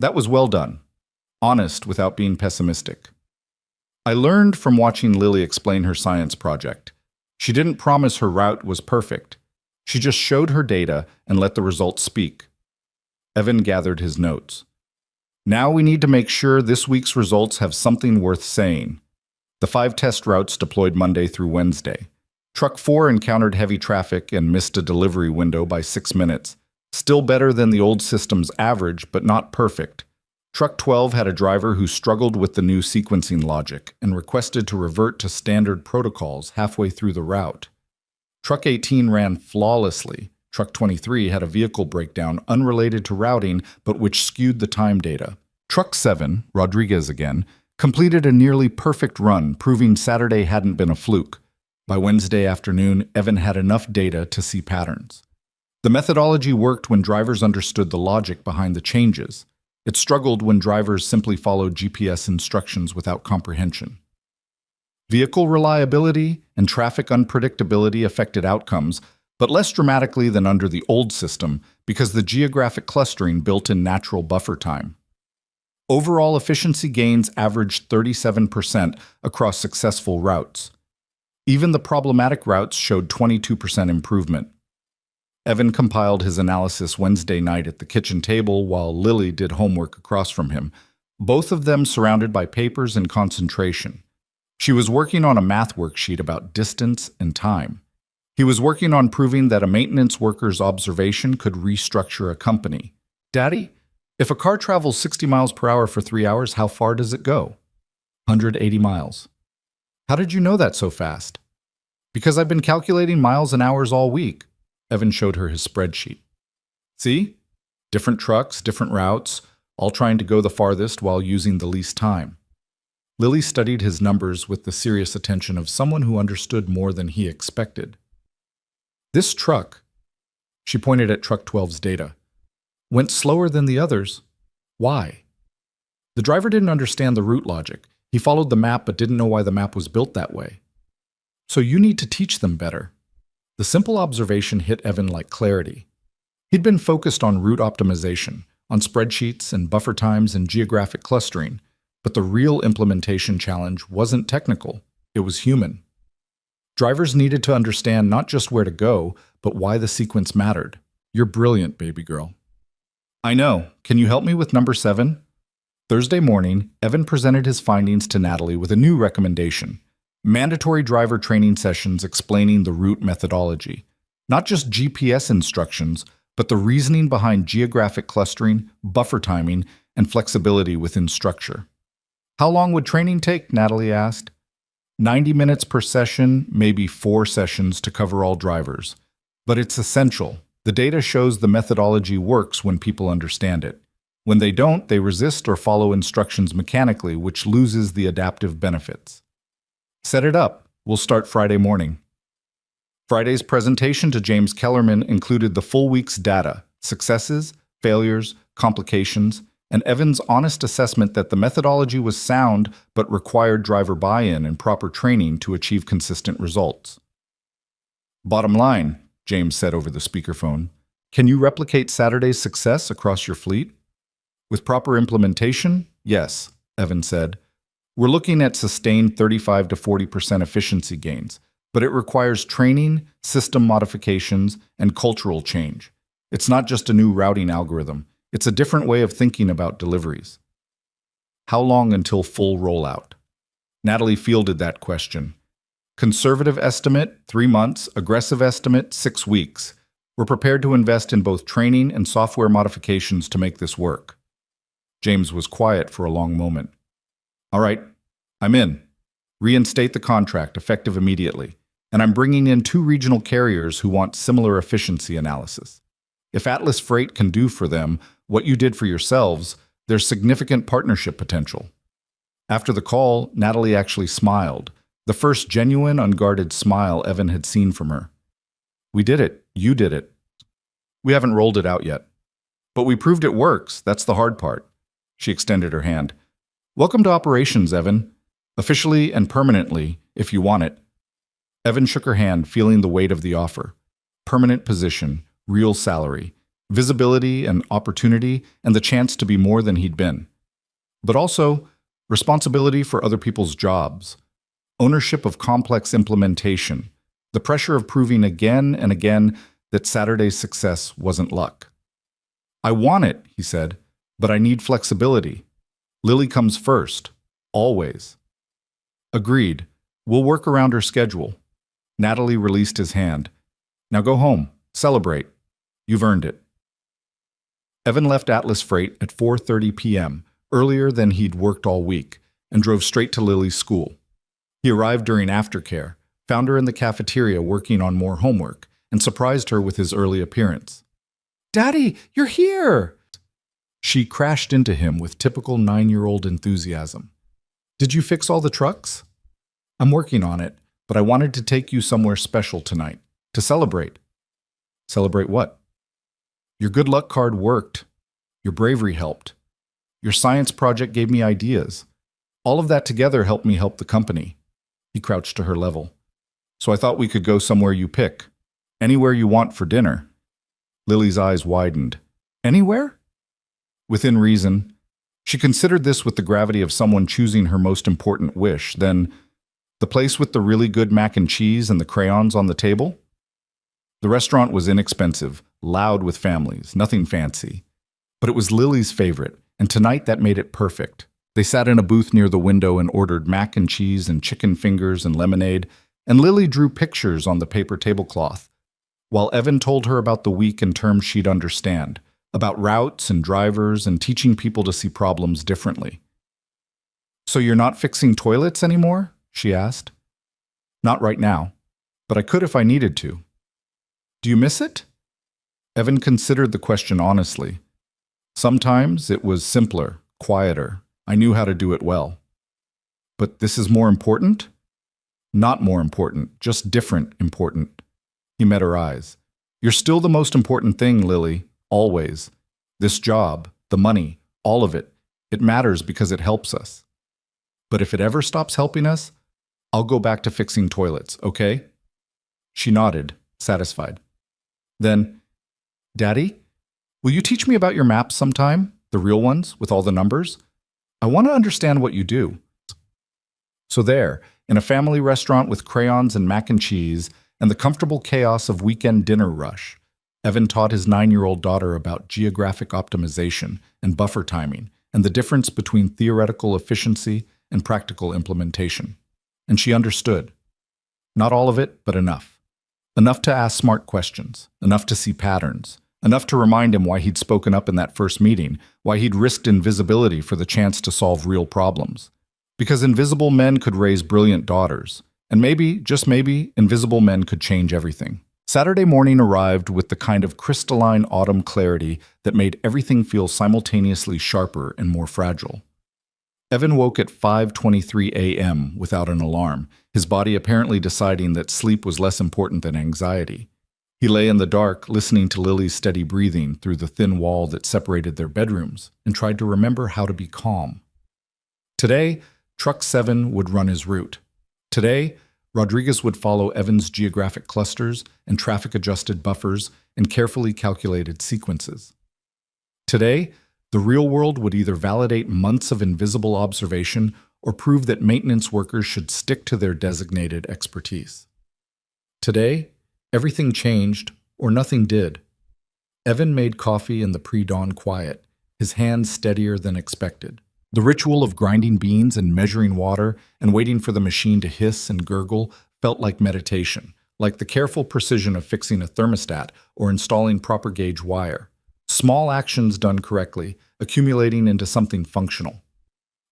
That was well done. Honest without being pessimistic. I learned from watching Lily explain her science project. She didn't promise her route was perfect. She just showed her data and let the results speak. Evan gathered his notes. Now we need to make sure this week's results have something worth saying. The 5 test routes deployed Monday through Wednesday. Truck 4 encountered heavy traffic and missed a delivery window by 6 minutes. Still better than the old system's average, but not perfect. Truck 12 had a driver who struggled with the new sequencing logic and requested to revert to standard protocols halfway through the route. Truck 18 ran flawlessly. Truck 23 had a vehicle breakdown unrelated to routing, but which skewed the time data. Truck 7, Rodriguez again, completed a nearly perfect run, proving Saturday hadn't been a fluke. By Wednesday afternoon, Evan had enough data to see patterns. The methodology worked when drivers understood the logic behind the changes. It struggled when drivers simply followed GPS instructions without comprehension. Vehicle reliability and traffic unpredictability affected outcomes, but less dramatically than under the old system because the geographic clustering built in natural buffer time. Overall efficiency gains averaged 37% across successful routes. Even the problematic routes showed 22% improvement. Evan compiled his analysis Wednesday night at the kitchen table while Lily did homework across from him, both of them surrounded by papers and concentration. She was working on a math worksheet about distance and time. He was working on proving that a maintenance worker's observation could restructure a company. Daddy, if a car travels 60 miles per hour for 3 hours, how far does it go? 180 miles. How did you know that so fast? Because I've been calculating miles and hours all week. Evan showed her his spreadsheet. See? Different trucks, different routes, all trying to go the farthest while using the least time. Lily studied his numbers with the serious attention of someone who understood more than he expected. This truck, she pointed at Truck 12's data, went slower than the others. Why? The driver didn't understand the route logic. He followed the map but didn't know why the map was built that way. So you need to teach them better. The simple observation hit Evan like clarity. He'd been focused on route optimization, on spreadsheets and buffer times and geographic clustering, but the real implementation challenge wasn't technical, it was human. Drivers needed to understand not just where to go, but why the sequence mattered. You're brilliant, baby girl. I know. Can you help me with number 7? Thursday morning, Evan presented his findings to Natalie with a new recommendation. Mandatory driver training sessions explaining the route methodology. Not just GPS instructions, but the reasoning behind geographic clustering, buffer timing, and flexibility within structure. How long would training take? Natalie asked. 90 minutes per session, maybe 4 sessions to cover all drivers. But it's essential. The data shows the methodology works when people understand it. When they don't, they resist or follow instructions mechanically, which loses the adaptive benefits. Set it up. We'll start Friday morning. Friday's presentation to James Kellerman included the full week's data, successes, failures, complications, and Evan's honest assessment that the methodology was sound but required driver buy-in and proper training to achieve consistent results. Bottom line, James said over the speakerphone, Can you replicate Saturday's success across your fleet? With proper implementation, yes, Evan said. We're looking at sustained 35 to 40% efficiency gains, but it requires training, system modifications, and cultural change. It's not just a new routing algorithm, it's a different way of thinking about deliveries. How long until full rollout? Natalie fielded that question. Conservative estimate, 3 months. Aggressive estimate, 6 weeks. We're prepared to invest in both training and software modifications to make this work. James was quiet for a long moment. All right, I'm in. Reinstate the contract, effective immediately. And I'm bringing in 2 regional carriers who want similar efficiency analysis. If Atlas Freight can do for them what you did for yourselves, there's significant partnership potential. After the call, Natalie actually smiled, the first genuine, unguarded smile Evan had seen from her. We did it. You did it. We haven't rolled it out yet. But we proved it works. That's the hard part. She extended her hand. Welcome to operations, Evan. Officially and permanently, if you want it. Evan shook her hand, feeling the weight of the offer. Permanent position, real salary, visibility and opportunity, and the chance to be more than he'd been. But also, responsibility for other people's jobs, ownership of complex implementation, the pressure of proving again and again that Saturday's success wasn't luck. I want it, he said, but I need flexibility. Lily comes first, always. Agreed. We'll work around her schedule. Natalie released his hand. Now go home. Celebrate. You've earned it. Evan left Atlas Freight at 4:30 p.m., earlier than he'd worked all week, and drove straight to Lily's school. He arrived during aftercare, found her in the cafeteria working on more homework, and surprised her with his early appearance. Daddy, you're here! She crashed into him with typical 9-year-old enthusiasm. Did you fix all the trucks? I'm working on it, but I wanted to take you somewhere special tonight, to celebrate. Celebrate what? Your good luck card worked. Your bravery helped. Your science project gave me ideas. All of that together helped me help the company. He crouched to her level. So I thought we could go somewhere you pick. Anywhere you want for dinner. Lily's eyes widened. Anywhere? Within reason. She considered this with the gravity of someone choosing her most important wish. Then, the place with the really good mac and cheese and the crayons on the table? The restaurant was inexpensive, loud with families, nothing fancy. But it was Lily's favorite, and tonight that made it perfect. They sat in a booth near the window and ordered mac and cheese and chicken fingers and lemonade, and Lily drew pictures on the paper tablecloth, while Evan told her about the week in terms she'd understand, about routes and drivers and teaching people to see problems differently. So you're not fixing toilets anymore? She asked. Not right now, but I could if I needed to. Do you miss it? Evan considered the question honestly. Sometimes it was simpler, quieter. I knew how to do it well. But this is more important? Not more important, just different important. He met her eyes. You're still the most important thing, Lily, always. This job, the money, all of it. It matters because it helps us. But if it ever stops helping us, I'll go back to fixing toilets, okay? She nodded, satisfied. Then, Daddy, will you teach me about your maps sometime? The real ones, with all the numbers? I want to understand what you do. So there, in a family restaurant with crayons and mac and cheese, and the comfortable chaos of weekend dinner rush, Evan taught his 9-year-old daughter about geographic optimization and buffer timing, and the difference between theoretical efficiency and practical implementation. And she understood. Not all of it, but enough. Enough to ask smart questions, enough to see patterns, enough to remind him why he'd spoken up in that first meeting, why he'd risked invisibility for the chance to solve real problems. Because invisible men could raise brilliant daughters, and maybe, just maybe, invisible men could change everything. Saturday morning arrived with the kind of crystalline autumn clarity that made everything feel simultaneously sharper and more fragile. Evan woke at 5:23 a.m. without an alarm, his body apparently deciding that sleep was less important than anxiety. He lay in the dark, listening to Lily's steady breathing through the thin wall that separated their bedrooms, and tried to remember how to be calm. Today, Truck 7 would run his route. Today, Rodriguez would follow Evan's geographic clusters and traffic-adjusted buffers and carefully calculated sequences. Today, the real world would either validate months of invisible observation or prove that maintenance workers should stick to their designated expertise. Today, everything changed or nothing did. Evan made coffee in the pre-dawn quiet, his hands steadier than expected. The ritual of grinding beans and measuring water and waiting for the machine to hiss and gurgle felt like meditation, like the careful precision of fixing a thermostat or installing proper gauge wire. Small actions done correctly, accumulating into something functional.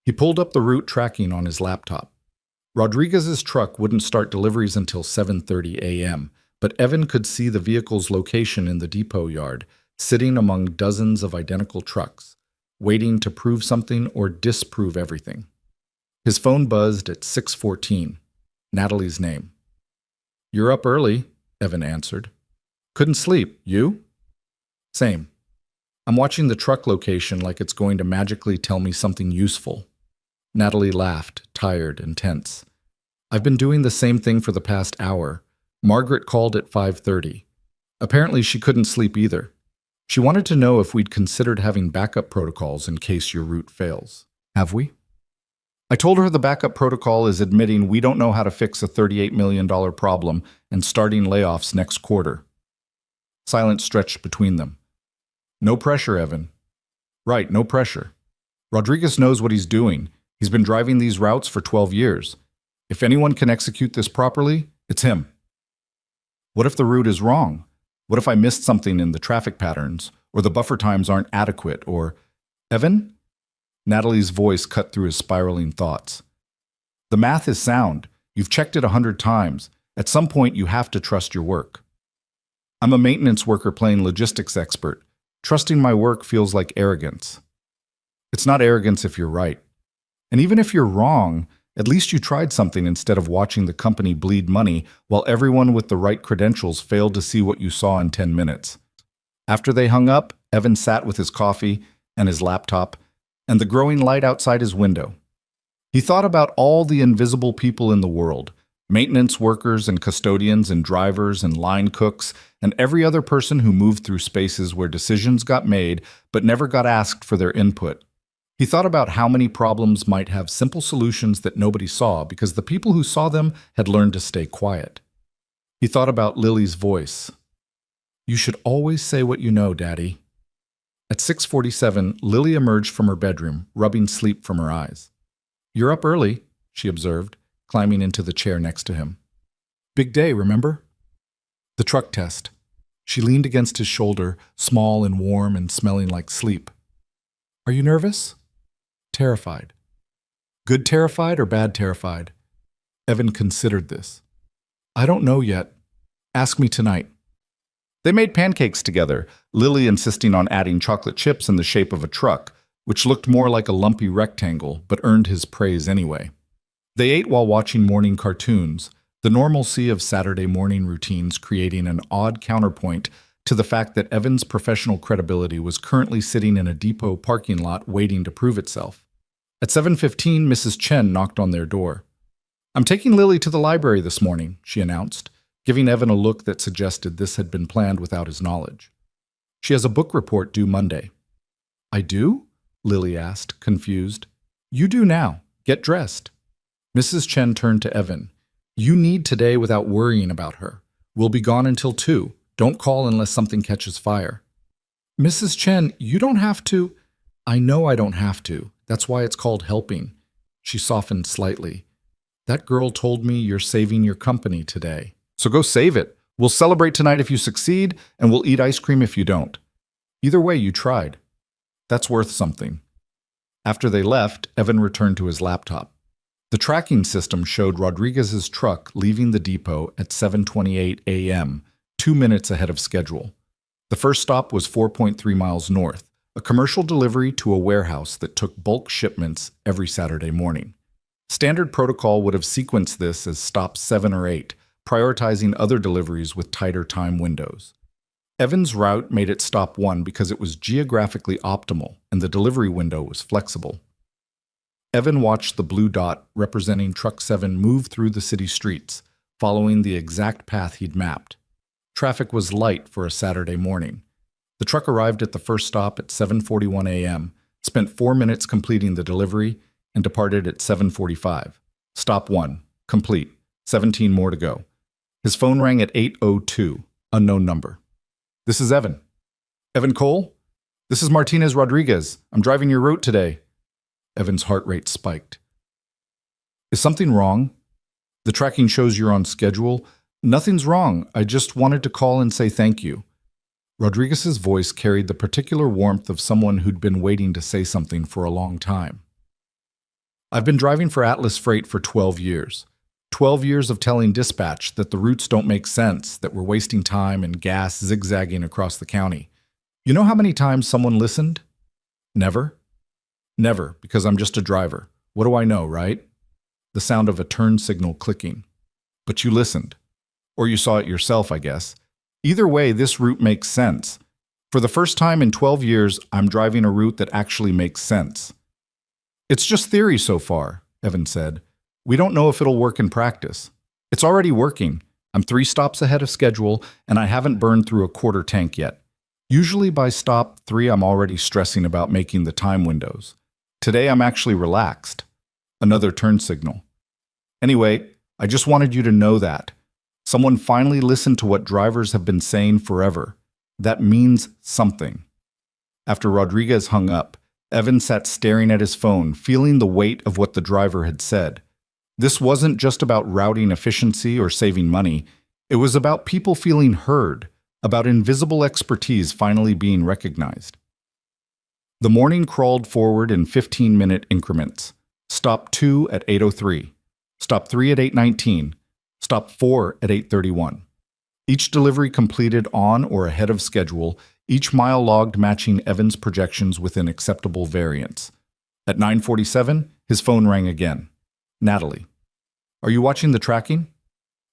He pulled up the route tracking on his laptop. Rodriguez's truck wouldn't start deliveries until 7:30 a.m., but Evan could see the vehicle's location in the depot yard, sitting among dozens of identical trucks, waiting to prove something or disprove everything. His phone buzzed at 6:14. Natalie's name. "You're up early," Evan answered. "Couldn't sleep. You?" "Same. I'm watching the truck location like it's going to magically tell me something useful." Natalie laughed, tired and tense. "I've been doing the same thing for the past hour. Margaret called at 5:30. Apparently she couldn't sleep either. She wanted to know if we'd considered having backup protocols in case your route fails. Have we?" I told her the backup protocol is admitting we don't know how to fix a $38 million problem and starting layoffs next quarter. Silence stretched between them. "No pressure, Evan." "Right, no pressure. Rodriguez knows what he's doing. He's been driving these routes for 12 years. If anyone can execute this properly, it's him." "What if the route is wrong? What if I missed something in the traffic patterns, or the buffer times aren't adequate, or—" "Evan?" Natalie's voice cut through his spiraling thoughts. "The math is sound. You've checked it 100 times. At some point, you have to trust your work. I'm a maintenance worker playing logistics expert. Trusting my work feels like arrogance." "It's not arrogance if you're right. And even if you're wrong, at least you tried something instead of watching the company bleed money while everyone with the right credentials failed to see what you saw in 10 minutes. After they hung up, Evan sat with his coffee and his laptop and the growing light outside his window. He thought about all the invisible people in the world, maintenance workers and custodians and drivers and line cooks and every other person who moved through spaces where decisions got made but never got asked for their input. He thought about how many problems might have simple solutions that nobody saw because the people who saw them had learned to stay quiet. He thought about Lily's voice. "You should always say what you know, Daddy." At 6:47, Lily emerged from her bedroom, rubbing sleep from her eyes. "You're up early," she observed, climbing into the chair next to him. "Big day, remember?" "The truck test." She leaned against his shoulder, small and warm and smelling like sleep. "Are you nervous?" "Terrified." "Good terrified or bad terrified?" Evan considered this. "I don't know yet. Ask me tonight." They made pancakes together, Lily insisting on adding chocolate chips in the shape of a truck, which looked more like a lumpy rectangle but earned his praise anyway. They ate while watching morning cartoons, the normalcy of Saturday morning routines creating an odd counterpoint to the fact that Evan's professional credibility was currently sitting in a depot parking lot waiting to prove itself. At 7:15, Mrs. Chen knocked on their door. "I'm taking Lily to the library this morning," she announced, giving Evan a look that suggested this had been planned without his knowledge. "She has a book report due Monday." "I do?" Lily asked, confused. "You do now. Get dressed." Mrs. Chen turned to Evan. "You need today without worrying about her. We'll be gone until 2. Don't call unless something catches fire." "Mrs. Chen, you don't have to." "I know I don't have to. That's why it's called helping." She softened slightly. "That girl told me you're saving your company today. So go save it. We'll celebrate tonight if you succeed, and we'll eat ice cream if you don't. Either way, you tried. That's worth something." After they left, Evan returned to his laptop. The tracking system showed Rodriguez's truck leaving the depot at 7:28 a.m., 2 minutes ahead of schedule. The first stop was 4.3 miles north, a commercial delivery to a warehouse that took bulk shipments every Saturday morning. Standard protocol would have sequenced this as stop 7 or 8, prioritizing other deliveries with tighter time windows. Evan's route made it stop 1 because it was geographically optimal and the delivery window was flexible. Evan watched the blue dot representing Truck 7 move through the city streets, following the exact path he'd mapped. Traffic was light for a Saturday morning. The truck arrived at the first stop at 7:41 a.m., spent 4 minutes completing the delivery, and departed at 7:45. Stop 1, complete. 17 more to go. His phone rang at 8:02, unknown number. "This is Evan." "Evan Cole? This is Martinez Rodriguez. I'm driving your route today." Evan's heart rate spiked. "Is something wrong? The tracking shows you're on schedule." "Nothing's wrong. I just wanted to call and say thank you." Rodriguez's voice carried the particular warmth of someone who'd been waiting to say something for a long time. "I've been driving for Atlas Freight for 12 years. 12 years of telling dispatch that the routes don't make sense, that we're wasting time and gas zigzagging across the county. You know how many times someone listened? Never? Never, because I'm just a driver. What do I know, right?" The sound of a turn signal clicking. "But you listened. Or you saw it yourself, I guess. Either way, this route makes sense. For the first time in 12 years, I'm driving a route that actually makes sense." "It's just theory so far," Evan said. "We don't know if it'll work in practice." "It's already working. I'm 3 stops ahead of schedule, and I haven't burned through a quarter tank yet. Usually by stop 3, I'm already stressing about making the time windows. Today, I'm actually relaxed." Another turn signal. "Anyway, I just wanted you to know that. Someone finally listened to what drivers have been saying forever. That means something." After Rodriguez hung up, Evan sat staring at his phone, feeling the weight of what the driver had said. This wasn't just about routing efficiency or saving money. It was about people feeling heard, about invisible expertise finally being recognized. The morning crawled forward in 15-minute increments. Stop 2 at 8:03. Stop 3 at 8:19. Stop 4 at 8:31. Each delivery completed on or ahead of schedule, each mile logged matching Evan's projections within acceptable variance. At 9:47, his phone rang again. "Natalie. Are you watching the tracking?"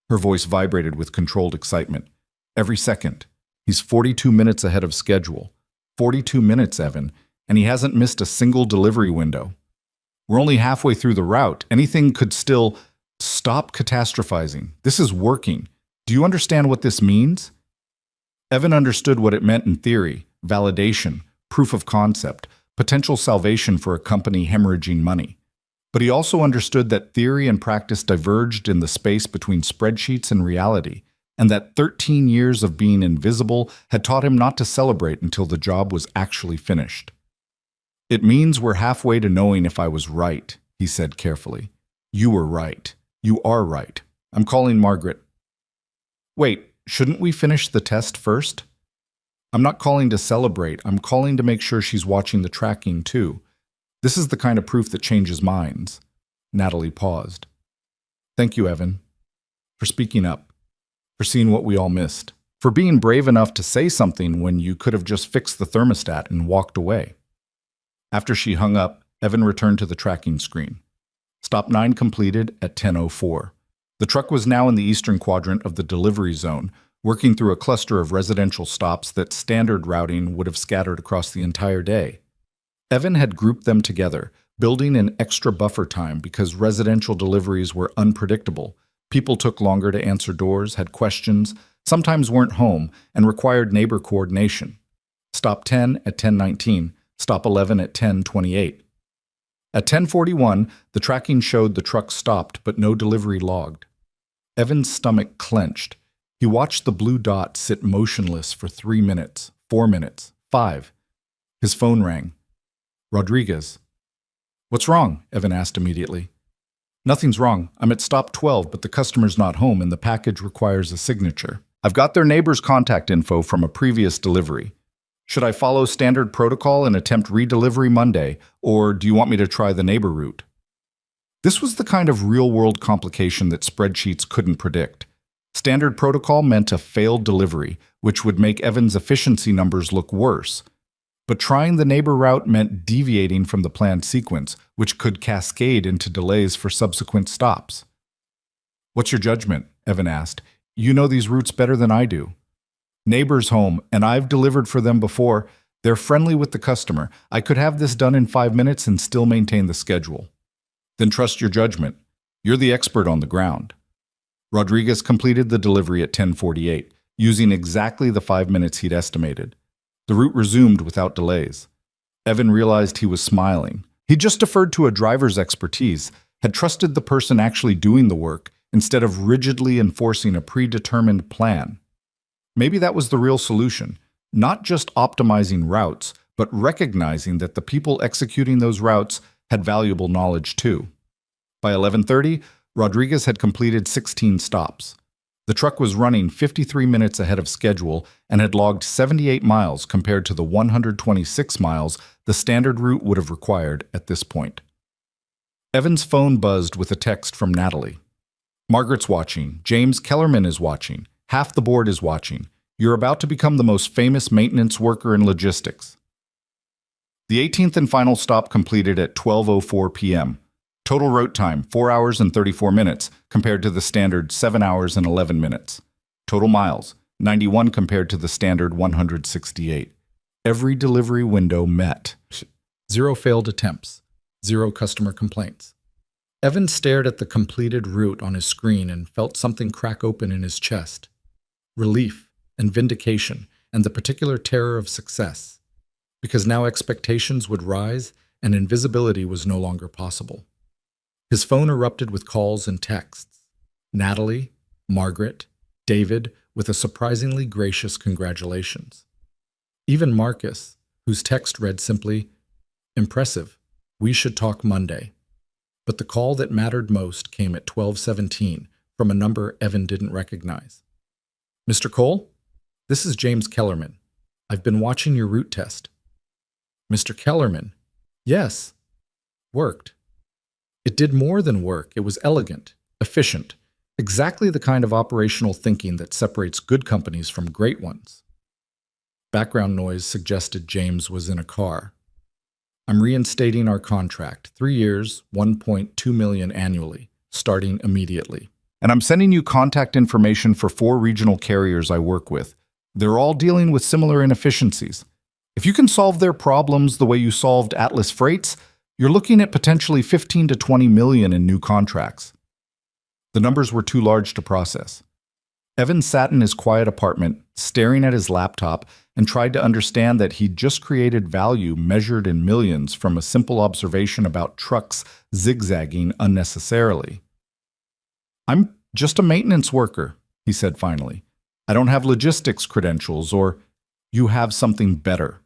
Her voice vibrated with controlled excitement. "Every second. He's 42 minutes ahead of schedule. 42 minutes, Evan, and he hasn't missed a single delivery window. We're only halfway through the route. Anything could still..." "Stop catastrophizing. This is working. Do you understand what this means?" Evan understood what it meant in theory: validation, proof of concept, potential salvation for a company hemorrhaging money. But he also understood that theory and practice diverged in the space between spreadsheets and reality, and that 13 years of being invisible had taught him not to celebrate until the job was actually finished. "It means we're halfway to knowing if I was right," he said carefully. "You were right. You are right. I'm calling Margaret." "Wait, shouldn't we finish the test first?" "I'm not calling to celebrate. I'm calling to make sure she's watching the tracking too. This is the kind of proof that changes minds." Natalie paused. "Thank you, Evan, for speaking up, for seeing what we all missed, for being brave enough to say something when you could have just fixed the thermostat and walked away." After she hung up, Evan returned to the tracking screen. Stop 9 completed at 10:04. The truck was now in the eastern quadrant of the delivery zone, working through a cluster of residential stops that standard routing would have scattered across the entire day. Evan had grouped them together, building an extra buffer time because residential deliveries were unpredictable. People took longer to answer doors, had questions, sometimes weren't home, and required neighbor coordination. Stop 10 at 10:19. Stop 11 at 10:28. At 10:41, the tracking showed the truck stopped but no delivery logged. Evan's stomach clenched. He watched the blue dot sit motionless for 3 minutes, 4 minutes, 5. His phone rang. "Rodriguez." "What's wrong?" Evan asked immediately. "Nothing's wrong. I'm at stop 12, but the customer's not home and the package requires a signature. I've got their neighbor's contact info from a previous delivery. Should I follow standard protocol and attempt redelivery Monday, or do you want me to try the neighbor route?" This was the kind of real-world complication that spreadsheets couldn't predict. Standard protocol meant a failed delivery, which would make Evan's efficiency numbers look worse. But trying the neighbor route meant deviating from the planned sequence, which could cascade into delays for subsequent stops. "What's your judgment?" Evan asked. "You know these routes better than I do." "Neighbor's home, and I've delivered for them before. They're friendly with the customer. I could have this done in 5 minutes and still maintain the schedule." "Then trust your judgment. You're the expert on the ground." Rodriguez completed the delivery at 10:48, using exactly the 5 minutes he'd estimated. The route resumed without delays. Evan realized he was smiling. He just deferred to a driver's expertise, had trusted the person actually doing the work instead of rigidly enforcing a predetermined plan. Maybe that was the real solution, not just optimizing routes, but recognizing that the people executing those routes had valuable knowledge too. By 11:30, Rodriguez had completed 16 stops. The truck was running 53 minutes ahead of schedule and had logged 78 miles compared to the 126 miles the standard route would have required at this point. Evan's phone buzzed with a text from Natalie. "Margaret's watching. James Kellerman is watching. Half the board is watching. You're about to become the most famous maintenance worker in logistics." The 18th and final stop completed at 12:04 p.m. Total route time, 4 hours and 34 minutes, compared to the standard 7 hours and 11 minutes. Total miles, 91 compared to the standard 168. Every delivery window met. 0 failed attempts. 0 customer complaints. Evan stared at the completed route on his screen and felt something crack open in his chest. Relief and vindication and the particular terror of success. Because now expectations would rise and invisibility was no longer possible. His phone erupted with calls and texts. Natalie, Margaret, David, with a surprisingly gracious congratulations. Even Marcus, whose text read simply, "Impressive. We should talk Monday." But the call that mattered most came at 12:17 from a number Evan didn't recognize. "Mr. Cole? This is James Kellerman. I've been watching your route test." "Mr. Kellerman?" "Yes." "Worked." It did more than work. It was elegant, efficient, exactly the kind of operational thinking that separates good companies from great ones. Background noise suggested James was in a car. "I'm reinstating our contract. 3 years, $1.2 million annually, starting immediately. And I'm sending you contact information for 4 regional carriers I work with. They're all dealing with similar inefficiencies. If you can solve their problems the way you solved Atlas Freight's, you're looking at potentially 15 to 20 million in new contracts." The numbers were too large to process. Evan sat in his quiet apartment, staring at his laptop, and tried to understand that he'd just created value measured in millions from a simple observation about trucks zigzagging unnecessarily. "I'm just a maintenance worker," he said finally. "I don't have logistics credentials," or "You have something better.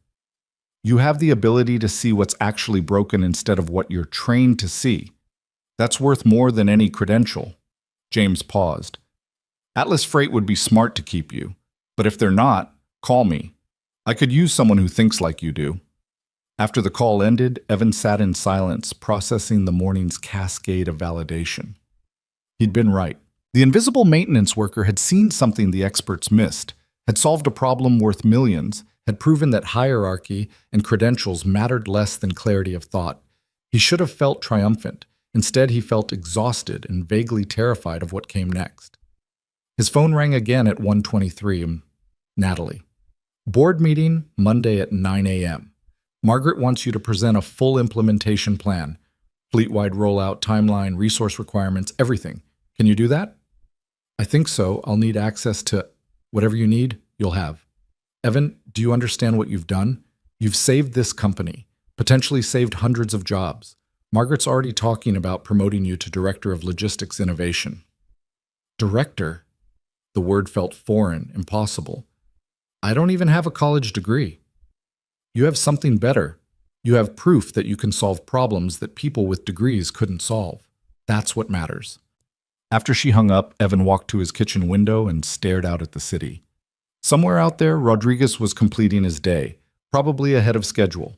You have the ability to see what's actually broken instead of what you're trained to see. That's worth more than any credential." James paused. "Atlas Freight would be smart to keep you, but if they're not, call me. I could use someone who thinks like you do." After the call ended, Evan sat in silence, processing the morning's cascade of validation. He'd been right. The invisible maintenance worker had seen something the experts missed, had solved a problem worth millions, had proven that hierarchy and credentials mattered less than clarity of thought. He should have felt triumphant. Instead, he felt exhausted and vaguely terrified of what came next. His phone rang again at 1:23. Natalie. "Board meeting Monday at 9 a.m. Margaret wants you to present a full implementation plan. Fleet-wide rollout, timeline, resource requirements, everything. Can you do that?" "I think so. I'll need access to whatever you need, you'll have." "Evan, do you understand what you've done? You've saved this company, potentially saved hundreds of jobs. Margaret's already talking about promoting you to Director of Logistics Innovation." "Director?" The word felt foreign, impossible. "I don't even have a college degree." "You have something better. You have proof that you can solve problems that people with degrees couldn't solve. That's what matters." After she hung up, Evan walked to his kitchen window and stared out at the city. Somewhere out there, Rodriguez was completing his day, probably ahead of schedule.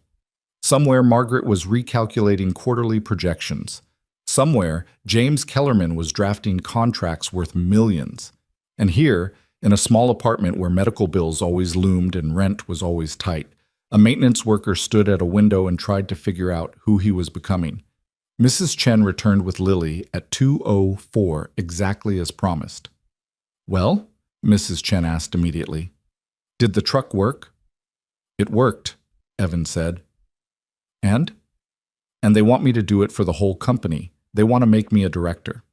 Somewhere, Margaret was recalculating quarterly projections. Somewhere, James Kellerman was drafting contracts worth millions. And here, in a small apartment where medical bills always loomed and rent was always tight, a maintenance worker stood at a window and tried to figure out who he was becoming. Mrs. Chen returned with Lily at 2:04, exactly as promised. "Well?" Mrs. Chen asked immediately. "Did the truck work?" "It worked," Evan said. "And?" "And they want me to do it for the whole company. They want to make me a director."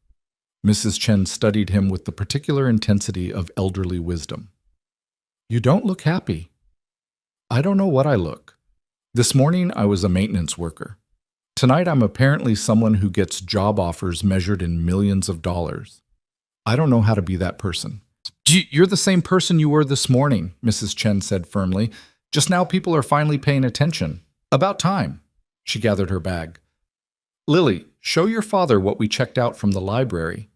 Mrs. Chen studied him with the particular intensity of elderly wisdom. You don't look happy. I don't know what I look. This morning I was a maintenance worker. Tonight I'm apparently someone who gets job offers measured in millions of dollars. I don't know how to be that person. You're the same person you were this morning, Mrs. Chen said firmly. Just now people are finally paying attention. About time. She gathered her bag. Lily, show your father what we checked out from the library.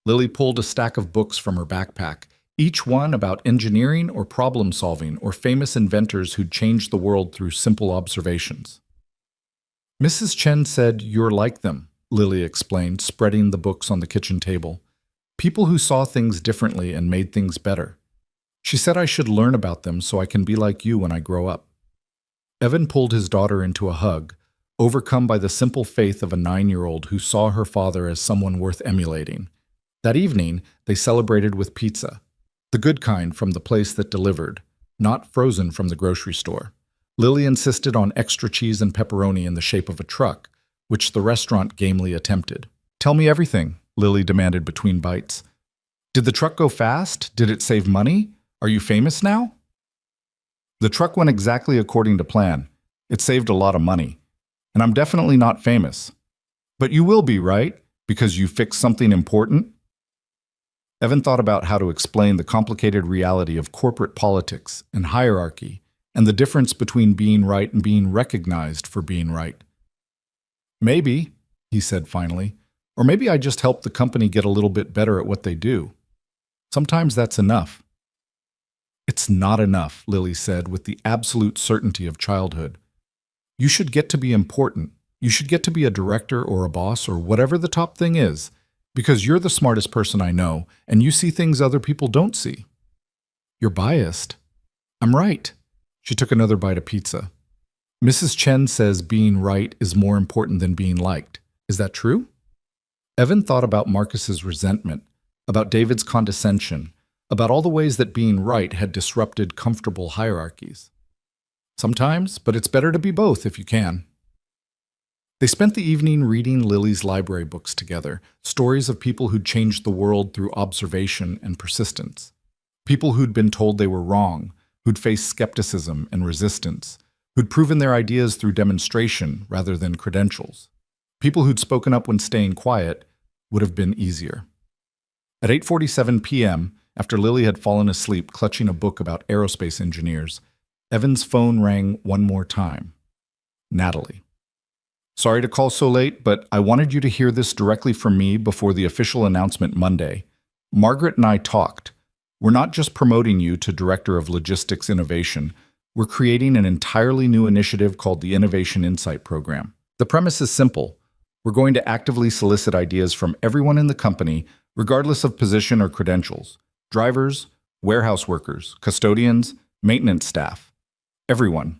Lily pulled a stack of books from her backpack, each one about engineering or problem solving or famous inventors who'd changed the world through simple observations. Mrs. Chen said, "You're like them," Lily explained, spreading the books on the kitchen table. People who saw things differently and made things better. She said I should learn about them so I can be like you when I grow up. Evan pulled his daughter into a hug, overcome by the simple faith of a 9-year-old who saw her father as someone worth emulating. That evening, they celebrated with pizza. The good kind from the place that delivered, not frozen from the grocery store. Lily insisted on extra cheese and pepperoni in the shape of a truck, which the restaurant gamely attempted. Tell me everything, Lily demanded between bites. Did the truck go fast? Did it save money? Are you famous now? The truck went exactly according to plan. It saved a lot of money. And I'm definitely not famous. But you will be, right? Because you fixed something important? Evan thought about how to explain the complicated reality of corporate politics and hierarchy and the difference between being right and being recognized for being right. Maybe, he said finally, or maybe I just helped the company get a little bit better at what they do. Sometimes that's enough. It's not enough, Lily said with the absolute certainty of childhood. You should get to be important. You should get to be a director or a boss or whatever the top thing is, because you're the smartest person I know, and you see things other people don't see. You're biased. I'm right. She took another bite of pizza. Mrs. Chen says being right is more important than being liked. Is that true? Evan thought about Marcus's resentment, about David's condescension, about all the ways that being right had disrupted comfortable hierarchies. Sometimes, but it's better to be both if you can. They spent the evening reading Lily's library books together, stories of people who'd changed the world through observation and persistence. People who'd been told they were wrong, who'd faced skepticism and resistance, who'd proven their ideas through demonstration rather than credentials. People who'd spoken up when staying quiet would have been easier. At 8:47 p.m., after Lily had fallen asleep clutching a book about aerospace engineers, Evan's phone rang one more time. Natalie. Sorry to call so late, but I wanted you to hear this directly from me before the official announcement Monday. Margaret and I talked. We're not just promoting you to Director of Logistics Innovation. We're creating an entirely new initiative called the Innovation Insight Program. The premise is simple. We're going to actively solicit ideas from everyone in the company, regardless of position or credentials. Drivers, warehouse workers, custodians, maintenance staff. Everyone.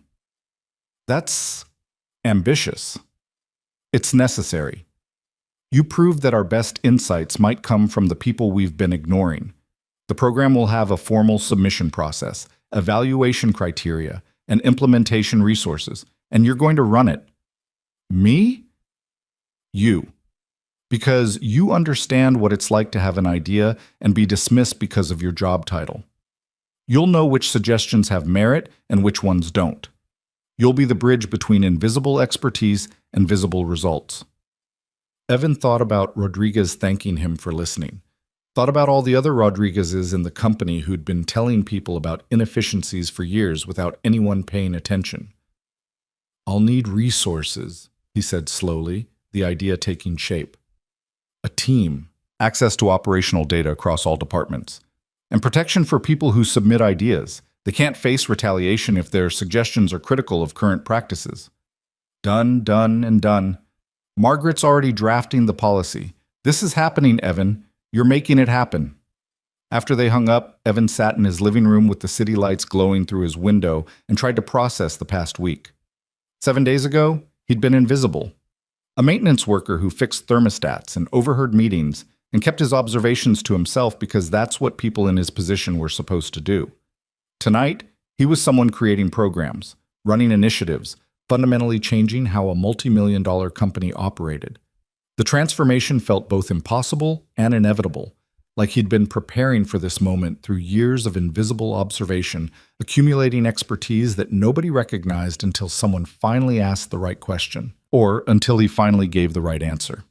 That's ambitious. It's necessary. You proved that our best insights might come from the people we've been ignoring. The program will have a formal submission process, evaluation criteria, and implementation resources, and you're going to run it. Me? You. Because you understand what it's like to have an idea and be dismissed because of your job title. You'll know which suggestions have merit and which ones don't. You'll be the bridge between invisible expertise and visible results. Evan thought about Rodriguez thanking him for listening. Thought about all the other Rodriguezes in the company who'd been telling people about inefficiencies for years without anyone paying attention. I'll need resources, he said slowly, the idea taking shape. A team, access to operational data across all departments, and protection for people who submit ideas. They can't face retaliation if their suggestions are critical of current practices. Done, and done. Margaret's already drafting the policy. This is happening, Evan. You're making it happen. After they hung up, Evan sat in his living room with the city lights glowing through his window and tried to process the past week. 7 days ago, he'd been invisible. A maintenance worker who fixed thermostats and overheard meetings and kept his observations to himself because that's what people in his position were supposed to do. Tonight, he was someone creating programs, running initiatives, fundamentally changing how a multi-million-dollar company operated. The transformation felt both impossible and inevitable, like he'd been preparing for this moment through years of invisible observation, accumulating expertise that nobody recognized until someone finally asked the right question, or until he finally gave the right answer.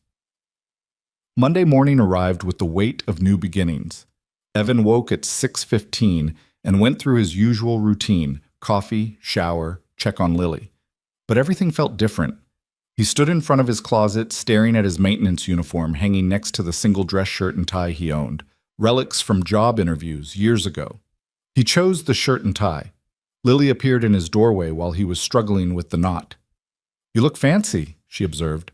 Monday morning arrived with the weight of new beginnings. Evan woke at 6:15 and went through his usual routine: coffee, shower, check on Lily. But everything felt different. He stood in front of his closet, staring at his maintenance uniform hanging next to the single dress shirt and tie he owned, relics from job interviews years ago. He chose the shirt and tie. Lily appeared in his doorway while he was struggling with the knot. "You look fancy," she observed.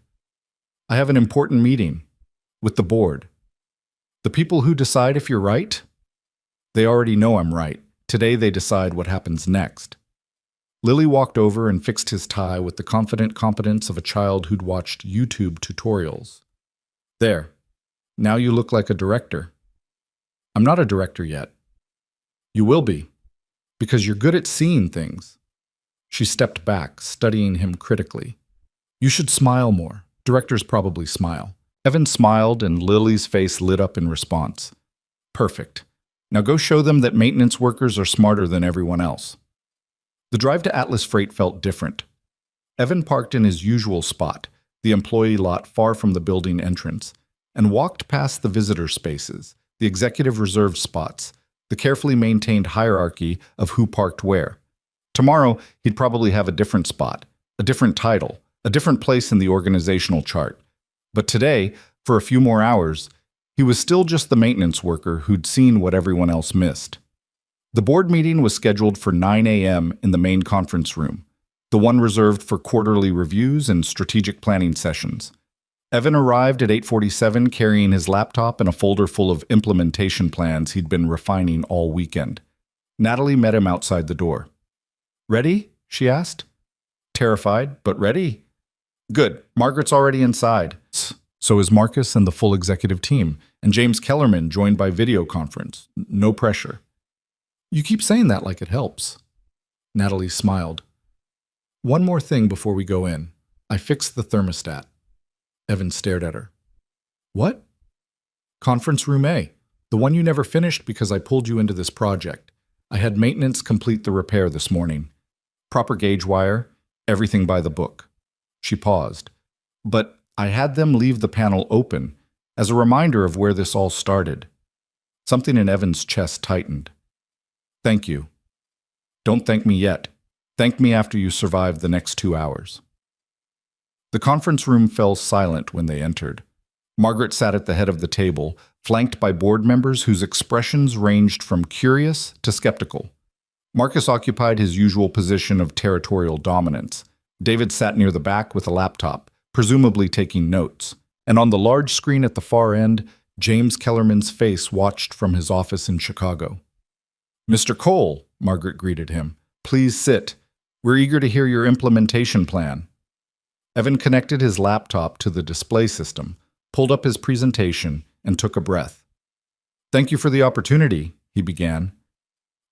"I have an important meeting. With the board. The people who decide if you're right? They already know I'm right. Today they decide what happens next." Lily walked over and fixed his tie with the confident competence of a child who'd watched YouTube tutorials. "There. Now you look like a director." "I'm not a director yet." "You will be, because you're good at seeing things." She stepped back, studying him critically. "You should smile more. Directors probably smile." Evan smiled, and Lily's face lit up in response. "Perfect. Now go show them that maintenance workers are smarter than everyone else." The drive to Atlas Freight felt different. Evan parked in his usual spot, the employee lot far from the building entrance, and walked past the visitor spaces, the executive reserved spots, the carefully maintained hierarchy of who parked where. Tomorrow, he'd probably have a different spot, a different title, a different place in the organizational chart. But today, for a few more hours, he was still just the maintenance worker who'd seen what everyone else missed. The board meeting was scheduled for 9 a.m. in the main conference room, the one reserved for quarterly reviews and strategic planning sessions. Evan arrived at 8:47 carrying his laptop and a folder full of implementation plans he'd been refining all weekend. Natalie met him outside the door. "Ready?" she asked. "Terrified, but ready." "Good. Margaret's already inside." So is Marcus and the full executive team, and James Kellerman joined by video conference. No pressure. "You keep saying that like it helps." Natalie smiled. "One more thing before we go in. I fixed the thermostat." Evan stared at her. "What?" "Conference room A, the one you never finished because I pulled you into this project. I had maintenance complete the repair this morning. Proper gauge wire, everything by the book." She paused. "But I had them leave the panel open, as a reminder of where this all started." Something in Evan's chest tightened. "Thank you. Don't thank me yet. Thank me after you survive the next 2 hours." The conference room fell silent when they entered. Margaret sat at the head of the table, flanked by board members whose expressions ranged from curious to skeptical. Marcus occupied his usual position of territorial dominance. David sat near the back with a laptop, presumably taking notes. And on the large screen at the far end, James Kellerman's face watched from his office in Chicago. "Mr. Cole," Margaret greeted him, "please sit. We're eager to hear your implementation plan." Evan connected his laptop to the display system, pulled up his presentation, and took a breath. "Thank you for the opportunity," he began.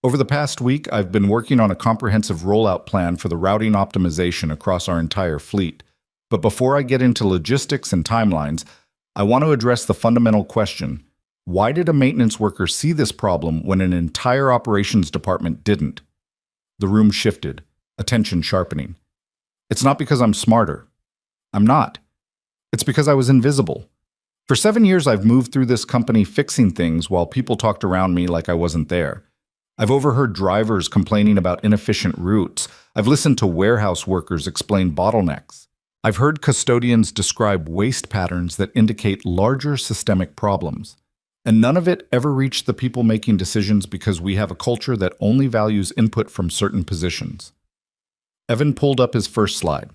"Over the past week, I've been working on a comprehensive rollout plan for the routing optimization across our entire fleet. But before I get into logistics and timelines, I want to address the fundamental question: why did a maintenance worker see this problem when an entire operations department didn't? The room shifted, attention sharpening. It's not because I'm smarter. I'm not. It's because I was invisible. For 7 years, I've moved through this company fixing things while people talked around me like I wasn't there. I've overheard drivers complaining about inefficient routes. I've listened to warehouse workers explain bottlenecks. I've heard custodians describe waste patterns that indicate larger systemic problems. And none of it ever reached the people making decisions because we have a culture that only values input from certain positions. Evan pulled up his first slide.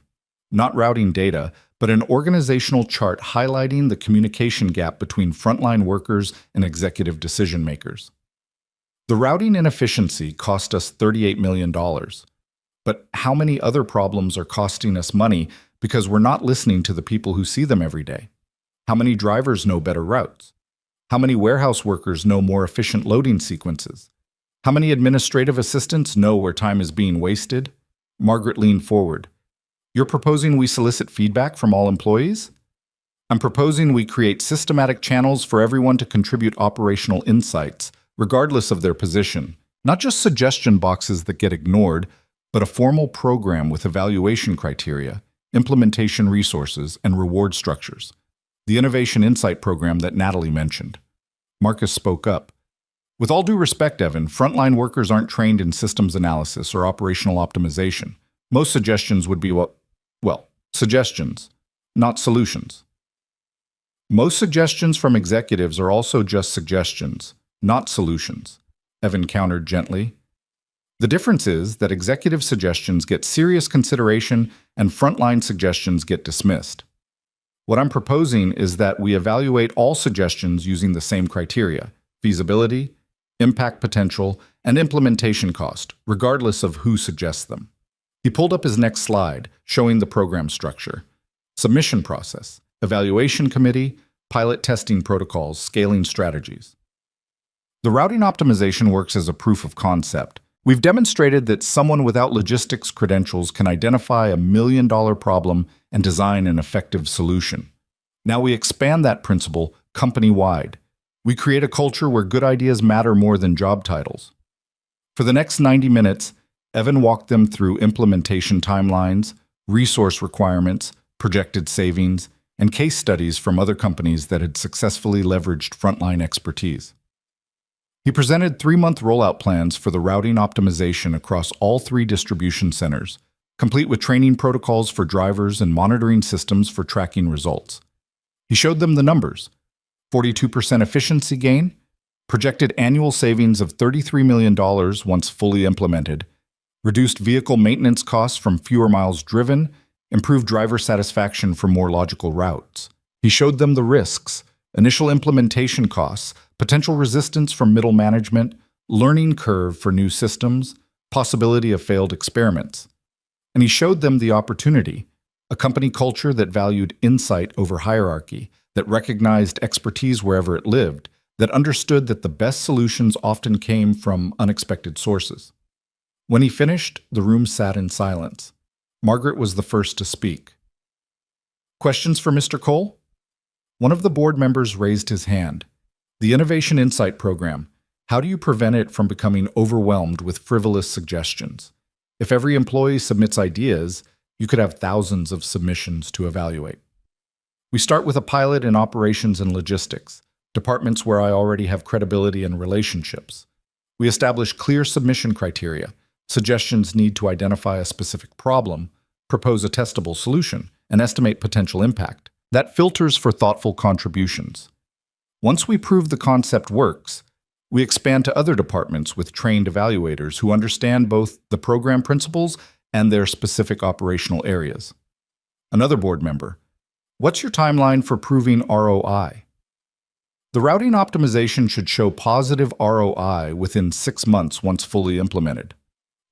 Not routing data, but an organizational chart highlighting the communication gap between frontline workers and executive decision makers. The routing inefficiency cost us $38 million. But how many other problems are costing us money because we're not listening to the people who see them every day? How many drivers know better routes? How many warehouse workers know more efficient loading sequences? How many administrative assistants know where time is being wasted? Margaret leaned forward. You're proposing we solicit feedback from all employees? I'm proposing we create systematic channels for everyone to contribute operational insights, regardless of their position. Not just suggestion boxes that get ignored, but a formal program with evaluation criteria, implementation resources, and reward structures. The Innovation Insight program that Natalie mentioned. Marcus spoke up. With all due respect, Evan, frontline workers aren't trained in systems analysis or operational optimization. Most suggestions would be, suggestions, not solutions. Most suggestions from executives are also just suggestions, not solutions, Evan countered gently. The difference is that executive suggestions get serious consideration and frontline suggestions get dismissed. What I'm proposing is that we evaluate all suggestions using the same criteria: feasibility, impact potential, and implementation cost, regardless of who suggests them. He pulled up his next slide, showing the program structure: submission process, evaluation committee, pilot testing protocols, scaling strategies. The routing optimization works as a proof of concept. We've demonstrated that someone without logistics credentials can identify a $1 million problem and design an effective solution. Now we expand that principle company-wide. We create a culture where good ideas matter more than job titles. For the next 90 minutes, Evan walked them through implementation timelines, resource requirements, projected savings, and case studies from other companies that had successfully leveraged frontline expertise. He presented 3-month rollout plans for the routing optimization across all 3 distribution centers, complete with training protocols for drivers and monitoring systems for tracking results. He showed them the numbers: 42% efficiency gain, projected annual savings of $33 million once fully implemented, reduced vehicle maintenance costs from fewer miles driven, improved driver satisfaction for more logical routes. He showed them the risks: initial implementation costs, potential resistance from middle management, learning curve for new systems, possibility of failed experiments. And he showed them the opportunity: a company culture that valued insight over hierarchy, that recognized expertise wherever it lived, that understood that the best solutions often came from unexpected sources. When he finished, the room sat in silence. Margaret was the first to speak. Questions for Mr. Cole? One of the board members raised his hand. The Innovation Insight Program. How do you prevent it from becoming overwhelmed with frivolous suggestions? If every employee submits ideas, you could have thousands of submissions to evaluate. We start with a pilot in operations and logistics, departments where I already have credibility and relationships. We establish clear submission criteria. Suggestions need to identify a specific problem, propose a testable solution, and estimate potential impact. That filters for thoughtful contributions. Once we prove the concept works, we expand to other departments with trained evaluators who understand both the program principles and their specific operational areas. Another board member: what's your timeline for proving ROI? The routing optimization should show positive ROI within 6 months once fully implemented.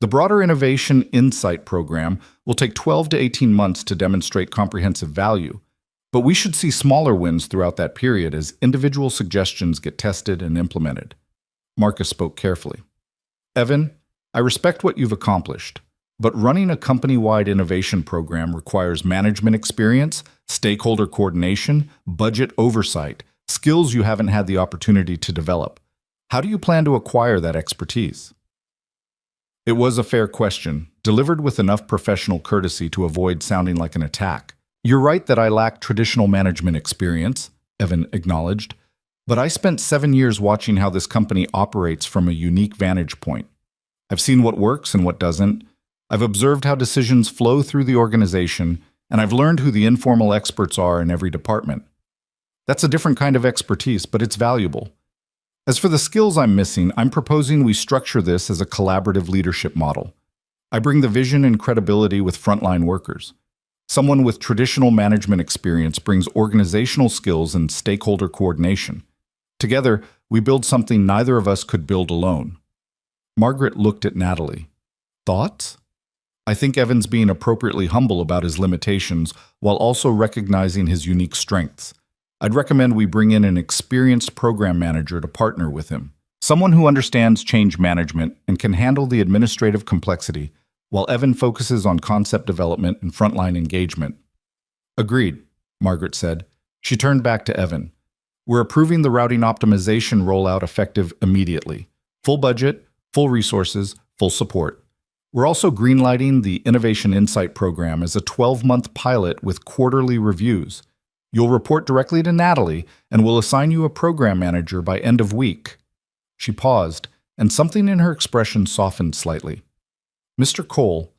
The broader Innovation Insight program will take 12 to 18 months to demonstrate comprehensive value, but we should see smaller wins throughout that period as individual suggestions get tested and implemented. Marcus spoke carefully. Evan, I respect what you've accomplished, but running a company-wide innovation program requires management experience, stakeholder coordination, budget oversight, skills you haven't had the opportunity to develop. How do you plan to acquire that expertise? It was a fair question, delivered with enough professional courtesy to avoid sounding like an attack. You're right that I lack traditional management experience, Evan acknowledged, but I spent 7 years watching how this company operates from a unique vantage point. I've seen what works and what doesn't. I've observed how decisions flow through the organization, and I've learned who the informal experts are in every department. That's a different kind of expertise, but it's valuable. As for the skills I'm missing, I'm proposing we structure this as a collaborative leadership model. I bring the vision and credibility with frontline workers. Someone with traditional management experience brings organizational skills and stakeholder coordination. Together, we build something neither of us could build alone. Margaret looked at Natalie. Thoughts? I think Evan's being appropriately humble about his limitations while also recognizing his unique strengths. I'd recommend we bring in an experienced program manager to partner with him. Someone who understands change management and can handle the administrative complexity, while Evan focuses on concept development and frontline engagement. Agreed, Margaret said. She turned back to Evan. We're approving the routing optimization rollout effective immediately. Full budget, full resources, full support. We're also greenlighting the Innovation Insight program as a 12-month pilot with quarterly reviews. You'll report directly to Natalie, and we'll assign you a program manager by end of week. She paused, and something in her expression softened slightly. Mr. Cole,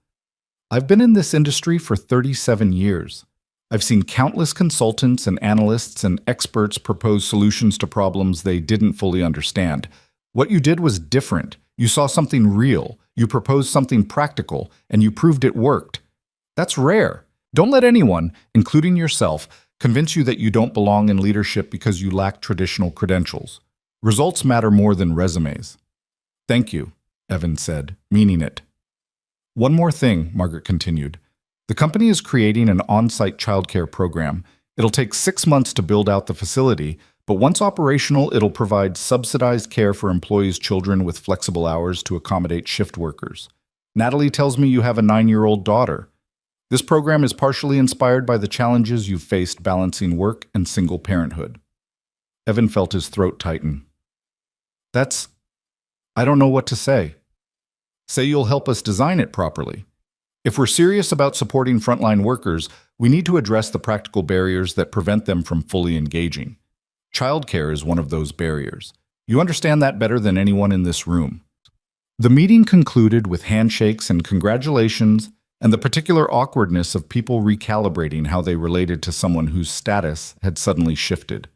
I've been in this industry for 37 years. I've seen countless consultants and analysts and experts propose solutions to problems they didn't fully understand. What you did was different. You saw something real, you proposed something practical, and you proved it worked. That's rare. Don't let anyone, including yourself, convince you that you don't belong in leadership because you lack traditional credentials. Results matter more than resumes. Thank you, Evan said, meaning it. One more thing, Margaret continued. The company is creating an on-site childcare program. It'll take 6 months to build out the facility, but once operational, it'll provide subsidized care for employees' children with flexible hours to accommodate shift workers. Natalie tells me you have a 9-year-old daughter. This program is partially inspired by the challenges you've faced balancing work and single parenthood. Evan felt his throat tighten. I don't know what to say. Say you'll help us design it properly. If we're serious about supporting frontline workers, we need to address the practical barriers that prevent them from fully engaging. Childcare is one of those barriers. You understand that better than anyone in this room. The meeting concluded with handshakes and congratulations, and the particular awkwardness of people recalibrating how they related to someone whose status had suddenly shifted.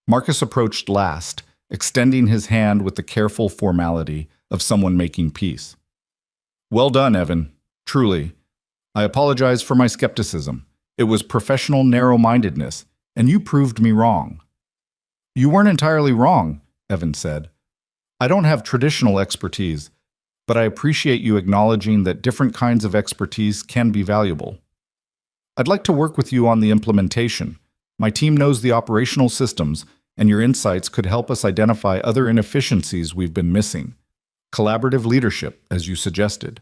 Marcus approached last, extending his hand with the careful formality of someone making peace. Well done, Evan. Truly. I apologize for my skepticism. It was professional narrow-mindedness, and you proved me wrong. You weren't entirely wrong, Evan said. I don't have traditional expertise, but I appreciate you acknowledging that different kinds of expertise can be valuable. I'd like to work with you on the implementation. My team knows the operational systems, and your insights could help us identify other inefficiencies we've been missing. Collaborative leadership, as you suggested.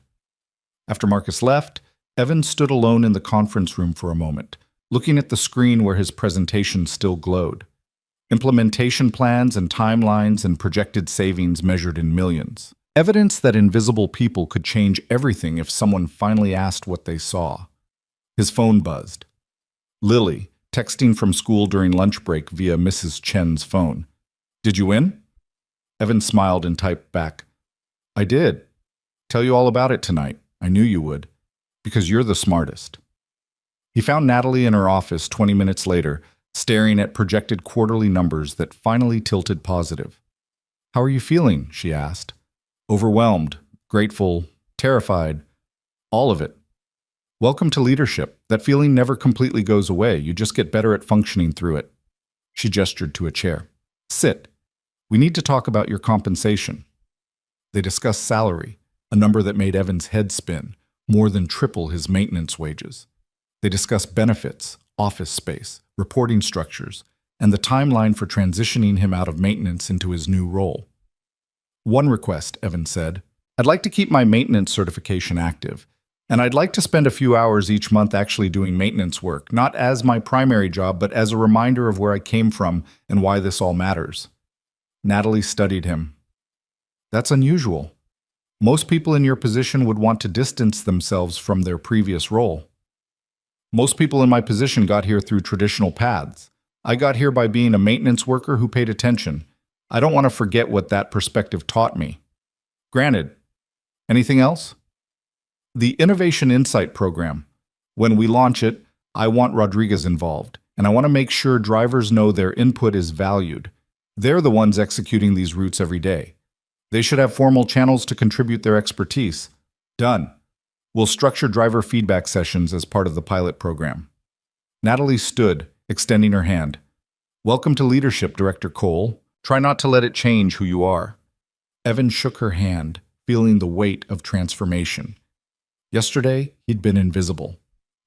After Marcus left, Evan stood alone in the conference room for a moment, looking at the screen where his presentation still glowed. Implementation plans and timelines and projected savings measured in millions. Evidence that invisible people could change everything if someone finally asked what they saw. His phone buzzed. Lily, texting from school during lunch break via Mrs. Chen's phone. Did you win? Evan smiled and typed back. I did. Tell you all about it tonight. I knew you would, because you're the smartest. He found Natalie in her office 20 minutes later, staring at projected quarterly numbers that finally tilted positive. How are you feeling? She asked. Overwhelmed, grateful, terrified, all of it. Welcome to leadership. That feeling never completely goes away. You just get better at functioning through it. She gestured to a chair. Sit. We need to talk about your compensation. They discussed salary, a number that made Evan's head spin, more than triple his maintenance wages. They discussed benefits, office space, reporting structures, and the timeline for transitioning him out of maintenance into his new role. One request, Evan said. I'd like to keep my maintenance certification active, and I'd like to spend a few hours each month actually doing maintenance work, not as my primary job, but as a reminder of where I came from and why this all matters. Natalie studied him. That's unusual. Most people in your position would want to distance themselves from their previous role. Most people in my position got here through traditional paths. I got here by being a maintenance worker who paid attention. I don't want to forget what that perspective taught me. Granted. Anything else? The Innovation Insight program. When we launch it, I want Rodriguez involved, and I want to make sure drivers know their input is valued. They're the ones executing these routes every day. They should have formal channels to contribute their expertise. Done. We'll structure driver feedback sessions as part of the pilot program. Natalie stood, extending her hand. Welcome to leadership, Director Cole. Try not to let it change who you are. Evan shook her hand, feeling the weight of transformation. Yesterday, he'd been invisible.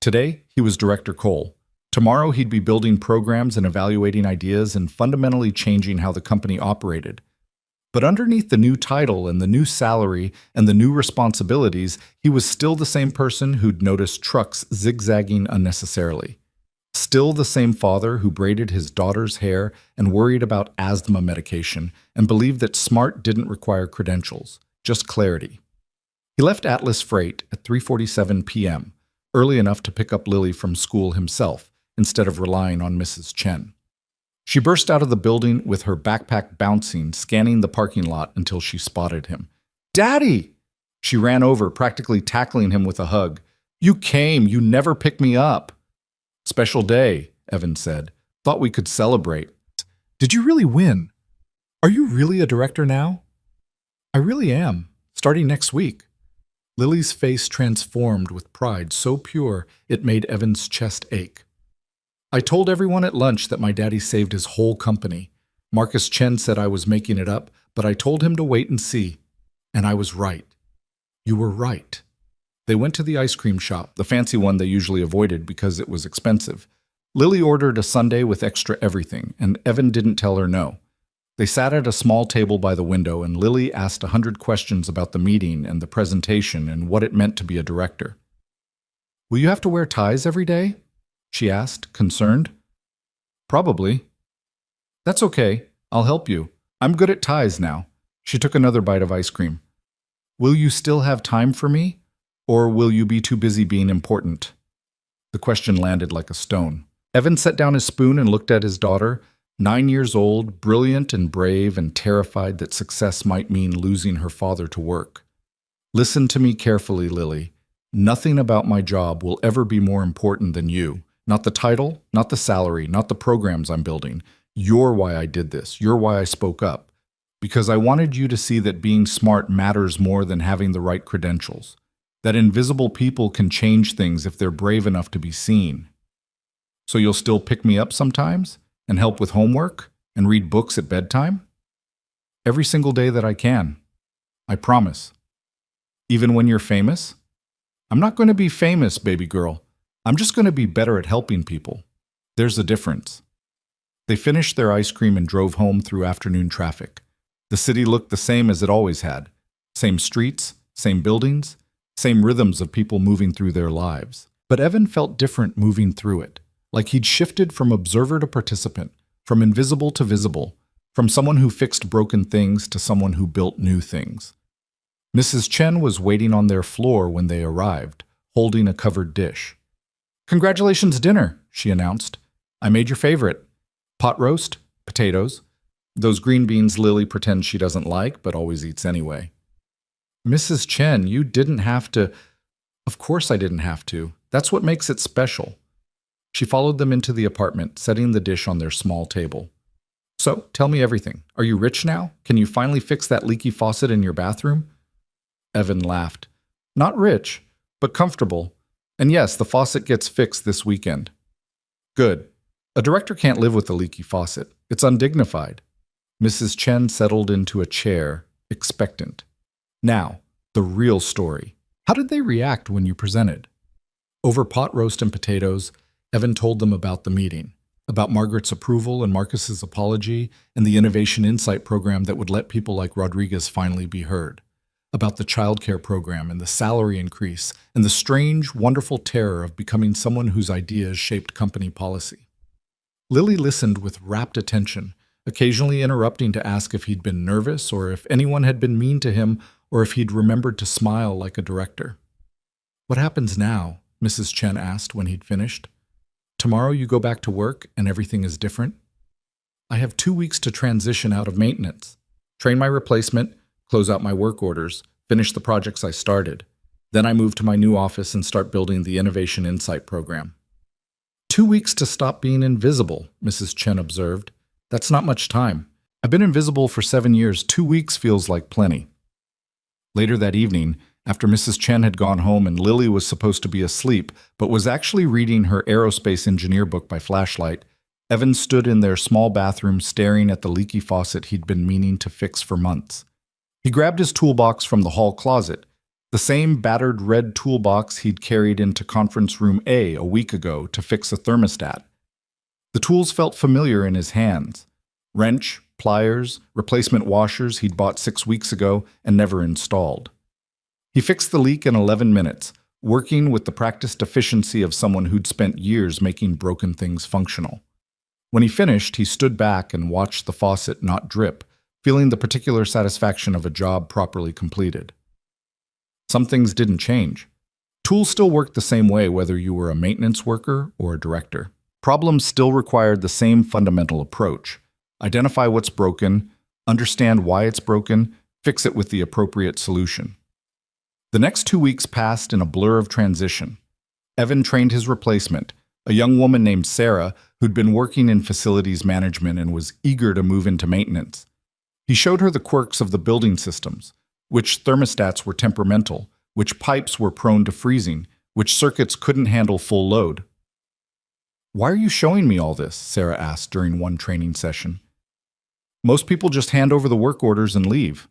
Today, he was Director Cole. Tomorrow, he'd be building programs and evaluating ideas and fundamentally changing how the company operated. But underneath the new title and the new salary and the new responsibilities, he was still the same person who'd noticed trucks zigzagging unnecessarily. Still the same father who braided his daughter's hair and worried about asthma medication and believed that smart didn't require credentials, just clarity. He left Atlas Freight at 3:47 p.m., early enough to pick up Lily from school himself, instead of relying on Mrs. Chen. She burst out of the building with her backpack bouncing, scanning the parking lot until she spotted him. "Daddy!" She ran over, practically tackling him with a hug. "You came. You never picked me up." "Special day," Evan said. "Thought we could celebrate." "Did you really win? Are you really a director now?" "I really am, starting next week." Lily's face transformed with pride so pure it made Evan's chest ache. "I told everyone at lunch that my daddy saved his whole company. Marcus Chen said I was making it up, but I told him to wait and see. And I was right." "You were right." They went to the ice cream shop, the fancy one they usually avoided because it was expensive. Lily ordered a sundae with extra everything, and Evan didn't tell her no. They sat at a small table by the window, and Lily asked 100 questions about the meeting and the presentation and what it meant to be a director. "Will you have to wear ties every day?" she asked, concerned. "Probably." "That's okay. I'll help you. I'm good at ties now." She took another bite of ice cream. "Will you still have time for me? Or will you be too busy being important?" The question landed like a stone. Evan set down his spoon and looked at his daughter, 9 years old, brilliant and brave and terrified that success might mean losing her father to work. "Listen to me carefully, Lily. Nothing about my job will ever be more important than you. Not the title, not the salary, not the programs I'm building. You're why I did this. You're why I spoke up. Because I wanted you to see that being smart matters more than having the right credentials. That invisible people can change things if they're brave enough to be seen. So you'll still pick me up sometimes and help with homework and read books at bedtime? Every single day that I can. I promise. Even when you're famous? I'm not going to be famous, baby girl. I'm just going to be better at helping people. There's a difference." They finished their ice cream and drove home through afternoon traffic. The city looked the same as it always had. Same streets, same buildings, same rhythms of people moving through their lives. But Evan felt different moving through it, like he'd shifted from observer to participant, from invisible to visible, from someone who fixed broken things to someone who built new things. Mrs. Chen was waiting on their floor when they arrived, holding a covered dish. "Congratulations dinner," she announced. "I made your favorite. Pot roast, potatoes, those green beans Lily pretends she doesn't like but always eats anyway." "Mrs. Chen, you didn't have to." "Of course I didn't have to. That's what makes it special." She followed them into the apartment, setting the dish on their small table. "So, tell me everything. Are you rich now? Can you finally fix that leaky faucet in your bathroom?" Evan laughed. "Not rich, but comfortable. And yes, the faucet gets fixed this weekend." "Good. A director can't live with a leaky faucet. It's undignified." Mrs. Chen settled into a chair, expectant. "Now, the real story. How did they react when you presented?" Over pot roast and potatoes, Evan told them about the meeting, about Margaret's approval and Marcus's apology, and the Innovation Insight program that would let people like Rodriguez finally be heard, about the childcare program and the salary increase, and the strange, wonderful terror of becoming someone whose ideas shaped company policy. Lily listened with rapt attention, occasionally interrupting to ask if he'd been nervous or if anyone had been mean to him or if he'd remembered to smile like a director. "What happens now?" Mrs. Chen asked when he'd finished. "Tomorrow you go back to work and everything is different?" "I have 2 weeks to transition out of maintenance, train my replacement, close out my work orders, finish the projects I started. Then I move to my new office and start building the Innovation Insight program." 2 weeks to stop being invisible," Mrs. Chen observed. "That's not much time. I've been invisible for 7 years. 2 weeks feels like plenty." Later that evening, after Mrs. Chen had gone home and Lily was supposed to be asleep, but was actually reading her aerospace engineer book by flashlight, Evan stood in their small bathroom staring at the leaky faucet he'd been meaning to fix for months. He grabbed his toolbox from the hall closet, the same battered red toolbox he'd carried into conference room a week ago to fix a thermostat. The tools felt familiar in his hands. Wrench, pliers, replacement washers he'd bought 6 weeks ago and never installed. He fixed the leak in 11 minutes, working with the practiced efficiency of someone who'd spent years making broken things functional. When he finished, he stood back and watched the faucet not drip, feeling the particular satisfaction of a job properly completed. Some things didn't change. Tools still worked the same way whether you were a maintenance worker or a director. Problems still required the same fundamental approach. Identify what's broken, understand why it's broken, fix it with the appropriate solution. The next 2 weeks passed in a blur of transition. Evan trained his replacement, a young woman named Sarah who'd been working in facilities management and was eager to move into maintenance. He showed her the quirks of the building systems, which thermostats were temperamental, which pipes were prone to freezing, which circuits couldn't handle full load. "Why are you showing me all this?" Sarah asked during one training session. "Most people just hand over the work orders and leave."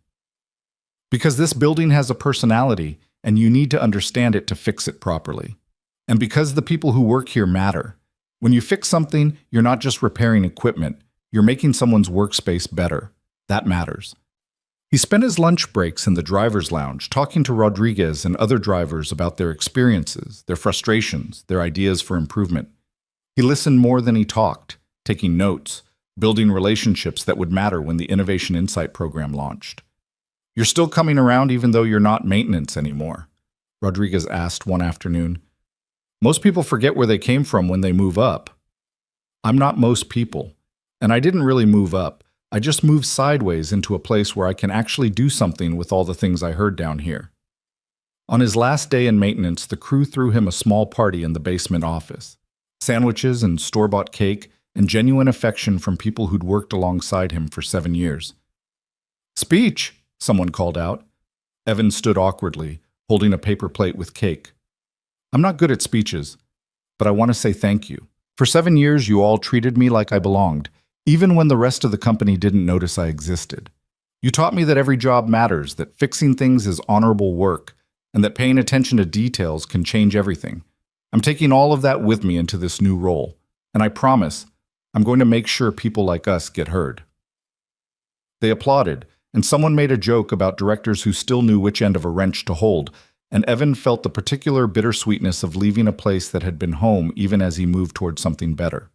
"Because this building has a personality, and you need to understand it to fix it properly. And because the people who work here matter. When you fix something, you're not just repairing equipment, you're making someone's workspace better. That matters." He spent his lunch breaks in the driver's lounge talking to Rodriguez and other drivers about their experiences, their frustrations, their ideas for improvement. He listened more than he talked, taking notes, building relationships that would matter when the Innovation Insight program launched. "You're still coming around even though you're not maintenance anymore?" Rodriguez asked one afternoon. "Most people forget where they came from when they move up." "I'm not most people, and I didn't really move up. I just moved sideways into a place where I can actually do something with all the things I heard down here." On his last day in maintenance, the crew threw him a small party in the basement office. Sandwiches and store-bought cake and genuine affection from people who'd worked alongside him for 7 years. "Speech!" someone called out. Evan stood awkwardly, holding a paper plate with cake. "I'm not good at speeches, but I want to say thank you. For 7 years, you all treated me like I belonged, even when the rest of the company didn't notice I existed. You taught me that every job matters, that fixing things is honorable work, and that paying attention to details can change everything. I'm taking all of that with me into this new role, and I promise I'm going to make sure people like us get heard." They applauded, and someone made a joke about directors who still knew which end of a wrench to hold, and Evan felt the particular bittersweetness of leaving a place that had been home even as he moved toward something better.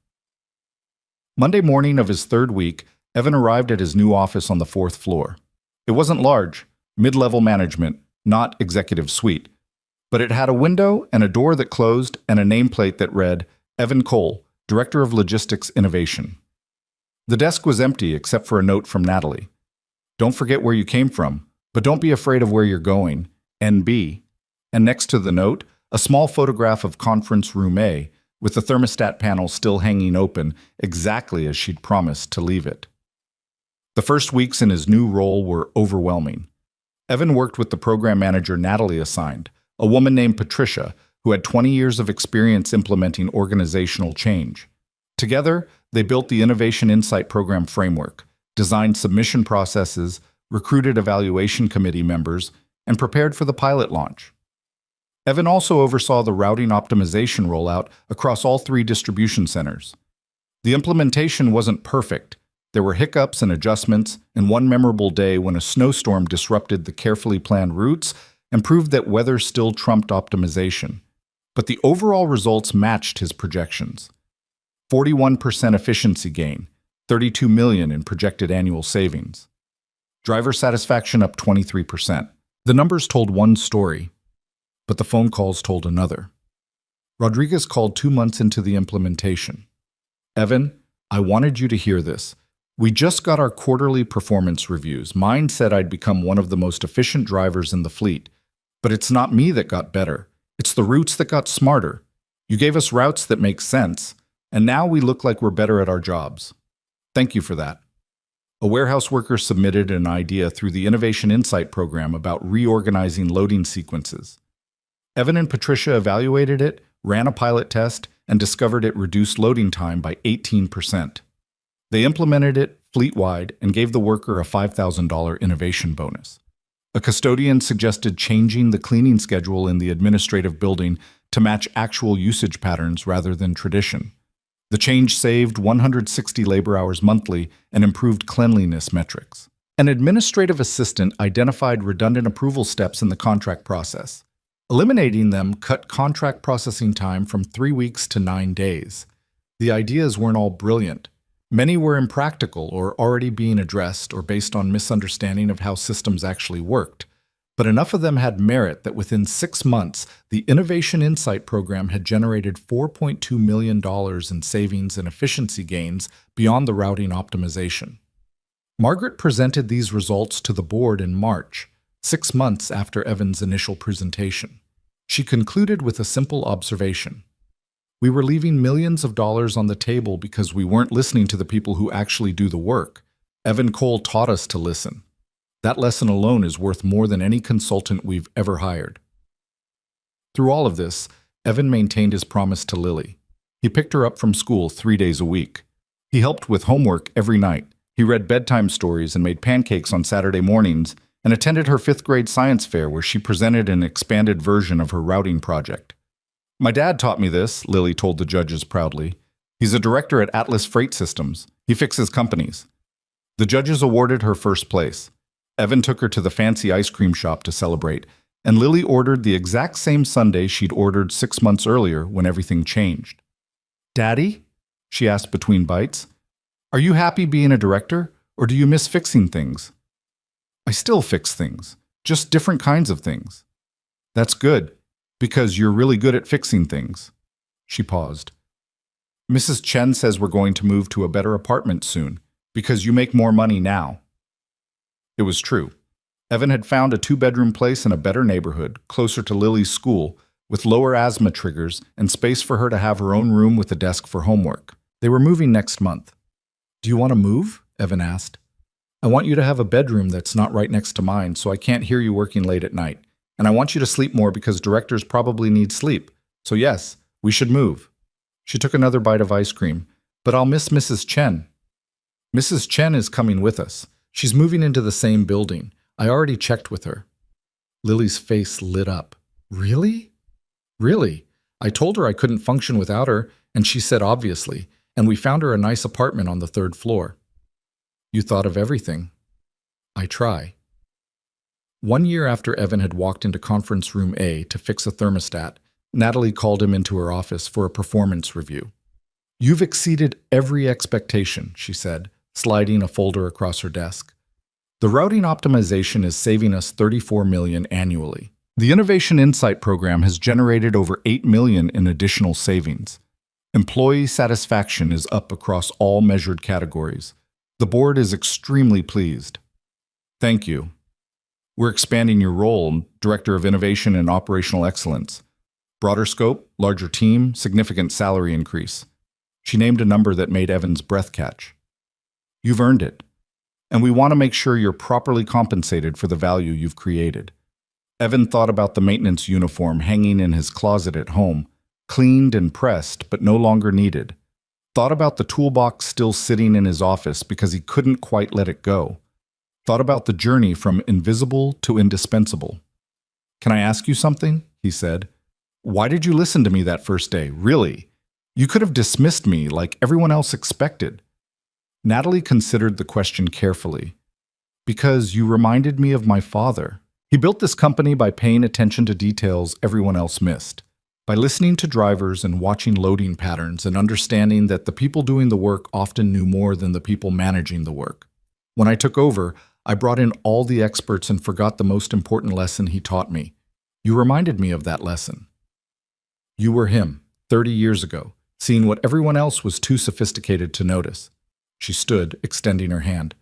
Monday morning of his 3rd week, Evan arrived at his new office on the 4th floor. It wasn't large, mid-level management, not executive suite, but it had a window and a door that closed and a nameplate that read, "Evan Cole, Director of Logistics Innovation." The desk was empty except for a note from Natalie. "Don't forget where you came from, but don't be afraid of where you're going. NB." And next to the note, a small photograph of conference room A, with the thermostat panel still hanging open, exactly as she'd promised to leave it. The first weeks in his new role were overwhelming. Evan worked with the program manager Natalie assigned, a woman named Patricia, who had 20 years of experience implementing organizational change. Together, they built the Innovation Insight program framework, designed submission processes, recruited evaluation committee members, and prepared for the pilot launch. Evan also oversaw the routing optimization rollout across all 3 distribution centers. The implementation wasn't perfect. There were hiccups and adjustments, and one memorable day when a snowstorm disrupted the carefully planned routes and proved that weather still trumped optimization. But the overall results matched his projections. 41% efficiency gain, $32 million in projected annual savings. Driver satisfaction up 23%. The numbers told one story, but the phone calls told another. Rodriguez called 2 months into the implementation. "Evan, I wanted you to hear this. We just got our quarterly performance reviews. Mine said I'd become one of the most efficient drivers in the fleet. But it's not me that got better. It's the routes that got smarter. You gave us routes that make sense, and now we look like we're better at our jobs. Thank you for that." A warehouse worker submitted an idea through the Innovation Insight program about reorganizing loading sequences. Evan and Patricia evaluated it, ran a pilot test, and discovered it reduced loading time by 18%. They implemented it fleet-wide and gave the worker a $5,000 innovation bonus. A custodian suggested changing the cleaning schedule in the administrative building to match actual usage patterns rather than tradition. The change saved 160 labor hours monthly and improved cleanliness metrics. An administrative assistant identified redundant approval steps in the contract process. Eliminating them cut contract processing time from 3 weeks to 9 days. The ideas weren't all brilliant. Many were impractical or already being addressed or based on misunderstanding of how systems actually worked. But enough of them had merit that within 6 months, the Innovation Insight Program had generated $4.2 million in savings and efficiency gains beyond the routing optimization. Margaret presented these results to the board in March, 6 months after Evan's initial presentation. She concluded with a simple observation. We were leaving millions of dollars on the table because we weren't listening to the people who actually do the work. Evan Cole taught us to listen. That lesson alone is worth more than any consultant we've ever hired. Through all of this, Evan maintained his promise to Lily. He picked her up from school 3 days a week. He helped with homework every night. He read bedtime stories and made pancakes on Saturday mornings and attended her 5th grade science fair where she presented an expanded version of her routing project. My dad taught me this, Lily told the judges proudly. He's a director at Atlas Freight Systems. He fixes companies. The judges awarded her first place. Evan took her to the fancy ice cream shop to celebrate, and Lily ordered the exact same sundae she'd ordered 6 months earlier when everything changed. "Daddy?" she asked between bites. "Are you happy being a director, or do you miss fixing things?" "I still fix things, just different kinds of things." "That's good, because you're really good at fixing things." She paused. "Mrs. Chen says we're going to move to a better apartment soon, because you make more money now." It was true. Evan had found a 2-bedroom place in a better neighborhood, closer to Lily's school, with lower asthma triggers and space for her to have her own room with a desk for homework. They were moving next month. "Do you want to move?" Evan asked. "I want you to have a bedroom that's not right next to mine, so I can't hear you working late at night. And I want you to sleep more because directors probably need sleep. So yes, we should move." She took another bite of ice cream. "But I'll miss Mrs. Chen." "Mrs. Chen is coming with us. She's moving into the same building. I already checked with her." Lily's face lit up. "Really?" "Really. I told her I couldn't function without her, and she said obviously, and we found her a nice apartment on the 3rd floor." "You thought of everything." "I try." 1 year after Evan had walked into conference room A to fix a thermostat, Natalie called him into her office for a performance review. "You've exceeded every expectation," she said, sliding a folder across her desk. "The routing optimization is saving us $34 million annually. The Innovation Insight Program has generated over $8 million in additional savings. Employee satisfaction is up across all measured categories. The board is extremely pleased." "Thank you. We're expanding your role, Director of Innovation and Operational Excellence. Broader scope, larger team, significant salary increase." She named a number that made Evan's breath catch. "You've earned it. And we want to make sure you're properly compensated for the value you've created." Evan thought about the maintenance uniform hanging in his closet at home, cleaned and pressed, but no longer needed. Thought about the toolbox still sitting in his office because he couldn't quite let it go. Thought about the journey from invisible to indispensable. "Can I ask you something?" he said. "Why did you listen to me that first day, really? You could have dismissed me like everyone else expected." Natalie considered the question carefully. "Because you reminded me of my father. He built this company by paying attention to details everyone else missed, by listening to drivers and watching loading patterns and understanding that the people doing the work often knew more than the people managing the work. When I took over, I brought in all the experts and forgot the most important lesson he taught me. You reminded me of that lesson. You were him, 30 years ago, seeing what everyone else was too sophisticated to notice." She stood, extending her hand.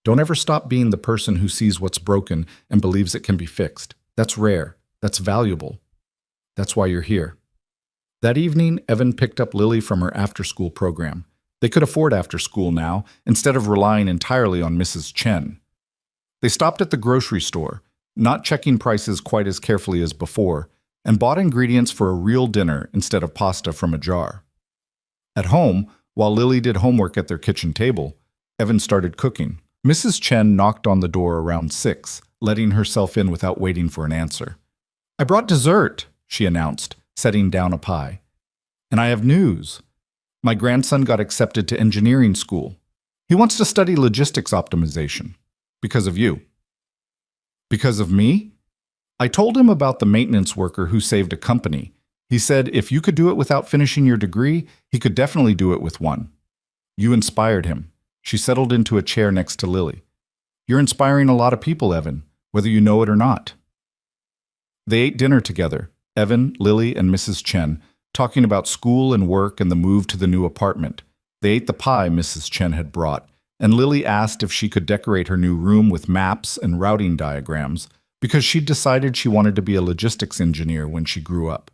"Don't ever stop being the person who sees what's broken and believes it can be fixed. That's rare. That's valuable. That's why you're here." That evening, Evan picked up Lily from her after-school program. They could afford after-school now, instead of relying entirely on Mrs. Chen. They stopped at the grocery store, not checking prices quite as carefully as before, and bought ingredients for a real dinner instead of pasta from a jar. At home, while Lily did homework at their kitchen table, Evan started cooking. Mrs. Chen knocked on the door around 6, letting herself in without waiting for an answer. "I brought dessert," she announced, setting down a pie. "And I have news. My grandson got accepted to engineering school. He wants to study logistics optimization. Because of you." "Because of me?" I told him about the maintenance worker who saved a company. He said if you could do it without finishing your degree, he could definitely do it with one. You inspired him. She settled into a chair next to Lily. You're inspiring a lot of people, Evan, whether you know it or not. They ate dinner together, Evan, Lily, and Mrs. Chen, talking about school and work and the move to the new apartment. They ate the pie Mrs. Chen had brought, and Lily asked if she could decorate her new room with maps and routing diagrams because she'd decided she wanted to be a logistics engineer when she grew up.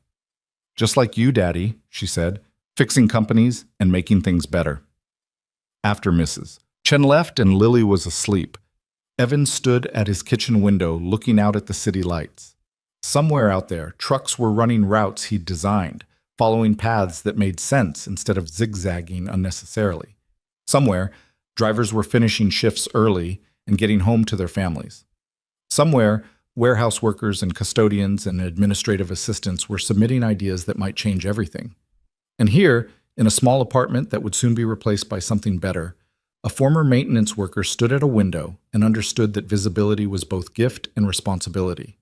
Just like you, Daddy, she said, fixing companies and making things better. After Mrs. Chen left and Lily was asleep, Evan stood at his kitchen window looking out at the city lights. Somewhere out there, trucks were running routes he'd designed, following paths that made sense instead of zigzagging unnecessarily. Somewhere, drivers were finishing shifts early and getting home to their families. Somewhere, warehouse workers and custodians and administrative assistants were submitting ideas that might change everything. And here, in a small apartment that would soon be replaced by something better, a former maintenance worker stood at a window and understood that visibility was both gift and responsibility.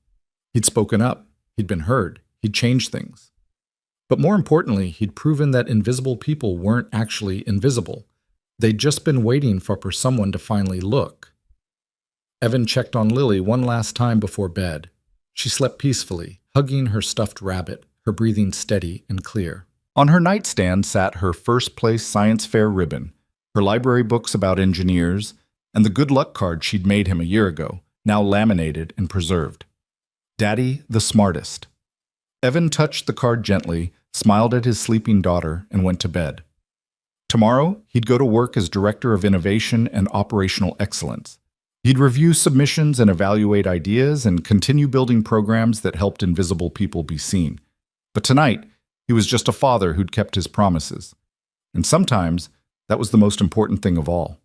He'd spoken up, he'd been heard, he'd changed things. But more importantly, he'd proven that invisible people weren't actually invisible. They'd just been waiting for someone to finally look. Evan checked on Lily one last time before bed. She slept peacefully, hugging her stuffed rabbit, her breathing steady and clear. On her nightstand sat her first-place science fair ribbon, her library books about engineers, and the good luck card she'd made him a year ago, now laminated and preserved. Daddy the smartest. Evan touched the card gently, smiled at his sleeping daughter, and went to bed. Tomorrow, he'd go to work as Director of Innovation and Operational Excellence. He'd review submissions and evaluate ideas and continue building programs that helped invisible people be seen. But tonight, he was just a father who'd kept his promises. And sometimes, that was the most important thing of all.